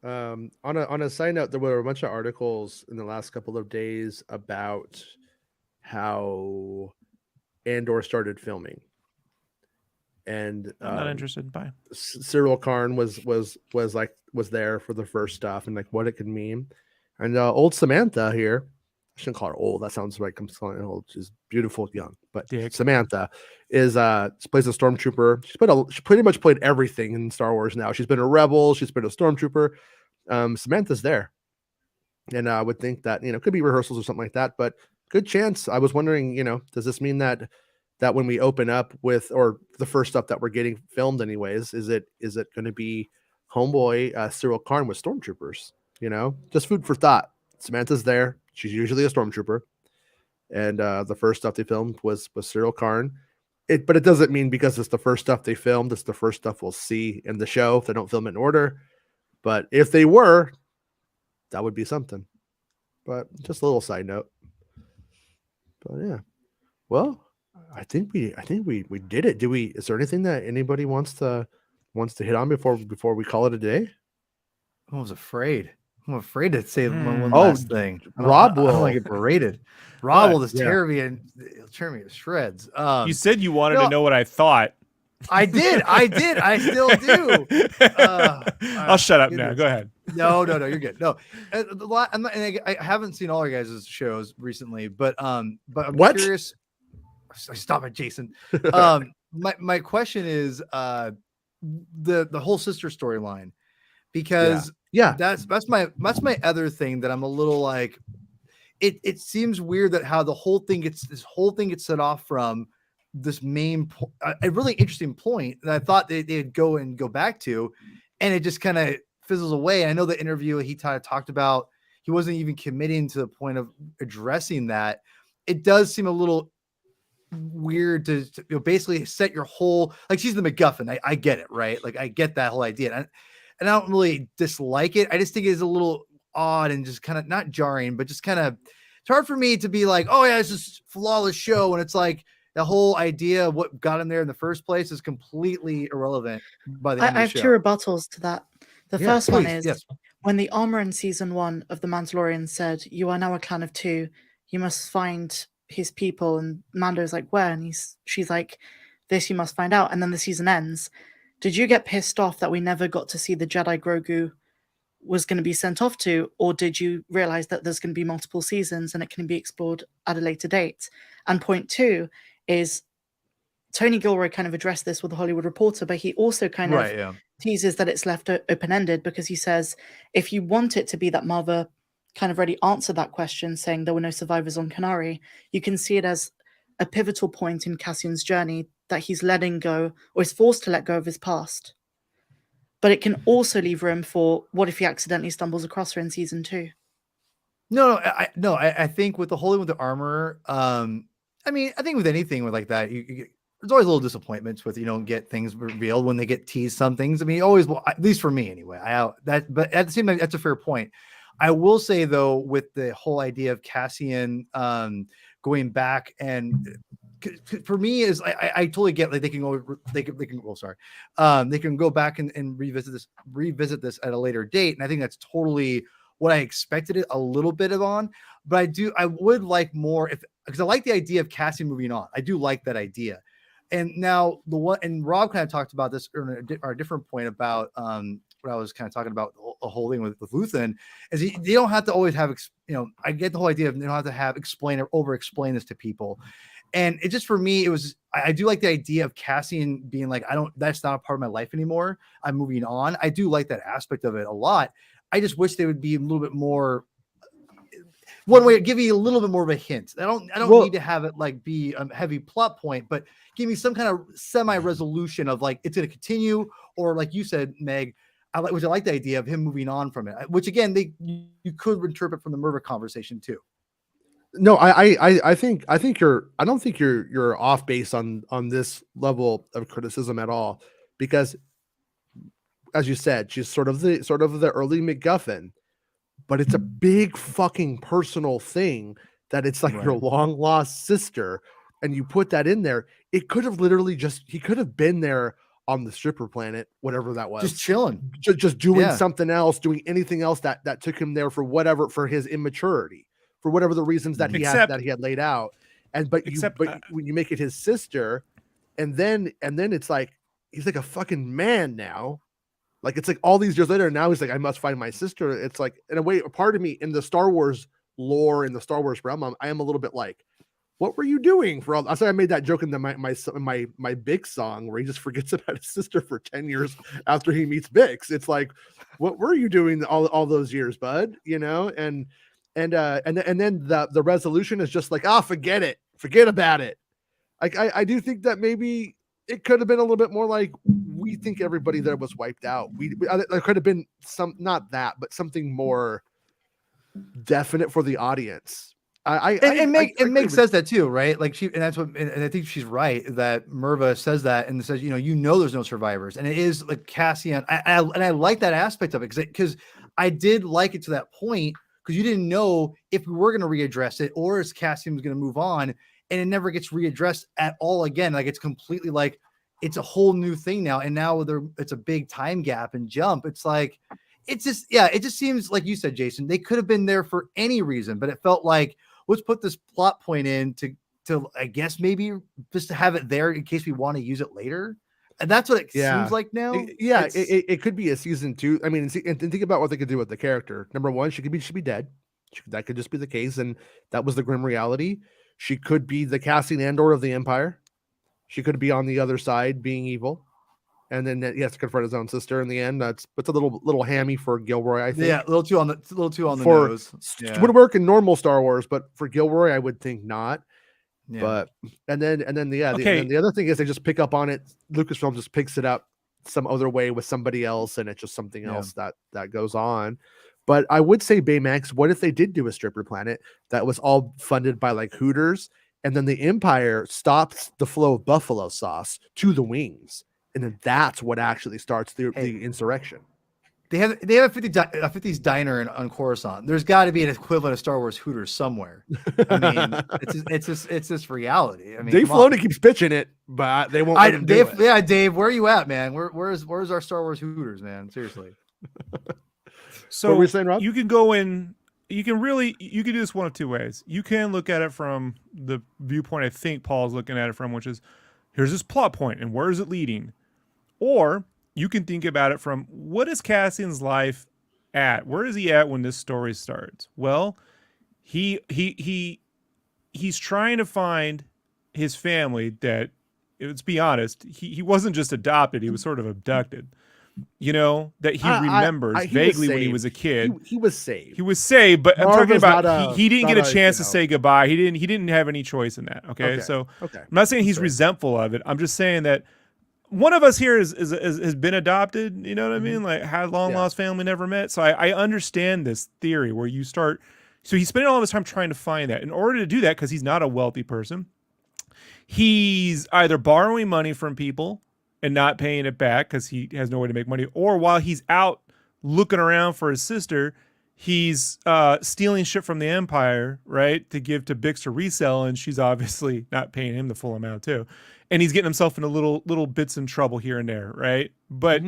Speaker 1: On a side note, there were a bunch of articles in the last couple of days about how Andor started filming, and
Speaker 4: I'm not interested. Bye.
Speaker 1: Cyril Karn was there for the first stuff and like what it could mean, and old Samantha here, I shouldn't call her old. That sounds like I'm calling her old. She's beautiful, young, but Samantha is she plays a stormtrooper. She pretty much played everything in Star Wars now. She's been a rebel. She's been a stormtrooper. Samantha's there, and I would think that it could be rehearsals or something like that, but good chance. I was wondering, does this mean that when we open up with, or the first stuff that we're getting filmed anyways, is it going to be homeboy Cyril Karn with stormtroopers? Just food for thought. Samantha's there. She's usually a stormtrooper, and the first stuff they filmed was Cyril Karn. But it doesn't mean because it's the first stuff they filmed, it's the first stuff we'll see in the show if they don't film it in order. But if they were, that would be something. But just a little side note. But yeah, well, I think we did it. Is there anything that anybody wants to hit on before we call it a day?
Speaker 3: I was afraid. I'm afraid to say one last thing.
Speaker 1: Rob will.
Speaker 3: I don't like it berated. Rob will just tear me to shreds.
Speaker 4: You said you wanted to know what I thought.
Speaker 3: I did. I still do.
Speaker 4: I'll shut up now. Go ahead.
Speaker 3: No, you're good. No, I haven't seen all your guys' shows recently, but I'm curious. Stop it, Jason. My question is the whole sister storyline, because that's my other thing that I'm a little like. It seems weird that how this whole thing gets set off from this main a really interesting point that I thought they'd go back to, and it just kind of fizzles away. I know the interview he talked about, he wasn't even committing to the point of addressing that. It does seem a little weird to basically set your whole, like, she's the MacGuffin. I get it, right? Like I get that whole idea, and I don't really dislike it. I just think it's a little odd and just kind of not jarring, but just kind of, it's hard for me to be like, oh yeah, it's just flawless show, and it's like The whole idea of what got him there in the first place is completely irrelevant by the end
Speaker 5: I
Speaker 3: of
Speaker 5: have
Speaker 3: the
Speaker 5: two
Speaker 3: show.
Speaker 5: rebuttals to that. The
Speaker 1: Yeah,
Speaker 5: first one
Speaker 3: please,
Speaker 5: is
Speaker 3: yes.
Speaker 5: when the armor in season 1 of The Mandalorian said, "You are now a clan of 2. You must find his people." And Mando's like, "Where?" And she's like, "This you must find out." And then the season ends. Did you get pissed off that we never got to see the Jedi Grogu was going to be sent off to, or did you realize that there's going to be multiple seasons and it can be explored at a later date? And point 2 is Tony Gilroy kind of addressed this with the Hollywood Reporter, but he also kind of teases that it's left open-ended, because he says if you want it to be that Marva kind of already answered that question, saying there were no survivors on Canary, you can see it as a pivotal point in Cassian's journey, that he's letting go, or is forced to let go of his past. But it can also leave room for what if he accidentally stumbles across her in season 2?
Speaker 3: No, I think with the holding with the armor, I mean, I think with anything with like that, there's always a little disappointments with you don't get things revealed when they get teased. Some things, I mean, always, well, at least for me anyway. But at the same time, that's a fair point. I will say though, with the whole idea of Cassian going back, and for me is I totally get, like, they can go back and revisit this at a later date, and I think that's totally what I expected it a little bit of on. But I would like more, because I like the idea of Cassian moving on. I do like that idea. And now and Rob kind of talked about this or a different point about what I was kind of talking about, the holding with Luthen, is they don't have to always have, I get the whole idea of they don't have to explain or over explain this to people. And it just, for me, it was, I do like the idea of Cassian being like, that's not a part of my life anymore. I'm moving on. I do like that aspect of it a lot. I just wish they would be a little bit more, one way, give you a little bit more of a hint. I don't need to have it like be a heavy plot point, but give me some kind of semi-resolution of like, it's going to continue, or like you said, Meg, I like the idea of him moving on from it, which again, you could interpret from the murder conversation too.
Speaker 1: No, I think I don't think you're off base on this level of criticism at all, because as you said, she's sort of the early MacGuffin, but it's a big fucking personal thing that it's like your long lost sister, and you put that in there. It could have literally he could have been there on the stripper planet, whatever that was,
Speaker 3: just chilling,
Speaker 1: just doing something else, doing anything else that took him there for his immaturity, for whatever the reasons that he had laid out. But when you make it his sister, and then it's like he's like a fucking man now. Like, it's like all these years later, now he's like, I must find my sister. It's like, in a way, a part of me in the Star Wars lore, in the Star Wars realm, I am a little bit like, what were you doing for all? I said I made that joke in my Bix song where he just forgets about his sister for 10 years after he meets Bix. It's like, what were you doing all those years, bud? And then the resolution is just like, forget about it. Like, I do think that maybe it could have been a little bit more like, we think everybody there was wiped out. There could have been not that, but something more definite for the audience.
Speaker 3: Meg says that too, right? Like and I think she's right that Merva says that and says, there's no survivors, and it is like Cassian. I like that aspect of it because I did like it to that point, because you didn't know if we were going to readdress it or if Cassian was going to move on, and it never gets readdressed at all again. Like, it's completely like, it's a whole new thing now. And now it's a big time gap and jump. It's like, it just seems like you said, Jason, they could have been there for any reason, but it felt like, let's put this plot point in to I guess maybe just to have it there in case we want to use it later. And that's what it seems like now.
Speaker 1: It could be a season 2. I mean, and think about what they could do with the character. Number one, she could be dead. That could just be the case. And that was the grim reality. She could be the Cassian Andor of the Empire. She could be on the other side being evil. And then he has to confront his own sister in the end. It's a little hammy for Gilroy, I think.
Speaker 3: Yeah, a little too on the nose.
Speaker 1: It would work in normal Star Wars, but for Gilroy, I would think not. Yeah. But and then the other thing is they just pick up on it. Lucasfilm just picks it up some other way with somebody else, and it's just something else that goes on. But I would say, Baymax, what if they did do a stripper planet that was all funded by like Hooters, and then the Empire stops the flow of buffalo sauce to the wings, and then that's what actually starts the insurrection?
Speaker 3: They have a 50s diner on Coruscant. There's got to be an equivalent of Star Wars Hooters somewhere. I mean, it's just reality. I mean,
Speaker 1: Dave
Speaker 3: come on.
Speaker 1: Filoni keeps pitching it, but they won't let him do
Speaker 3: Dave,
Speaker 1: it.
Speaker 3: yeah, Dave, where are you at, man? Where's our Star Wars Hooters, man? Seriously.
Speaker 4: So
Speaker 1: What were you saying, Rob?
Speaker 4: you can go in. You can do this one of two ways. You can look at it from the viewpoint I think Paul's looking at it from, which is here's this plot point and where is it leading, or you can think about it from what is Cassian's life at? Where is he at when this story starts? Well, he's trying to find his family that, let's be honest, he wasn't just adopted, he was sort of abducted. You know, that he remembers vaguely when he was a kid.
Speaker 1: He was saved.
Speaker 4: He was saved, but I'm talking about he didn't get a chance to
Speaker 1: you know.
Speaker 4: say goodbye. He didn't have any choice in that. Okay. So I'm not saying he's resentful of it. I'm just saying that one of us here has been adopted. You know what I mean? Like had long lost family, never met. So I understand this theory where you start. So he's spending all this time trying to find that. In order to do that, because he's not a wealthy person, he's either borrowing money from people and not paying it back because he has no way to make money, or while he's out looking around for his sister, he's stealing shit from the Empire, right, to give to Bix to resell, and she's obviously not paying him the full amount too, and he's getting himself into little bits in trouble here and there, right? But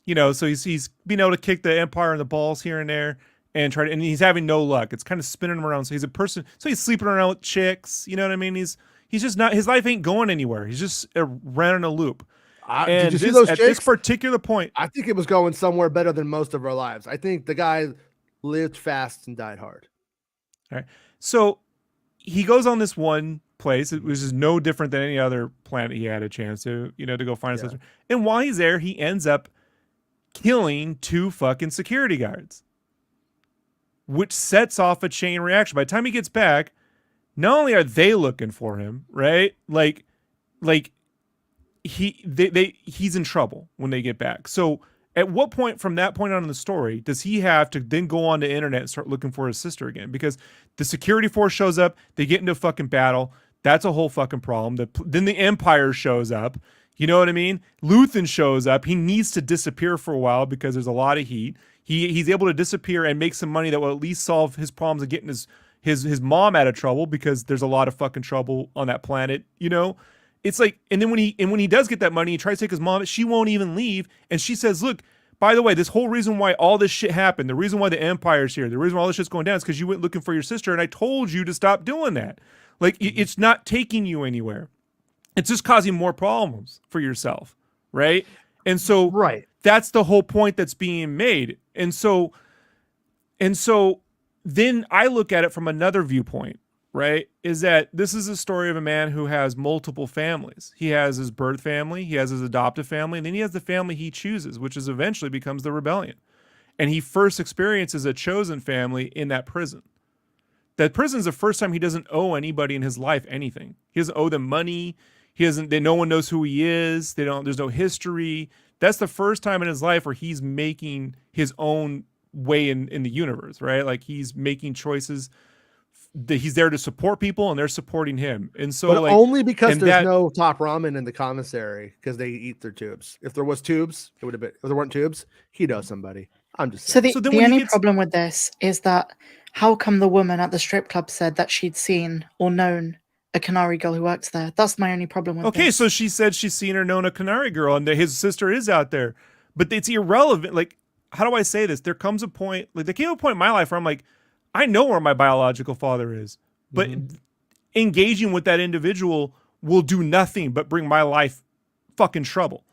Speaker 4: you know, so he's being able to kick the Empire in the balls here and there, and and he's having no luck. It's kind of spinning him around. So he's a person. So he's sleeping around with chicks. You know what I mean? He's just not. His life ain't going anywhere. He's just running a loop. And
Speaker 1: did you see those
Speaker 4: at
Speaker 1: chicks?
Speaker 4: this particular point,
Speaker 1: I think it was going somewhere better than most of our lives. I think the guy lived fast and died hard.
Speaker 4: all right. So he goes on this one place, which is no different than any other planet he had a chance to, to go find his sister. And while he's there, he ends up killing 2 fucking security guards, which sets off a chain reaction. By the time he gets back, not only are they looking for him, right? Like he's in trouble when they get back. So at what point from that point on in the story does he have to then go on the internet and start looking for his sister again? Because the security force shows up, they get into a fucking battle. That's a whole fucking problem. Then the Empire shows up. You know what I mean? Luthen shows up. He needs to disappear for a while because there's a lot of heat. He's able to disappear and make some money that will at least solve his problems of getting his mom out of trouble, because there's a lot of fucking trouble on that planet, It's like, and then when he does get that money, he tries to take his mom, she won't even leave. And she says, look, by the way, this whole reason why all this shit happened, the reason why the Empire's here, the reason why all this shit's going down is because you went looking for your sister, and I told you to stop doing that. Like, it's not taking you anywhere. It's just causing more problems for yourself, right? And so that's the whole point that's being made. And so then I look at it from another viewpoint, right? Is that this is a story of a man who has multiple families. He has his birth family, he has his adoptive family, and then he has the family he chooses, which is eventually becomes the rebellion. And he first experiences a chosen family in that prison. That prison's the first time he doesn't owe anybody in his life anything. He doesn't owe them money. No one knows who he is. There's no history. That's the first time in his life where he's making his own way in the universe, right? Like he's making choices. He's there to support people, and they're supporting him. And so,
Speaker 1: but only because there's no top ramen in the commissary, because they eat their tubes. If there was tubes, it would have been. If there weren't tubes, he'd owe somebody. I'm just saying.
Speaker 5: So the only problem with this is that how come the woman at the strip club said that she'd seen or known a Canary girl who works there? That's my only problem with this.
Speaker 4: So she said she's seen or known a Canary girl, and his sister is out there. But it's irrelevant. Like, how do I say this? There came a point in my life where I'm like, I know where my biological father is, but engaging with that individual will do nothing but bring my life fucking trouble.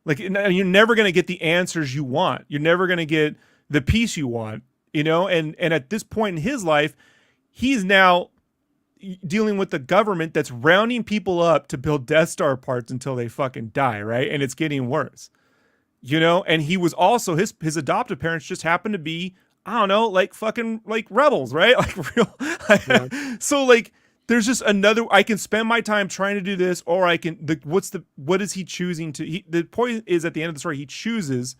Speaker 4: Like, you're never going to get the answers you want. You're never going to get the peace you want, and at this point in his life, he's now dealing with the government that's rounding people up to build Death Star parts until they fucking die, right? And it's getting worse. And he was also, his adoptive parents just happened to be, I don't know, like fucking like rebels, right? Like real. So like, there's just another, I can spend my time trying to do this, or I can, what is he choosing to, the point is at the end of the story, he chooses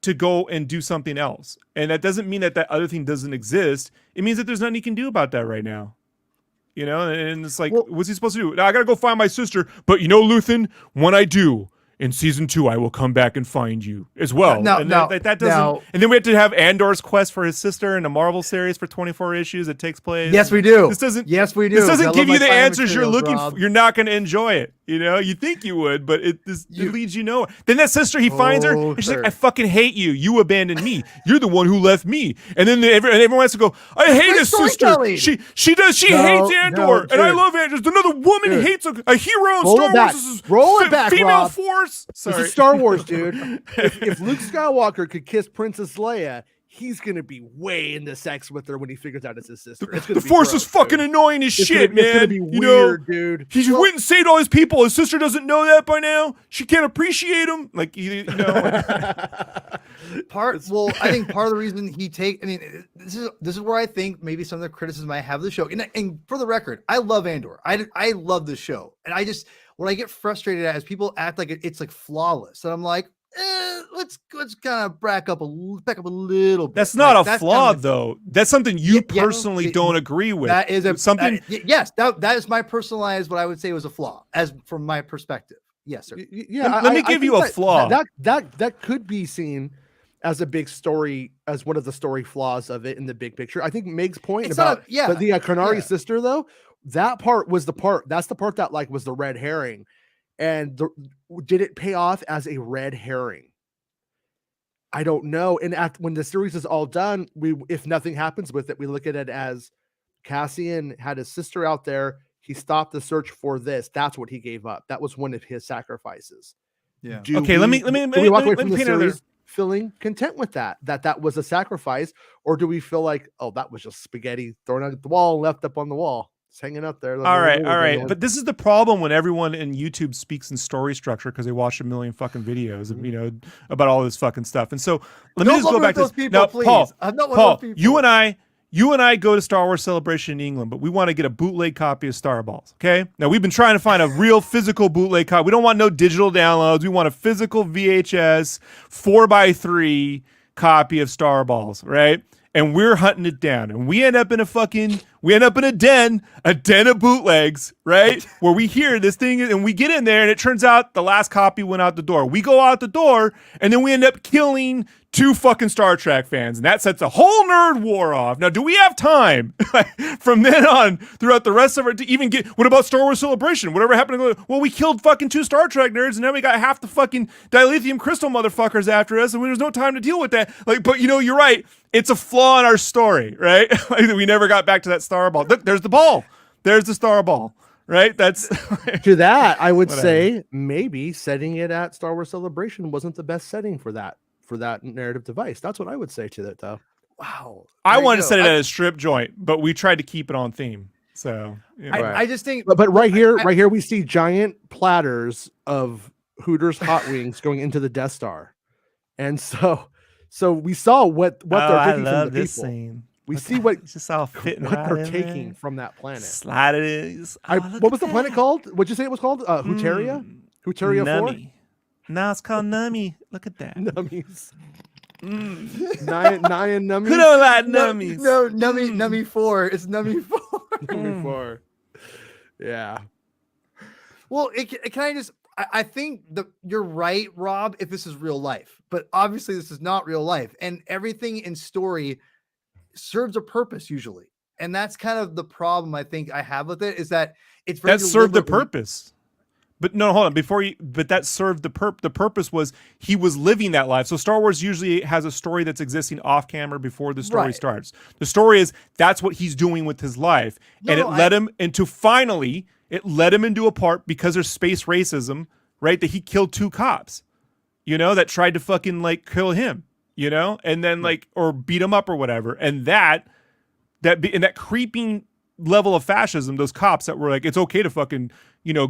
Speaker 4: to go and do something else. And that doesn't mean that other thing doesn't exist. It means that there's nothing he can do about that right now. And it's like, what's he supposed to do? Now, I gotta go find my sister, but Luthen, when I do, in season 2, I will come back and find you as well.
Speaker 3: No,
Speaker 4: and
Speaker 3: no,
Speaker 4: that doesn't.
Speaker 3: no.
Speaker 4: And then we have to have Andor's quest for his sister in a Marvel series for 24 issues. It takes place.
Speaker 3: Yes, we do.
Speaker 4: This doesn't.
Speaker 3: Yes, we do.
Speaker 4: This
Speaker 3: I
Speaker 4: doesn't
Speaker 3: love
Speaker 4: give
Speaker 3: my
Speaker 4: you the
Speaker 3: final
Speaker 4: answers you're
Speaker 3: materials,
Speaker 4: looking
Speaker 3: Rob.
Speaker 4: for. You're not going to enjoy it. You know, you think you would, but it leads you nowhere. Then that sister, he finds her, and she's like, "I fucking hate you. You abandoned me. You're the one who left me." And then everyone wants to go, "I hate
Speaker 3: Great
Speaker 4: his sister.
Speaker 3: storytelling.
Speaker 4: She
Speaker 3: No,
Speaker 4: hates Andor,
Speaker 3: no,
Speaker 4: and I
Speaker 3: dude.
Speaker 4: love Andor. There's another woman
Speaker 3: Dude.
Speaker 4: hates a hero in
Speaker 1: Roll
Speaker 4: Star
Speaker 1: it back.
Speaker 4: Wars. This is
Speaker 1: Roll it back,
Speaker 4: female
Speaker 1: Rob.
Speaker 4: force."
Speaker 1: This
Speaker 4: Sorry.
Speaker 1: is Star Wars, dude. If Luke Skywalker could kiss Princess Leia, he's gonna be way into sex with her when he figures out it's his sister. It's gonna
Speaker 4: The
Speaker 1: be
Speaker 4: Force
Speaker 1: gross,
Speaker 4: is fucking
Speaker 1: dude.
Speaker 4: annoying as
Speaker 1: It's
Speaker 4: shit,
Speaker 1: gonna,
Speaker 4: man.
Speaker 1: It's gonna be
Speaker 4: you
Speaker 1: weird,
Speaker 4: know,
Speaker 1: dude.
Speaker 4: he went and saved all his people. Is sister doesn't know that by now. She can't appreciate him. Like you know.
Speaker 3: Well, I think part of the reason this is where I think maybe some of the criticism I have of the show, and for the record, I love Andor. I love the show, and I just what I get frustrated at is people act like it's like flawless, and I'm like, let's kind of back up a little bit.
Speaker 4: That's not
Speaker 3: Like,
Speaker 4: a flaw,
Speaker 3: kind of-
Speaker 4: though. That's something you
Speaker 3: Yeah,
Speaker 4: personally don't agree with.
Speaker 3: That is
Speaker 4: something.
Speaker 3: Yes, that is my personalized what I would say was a flaw, as from my perspective. Yes, sir.
Speaker 1: Yeah,
Speaker 4: Let me
Speaker 1: I
Speaker 4: give
Speaker 1: think
Speaker 4: you a flaw.
Speaker 1: That could be seen as a big story, as one of the story flaws of it in the big picture. I think Meg's point
Speaker 3: It's
Speaker 1: about
Speaker 3: not a- yeah,
Speaker 1: but the Karnari
Speaker 3: yeah.
Speaker 1: sister, though, that part was the part. That's the part that like was the red herring, and did it pay off as a red herring? I don't know. And when the series is all done, if nothing happens with it, we look at it as Cassian had his sister out there. He stopped the search for this. That's what he gave up. That was one of his sacrifices.
Speaker 3: Yeah.
Speaker 4: Okay, let me
Speaker 1: do we walk away from the
Speaker 4: paint another-
Speaker 1: series feeling content with that was a sacrifice, or do we feel like, oh, that was just spaghetti thrown at the wall, left up on the wall, it's hanging up there?
Speaker 4: All right. But this is the problem when everyone in YouTube speaks in story structure because they watched a million fucking videos of, about all this fucking stuff. And so let me
Speaker 3: Don't
Speaker 4: just go
Speaker 3: lumber
Speaker 4: back to
Speaker 3: those
Speaker 4: this.
Speaker 3: people,
Speaker 4: Now,
Speaker 3: please.
Speaker 4: Paul,
Speaker 3: I'm not one of those people.
Speaker 4: you and I go to Star Wars Celebration in England, but we want to get a bootleg copy of Star Balls. Okay. Now we've been trying to find a real physical bootleg copy. We don't want no digital downloads. We want a physical VHS 4x3 copy of Star Balls, right? And we're hunting it down, and we end up in a den of bootlegs, right? Where we hear this thing, and we get in there, and it turns out the last copy went out the door. We go out the door, and then we end up killing 2 fucking Star Trek fans, and that sets a whole nerd war off. Now, do we have time from then on throughout the rest of it to even get? What about Star Wars Celebration? Whatever happened to go? Well, we killed fucking 2 Star Trek nerds, and now we got half the fucking dilithium crystal motherfuckers after us, and there's no time to deal with that. But you're right. It's a flaw in our story, right? We never got back to that Star Ball. Look, there's the ball. There's the Star Ball, right? That's
Speaker 1: to that. I would
Speaker 4: Whatever.
Speaker 1: say maybe setting it at Star Wars Celebration wasn't the best setting for that narrative device. That's what I would say to that, though.
Speaker 3: Wow.
Speaker 4: I
Speaker 3: There you
Speaker 4: wanted to
Speaker 3: go.
Speaker 4: set it at a strip joint, but we tried to keep it on theme. So
Speaker 1: Right.
Speaker 3: I just think,
Speaker 1: But right here, we see giant platters of Hooters hot wings going into the Death Star, and so we saw what they're taking from the people.
Speaker 4: scene.
Speaker 1: We see what
Speaker 4: It's just all fitting
Speaker 1: what
Speaker 4: right
Speaker 1: they're
Speaker 4: in
Speaker 1: taking
Speaker 4: there.
Speaker 1: from that planet.
Speaker 4: Slide it in.
Speaker 1: What was the planet called? What'd you say it was called? Huteria? Huteria 4?
Speaker 4: Nummy. No, it's called Nummy. Look at that.
Speaker 1: Nummies. Nyan Nummies.
Speaker 4: Who don't like Nummies?
Speaker 3: no, Nummy 4. It's Nummy 4.
Speaker 1: Nummy 4. Yeah.
Speaker 3: Well, I think you're right, Rob, if this is real life, but obviously this is not real life, and everything in story serves a purpose usually. And that's kind of the problem I think I have with it, is that it's very
Speaker 4: That served the
Speaker 3: deliberately-
Speaker 4: purpose. But no, hold on. But that served the purpose was he was living that life. So Star Wars usually has a story that's existing off camera before the story
Speaker 3: Right.
Speaker 4: starts. The story is that's what he's doing with his life, and it led him into it led him into a part because there's space racism, right? That he killed 2 cops, that tried to fucking kill him, and then or beat him up or whatever, and that creeping level of fascism, those cops that were like, it's okay to fucking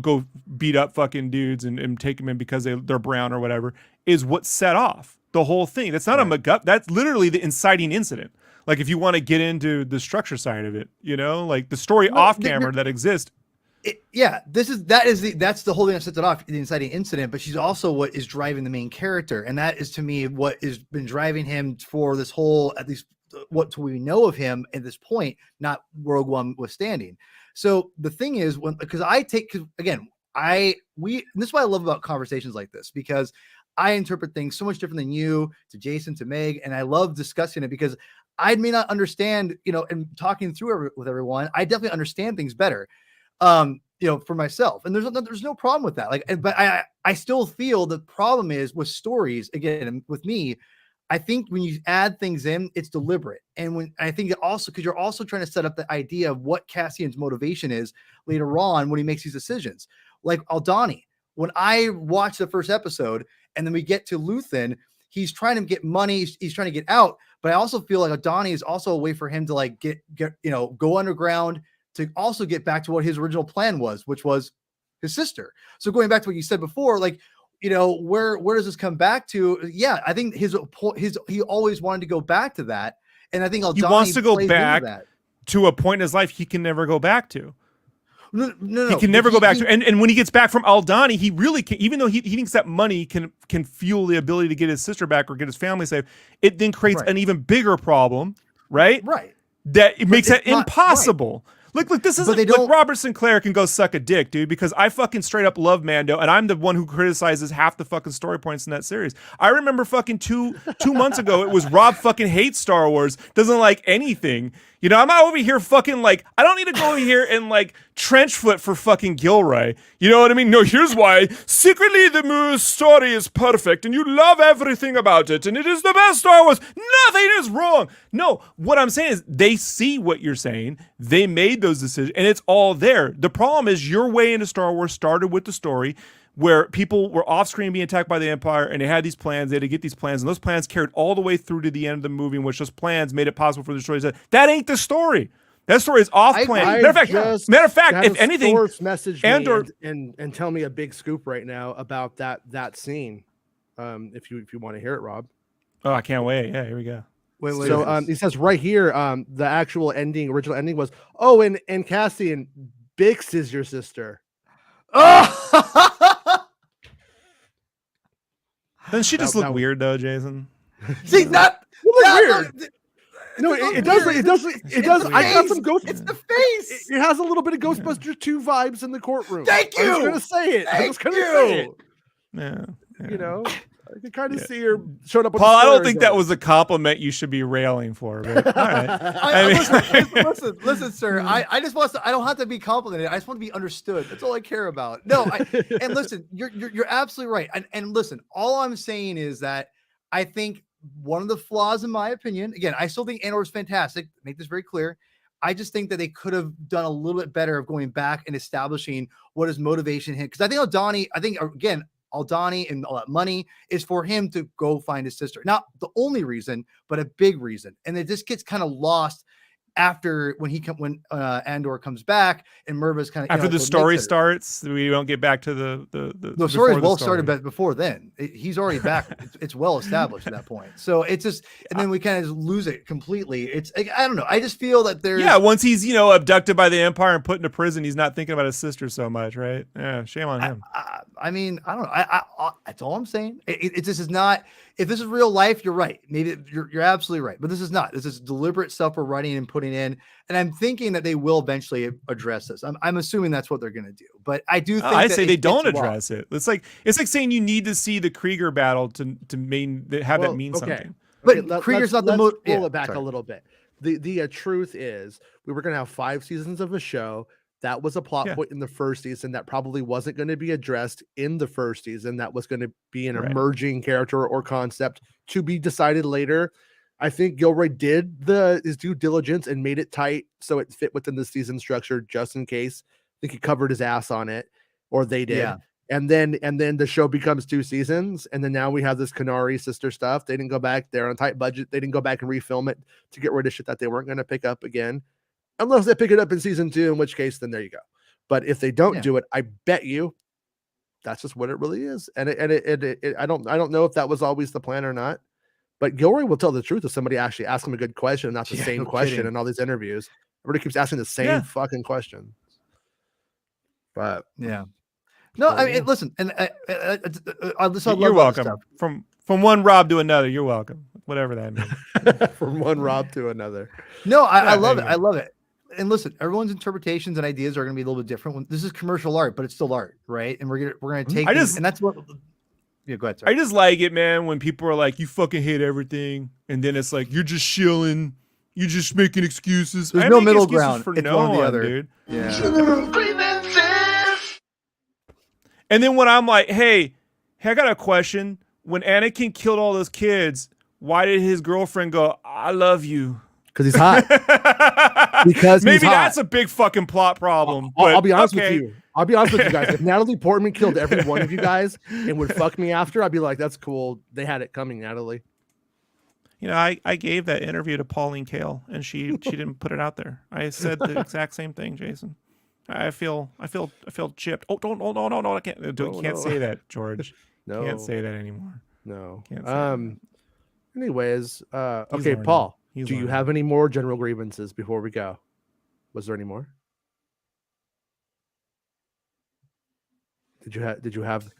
Speaker 4: go beat up fucking dudes and take them in because they're brown or whatever, is what set off the whole thing. That's not a MacGuffin. That's literally the inciting incident. Like, if you want to get into the structure side of it, the story off camera that exists.
Speaker 3: That's the whole thing that sets it off, the inciting incident, but she's also what is driving the main character. And that is, to me, what has been driving him for this whole, at least what we know of him at this point, not Rogue One withstanding. So the thing is, again, this is what I love about conversations like this, because I interpret things so much different than you, to Jason, to Meg, and I love discussing it because I may not understand, and talking through with everyone, I definitely understand things better, for myself. And there's no problem with that. But I still feel the problem is with stories, again, with me, I think when you add things in, it's deliberate. And I think it also, because you're also trying to set up the idea of what Cassian's motivation is later on when he makes these decisions. Like Aldani, when I watched the first episode and then we get to Luthen, he's trying to get money, he's trying to get out. But I also feel like Aldani is also a way for him to like get go underground to also get back to what his original plan was, which was his sister. So going back to what you said before, like, where does this come back to? Yeah, I think he always wanted to go back to that. And I think Aldani
Speaker 4: he wants to go back
Speaker 3: that.
Speaker 4: to a point in his life he can never go back to.
Speaker 3: No,
Speaker 4: he can never go back to. And when he gets back from Aldani, he really can, even though he thinks that money can fuel the ability to get his sister back or get his family safe, it then creates an even bigger problem, right?
Speaker 3: Right.
Speaker 4: That it makes it impossible. Right. Look, this is like Robert Sinclair can go suck a dick, dude, because I fucking straight up love Mando, and I'm the one who criticizes half the fucking story points in that series. I remember fucking two months ago, it was Rob fucking hates Star Wars, doesn't like anything. I'm not over here fucking like, I don't need to go over here and like trench foot for fucking Gilroy. You know what I mean? No, here's why. Secretly, the story is perfect and you love everything about it and it is the best Star Wars. Nothing is wrong. No, what I'm saying is they see what you're saying. They made those decisions and it's all there. The problem is your way into Star Wars started with the story where people were off screen being attacked by the Empire and they had these plans, they had to get these plans, and those plans carried all the way through to the end of the movie in which those plans made it possible for the story to that ain't the story. That story is off plan. Matter of fact, if anything,
Speaker 1: message
Speaker 4: Andor
Speaker 1: and tell me a big scoop right now about that scene. If you want to hear it, Rob.
Speaker 4: Oh, I can't wait. Yeah, here we go.
Speaker 3: Wait,
Speaker 1: so he says right here, the actual original ending was, oh, and Cassian, Bix is your sister.
Speaker 3: Oh,
Speaker 4: doesn't she just look weird though, Jason?
Speaker 3: See, that
Speaker 1: weird. No, it does. I got some ghost.
Speaker 3: It's the face.
Speaker 1: It has a little bit of Ghostbusters 2 vibes in the courtroom.
Speaker 3: Thank you.
Speaker 1: I was gonna say it. I was gonna say it.
Speaker 4: Yeah.
Speaker 1: I can kind of see her showing up.
Speaker 4: Paul, I don't think that was a compliment you should be railing for. But, all right.
Speaker 3: Listen, sir. I just want to. I don't have to be complimented. I just want to be understood. That's all I care about. No, and listen, you're absolutely right. And listen, all I'm saying is that I think one of the flaws, in my opinion, again, I still think Andor is fantastic. Make this very clear. I just think that they could have done a little bit better of going back and establishing what his motivation is. Because I think Aldani and all that money is for him to go find his sister. Not the only reason, but a big reason. And it just gets kind of lost after when Andor comes back and Merva's kind of
Speaker 4: after the story starts. We don't get back to the
Speaker 3: story is well started before then. He's already back. It's well established at that point. So it's just, and then we kind of lose it completely. It's I don't know. I just feel that there's
Speaker 4: once he's abducted by the Empire and put into prison, he's not thinking about his sister so much, right? Yeah, shame on him.
Speaker 3: I mean, I don't know. I that's all I'm saying. It this is not. If this is real life, you're right. Maybe you're absolutely right. But this is not. This is deliberate stuff we're writing and putting in. And I'm thinking that they will eventually address this. I'm assuming that's what they're going to do. But I do think
Speaker 4: I say they don't address it. It's like saying you need to see the Krieger battle to have that mean something.
Speaker 3: But Krieger's not the most.
Speaker 1: Pull it back a little bit. The truth is, we were going to have 5 seasons of a show. That was a plot point in the first season that probably wasn't going to be addressed in the first season. That was going to be an emerging character or concept to be decided later. I think Gilroy did his due diligence and made it tight so it fit within the season structure just in case. I think he covered his ass on it, or they did. Yeah. And then the show becomes 2 seasons, and then now we have this Canary sister stuff. They didn't go back. They're on a tight budget. They didn't go back and refilm it to get rid of shit that they weren't going to pick up again. Unless they pick it up in season 2, in which case, then there you go. But if they don't do it, I bet you that's just what it really is. And I don't know if that was always the plan or not. But Gilroy will tell the truth if somebody actually asks him a good question and not the same question in all these interviews. Everybody keeps asking the same fucking question. But
Speaker 3: no, I mean, listen, and
Speaker 4: you're welcome. From one Rob to another, you're welcome. Whatever that means.
Speaker 1: From one Rob to another.
Speaker 3: No, I love it. I love it. and listen, everyone's interpretations and ideas are going to be a little bit different. This is commercial art, but it's still art, right? And we're gonna take things, and that's what. Yeah, go ahead. Sorry.
Speaker 4: I just like it, man, when people are like, "You fucking hate everything," and then it's like, "You're just shilling, you're just making excuses."
Speaker 3: There's no middle ground.
Speaker 4: For
Speaker 3: it's
Speaker 4: no
Speaker 3: one or the other,
Speaker 4: dude.
Speaker 3: Yeah.
Speaker 4: And then when I'm like, hey, I got a question. When Anakin killed all those kids, why did his girlfriend go, "I love you"?
Speaker 1: Because he's hot. Because
Speaker 4: maybe
Speaker 1: he's hot.
Speaker 4: that's a big fucking plot problem.
Speaker 1: I'll be honest with you. I'll be honest with you guys. If Natalie Portman killed every one of you guys and would fuck me after, I'd be like, that's cool. They had it coming, Natalie.
Speaker 4: You know, I gave that interview to Pauline Kael, and she didn't put it out there. I said the exact same thing, Jason. I feel chipped. Oh, no, I can't say that, George.
Speaker 1: No,
Speaker 4: can't say that anymore.
Speaker 1: No.
Speaker 4: Can't say that.
Speaker 1: Anyways, okay,
Speaker 4: learning.
Speaker 1: Paul,
Speaker 4: He's
Speaker 1: do you
Speaker 4: learning.
Speaker 1: have any more general grievances before we go? Was there any more? Did you have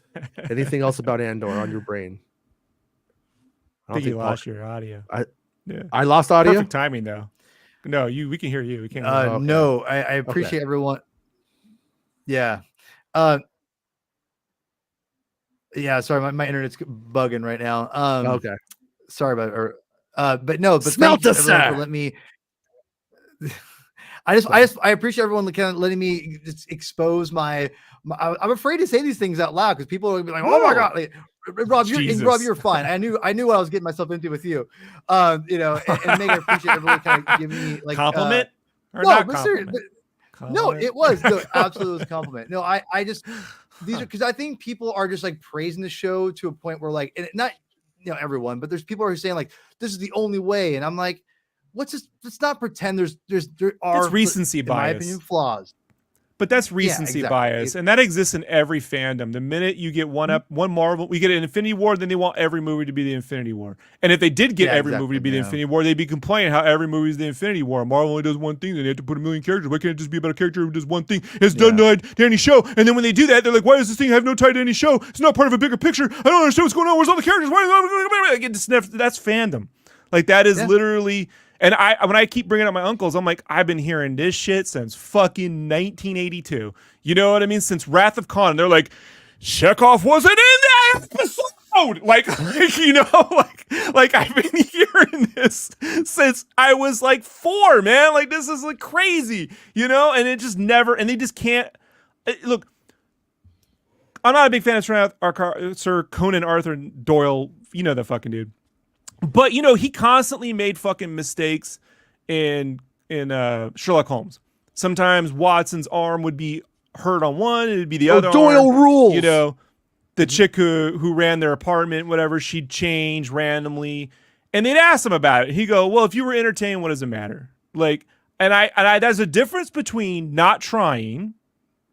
Speaker 1: anything else about Andor on your brain?
Speaker 4: I think you lost your audio.
Speaker 1: I lost audio.
Speaker 4: Perfect timing though. No, we can hear you. We can't. Hear you.
Speaker 3: No, I appreciate everyone. Yeah. Yeah, sorry, my internet's bugging right now.
Speaker 1: Okay.
Speaker 3: Sorry about it. But no, but
Speaker 1: Smelt
Speaker 3: thank you
Speaker 1: the
Speaker 3: everyone
Speaker 1: sack.
Speaker 3: for letting me. I appreciate everyone kind of letting me just expose my I'm afraid to say these things out loud because people will be like, "Oh my god, like, Rob, you're fine." I knew what I was getting myself into with you, you know, and make it appreciate everyone kind of giving me like
Speaker 4: compliment or
Speaker 3: no,
Speaker 4: not
Speaker 3: but
Speaker 4: compliment?
Speaker 3: seriously, no, it was absolutely was a compliment. No, I just these are because I think people are just like praising the show to a point where like, and not everyone, but there's people who are saying like this is the only way, and I'm like, let's not pretend there are
Speaker 4: That's recency
Speaker 3: in
Speaker 4: bias.
Speaker 3: my opinion, flaws.
Speaker 4: But that's recency bias, and that exists in every fandom. The minute you get one Marvel, we get an Infinity War, then they want every movie to be the Infinity War. And if they did get every movie to be the Infinity War, they'd be complaining how every movie is the Infinity War. Marvel only does one thing, then they have to put a million characters. Why can't it just be about a character who does one thing? It's done to any show. And then when they do that, they're like, why does this thing have no tie to any show? It's not part of a bigger picture. I don't understand what's going on. Where's all the characters? That's fandom. Like that is literally. And when I keep bringing up my uncles, I'm like, I've been hearing this shit since fucking 1982. You know what I mean? Since Wrath of Khan. They're like, Chekhov wasn't in that episode. Like you know, like I've been hearing this since I was like 4, man. Like this is like crazy, you know? And it just never, and they just can't. Look, I'm not a big fan of Sir Conan Arthur Doyle. You know the fucking dude. But you know, he constantly made fucking mistakes in Sherlock Holmes. Sometimes Watson's arm would be hurt on one, it'd be the other.
Speaker 1: Doyle
Speaker 4: arm.
Speaker 1: rules.
Speaker 4: You know, the chick who ran their apartment, whatever, she'd change randomly, and they'd ask him about it. He'd go, "Well, if you were entertained, what does it matter?" Like, and I there's a difference between not trying,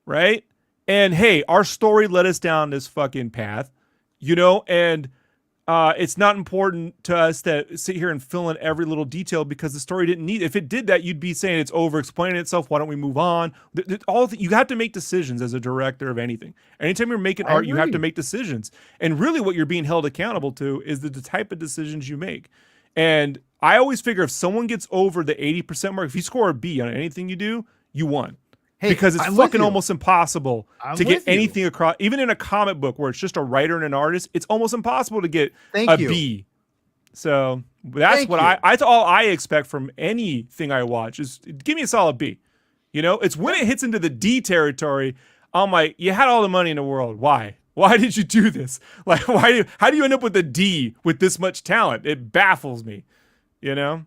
Speaker 4: right, and hey, our story led us down this fucking path, you know, and. It's not important to us to sit here and fill in every little detail because the story didn't need. If it did that, you'd be saying it's over-explaining itself. Why don't we move on? You have to make decisions as a director of anything. Anytime you're making art, you have to make decisions. And really, what you're being held accountable to is the type of decisions you make. And I always figure if someone gets over the 80% mark, if you score a B on anything you do, you won. Hey, because it's fucking almost impossible to get anything across. Even in a comic book where it's just a writer and an artist, it's almost impossible to get a B. So that's that's all I expect from anything I watch is give me a solid B. You know, it's when it hits into the D territory, I'm like, you had all the money in the world. Why? Why did you do this? Like, how do you end up with a D with this much talent? It baffles me, you know?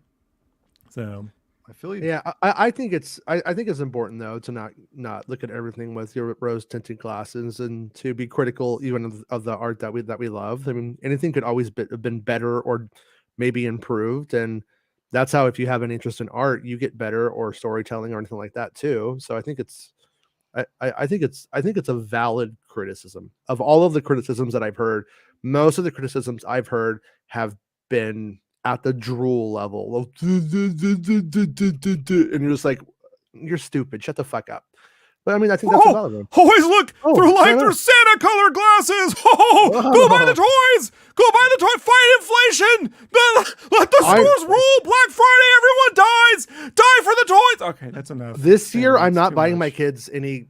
Speaker 4: So
Speaker 3: I feel you.
Speaker 1: Yeah, I think it's important though to not look at everything with your rose tinted glasses and to be critical even of the art that we love. I mean, anything could always have been better or maybe improved, and that's how if you have an interest in art, you get better or storytelling or anything like that too. So I think it's a valid criticism. Of all of the criticisms that I've heard, most of the criticisms I've heard have been at the drool level, and you're just like, you're stupid. Shut the fuck up. But I mean, I think that's a valid one.
Speaker 4: Always look through life through Santa color glasses. Go buy the toys. Go Go buy the toy. Fight inflation. Let the stores roll. Black Friday. Everyone dies. Die for the toys. Okay, that's enough.
Speaker 1: This year, I'm
Speaker 4: It's
Speaker 1: not
Speaker 4: too
Speaker 1: buying
Speaker 4: much.
Speaker 1: my kids any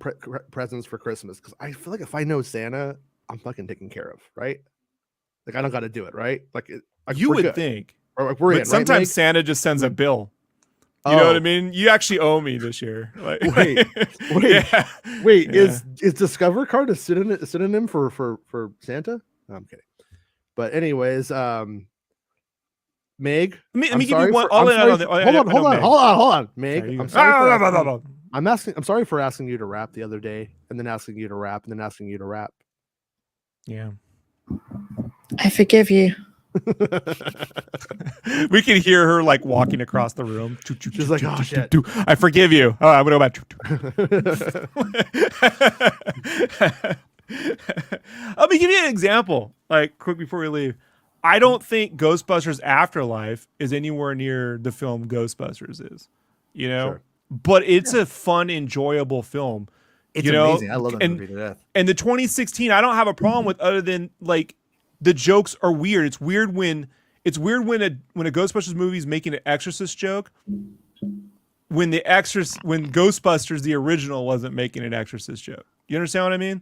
Speaker 1: presents for Christmas because I feel like if I know Santa, I'm fucking taken care of, right? Like I don't got to do it, right? Like,
Speaker 4: You
Speaker 1: we're
Speaker 4: would
Speaker 1: good.
Speaker 4: think.
Speaker 1: Or, like, we're
Speaker 4: But
Speaker 1: in, right,
Speaker 4: sometimes
Speaker 1: Meg?
Speaker 4: Santa just sends a bill. You know what I
Speaker 1: Oh.
Speaker 4: mean? You actually owe me this year. Like,
Speaker 1: Wait.
Speaker 4: yeah.
Speaker 1: Wait,
Speaker 4: Yeah.
Speaker 1: is Discover Card a synonym for Santa? No, I'm kidding. But anyways, Meg,
Speaker 4: Let me give you one. Hold
Speaker 1: hold on, Meg.
Speaker 4: Okay,
Speaker 1: I'm sorry for asking you to rap the other day, and then asking you to rap, and then asking you to rap.
Speaker 4: Yeah.
Speaker 5: I forgive you.
Speaker 4: We can hear her like walking across the room.
Speaker 1: She's like, "Oh shit,
Speaker 4: I forgive you." Oh, I'm gonna go back. Let me give you an example. Like, quick before we leave, I don't think Ghostbusters Afterlife is anywhere near the film Ghostbusters is. You know,
Speaker 1: Sure.
Speaker 4: but it's a fun, enjoyable film.
Speaker 3: It's
Speaker 4: you know?
Speaker 3: amazing. I love that movie to death.
Speaker 4: And the 2016, I don't have a problem with, other than like the jokes are weird. It's weird when a Ghostbusters movie is making an Exorcist joke. When Ghostbusters the original wasn't making an Exorcist joke. You understand what I mean?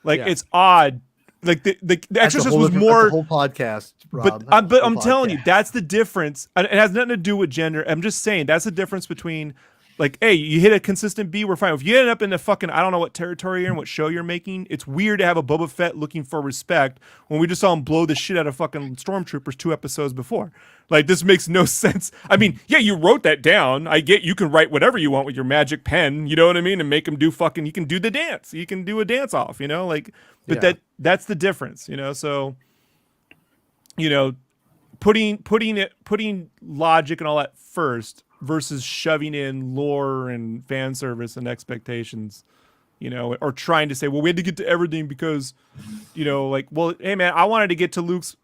Speaker 4: Like, it's odd. Like the Exorcist was more
Speaker 3: that's a whole podcast, Rob.
Speaker 4: but I'm telling you, that's the difference. And it has nothing to do with gender. I'm just saying that's the difference between, like, hey, you hit a consistent beat, we're fine. If you end up in the fucking, I don't know what territory you're in, what show you're making, it's weird to have a Boba Fett looking for respect when we just saw him blow the shit out of fucking stormtroopers 2 episodes before. Like, this makes no sense. I mean, yeah, you wrote that down. I get you can write whatever you want with your magic pen, you know what I mean, and make him do fucking, you can do the dance. You can do a dance off, you know, like, but that's the difference, you know. So, you know, putting logic and all that first versus shoving in lore and fan service and expectations, you know, or trying to say, well, we had to get to everything because, you know, like, well, hey man, I wanted to get to Luke's,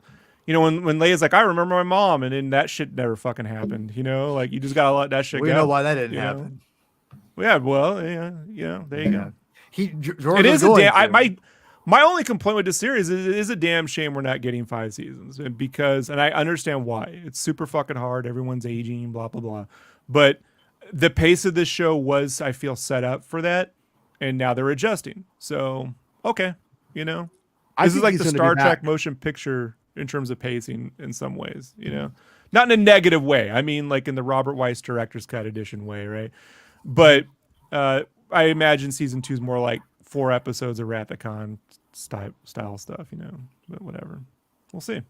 Speaker 4: you know, when Leia's like, I remember my mom, and then that shit never fucking happened, you know, like, you just gotta let that shit go.
Speaker 3: We know why that didn't
Speaker 4: you
Speaker 3: happen.
Speaker 4: know? Yeah, well, yeah, you know, there you go.
Speaker 3: George
Speaker 4: It
Speaker 3: was
Speaker 4: is a
Speaker 3: going
Speaker 4: damn.
Speaker 3: to.
Speaker 4: My only complaint with this series is it is a damn shame we're not getting 5 seasons, because, and I understand why. It's super fucking hard. Everyone's aging, blah blah blah. But the pace of this show was, I feel, set up for that, and now they're adjusting. So okay, you know, this is like the Star Trek motion picture in terms of pacing in some ways. You know, not in a negative way. I mean, like in the Robert Weiss director's cut edition way, right? But I imagine season 2 is more like 4 episodes of Rathacon style stuff, you know, but whatever. We'll see.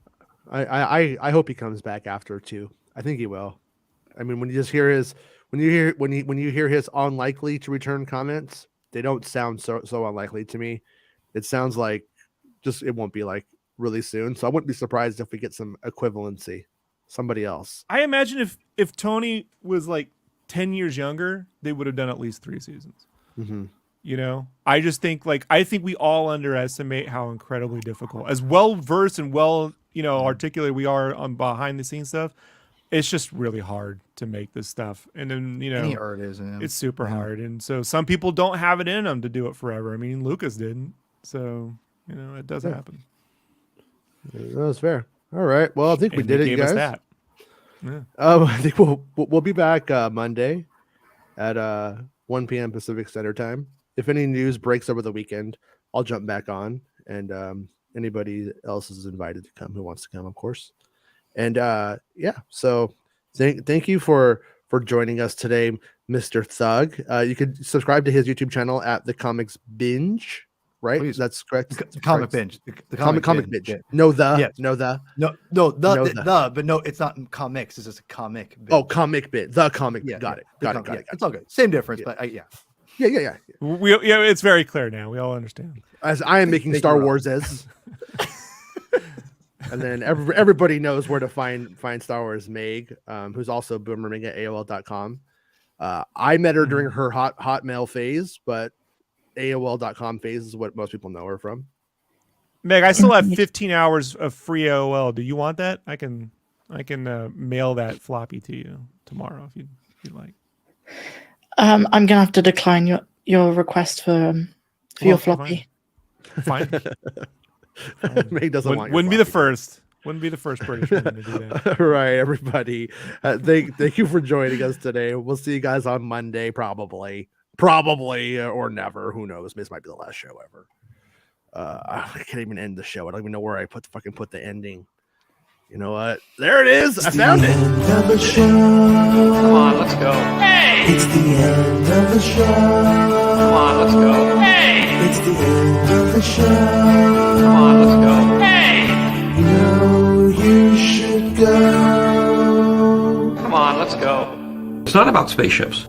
Speaker 1: I hope he comes back after 2. I think he will. I mean, when you hear his unlikely to return comments, they don't sound so unlikely to me. It sounds like just, it won't be like really soon. So I wouldn't be surprised if we get some equivalency, somebody else.
Speaker 4: I imagine if Tony was like 10 years younger, they would have done at least 3 seasons.
Speaker 1: Mm-hmm.
Speaker 4: You know, I just think, like, I think we all underestimate how incredibly difficult, as well versed and well, you know, articulated we are on behind the scenes stuff. It's just really hard to make this stuff. And then, you know, it's super hard. And so some people don't have it in them to do it forever. I mean, Lucas didn't. So, you know, it does happen.
Speaker 1: That's fair. All right. Well, I think we did it, guys.
Speaker 4: That. Yeah.
Speaker 1: I think we'll be back Monday at 1 p.m. Pacific Standard Time. If any news breaks over the weekend, I'll jump back on, and anybody else is invited to come who wants to come, of course. And yeah, so thank you for joining us today, Mr. Thug. You could subscribe to his YouTube channel at The Comics Binge, right?
Speaker 3: Please.
Speaker 1: That's correct.
Speaker 3: The Comic Binge. The
Speaker 1: Comic Binge.
Speaker 3: Yeah.
Speaker 1: No,
Speaker 3: Yes. But no, it's not comics. It's just a comic. Binge.
Speaker 1: Oh, Comic Binge. The Comic.
Speaker 3: Yeah,
Speaker 1: Got it.
Speaker 3: It's all good. Same difference,
Speaker 1: Yeah.
Speaker 3: but yeah.
Speaker 1: Yeah.
Speaker 4: It's very clear now. We all understand.
Speaker 1: As I am making Star Wars as. And then everybody knows where to find Star Wars Meg, who's also boomerang at AOL.com. I met her during her hotmail phase, but AOL.com phase is what most people know her from.
Speaker 4: Meg, I still have 15 hours of free AOL. Do you want that? I can mail that floppy to you tomorrow if you'd like.
Speaker 5: I'm gonna have to decline your request for your floppy.
Speaker 4: Fine.
Speaker 1: Meg doesn't want.
Speaker 4: Wouldn't be the first. Wouldn't be the first British woman to do that.
Speaker 1: Right, everybody. Thank you for joining us today. We'll see you guys on Monday, probably, or never. Who knows? This might be the last show ever. I can't even end the show. I don't even know where I put the ending. You know what? There it is. I found it.
Speaker 2: Of the show.
Speaker 6: Come on, let's go.
Speaker 2: It's the end of the show.
Speaker 6: Come on, let's go.
Speaker 2: It's the end of the show.
Speaker 6: Come on, let's go.
Speaker 2: You know you should go.
Speaker 6: Come on, let's go. It's not about spaceships.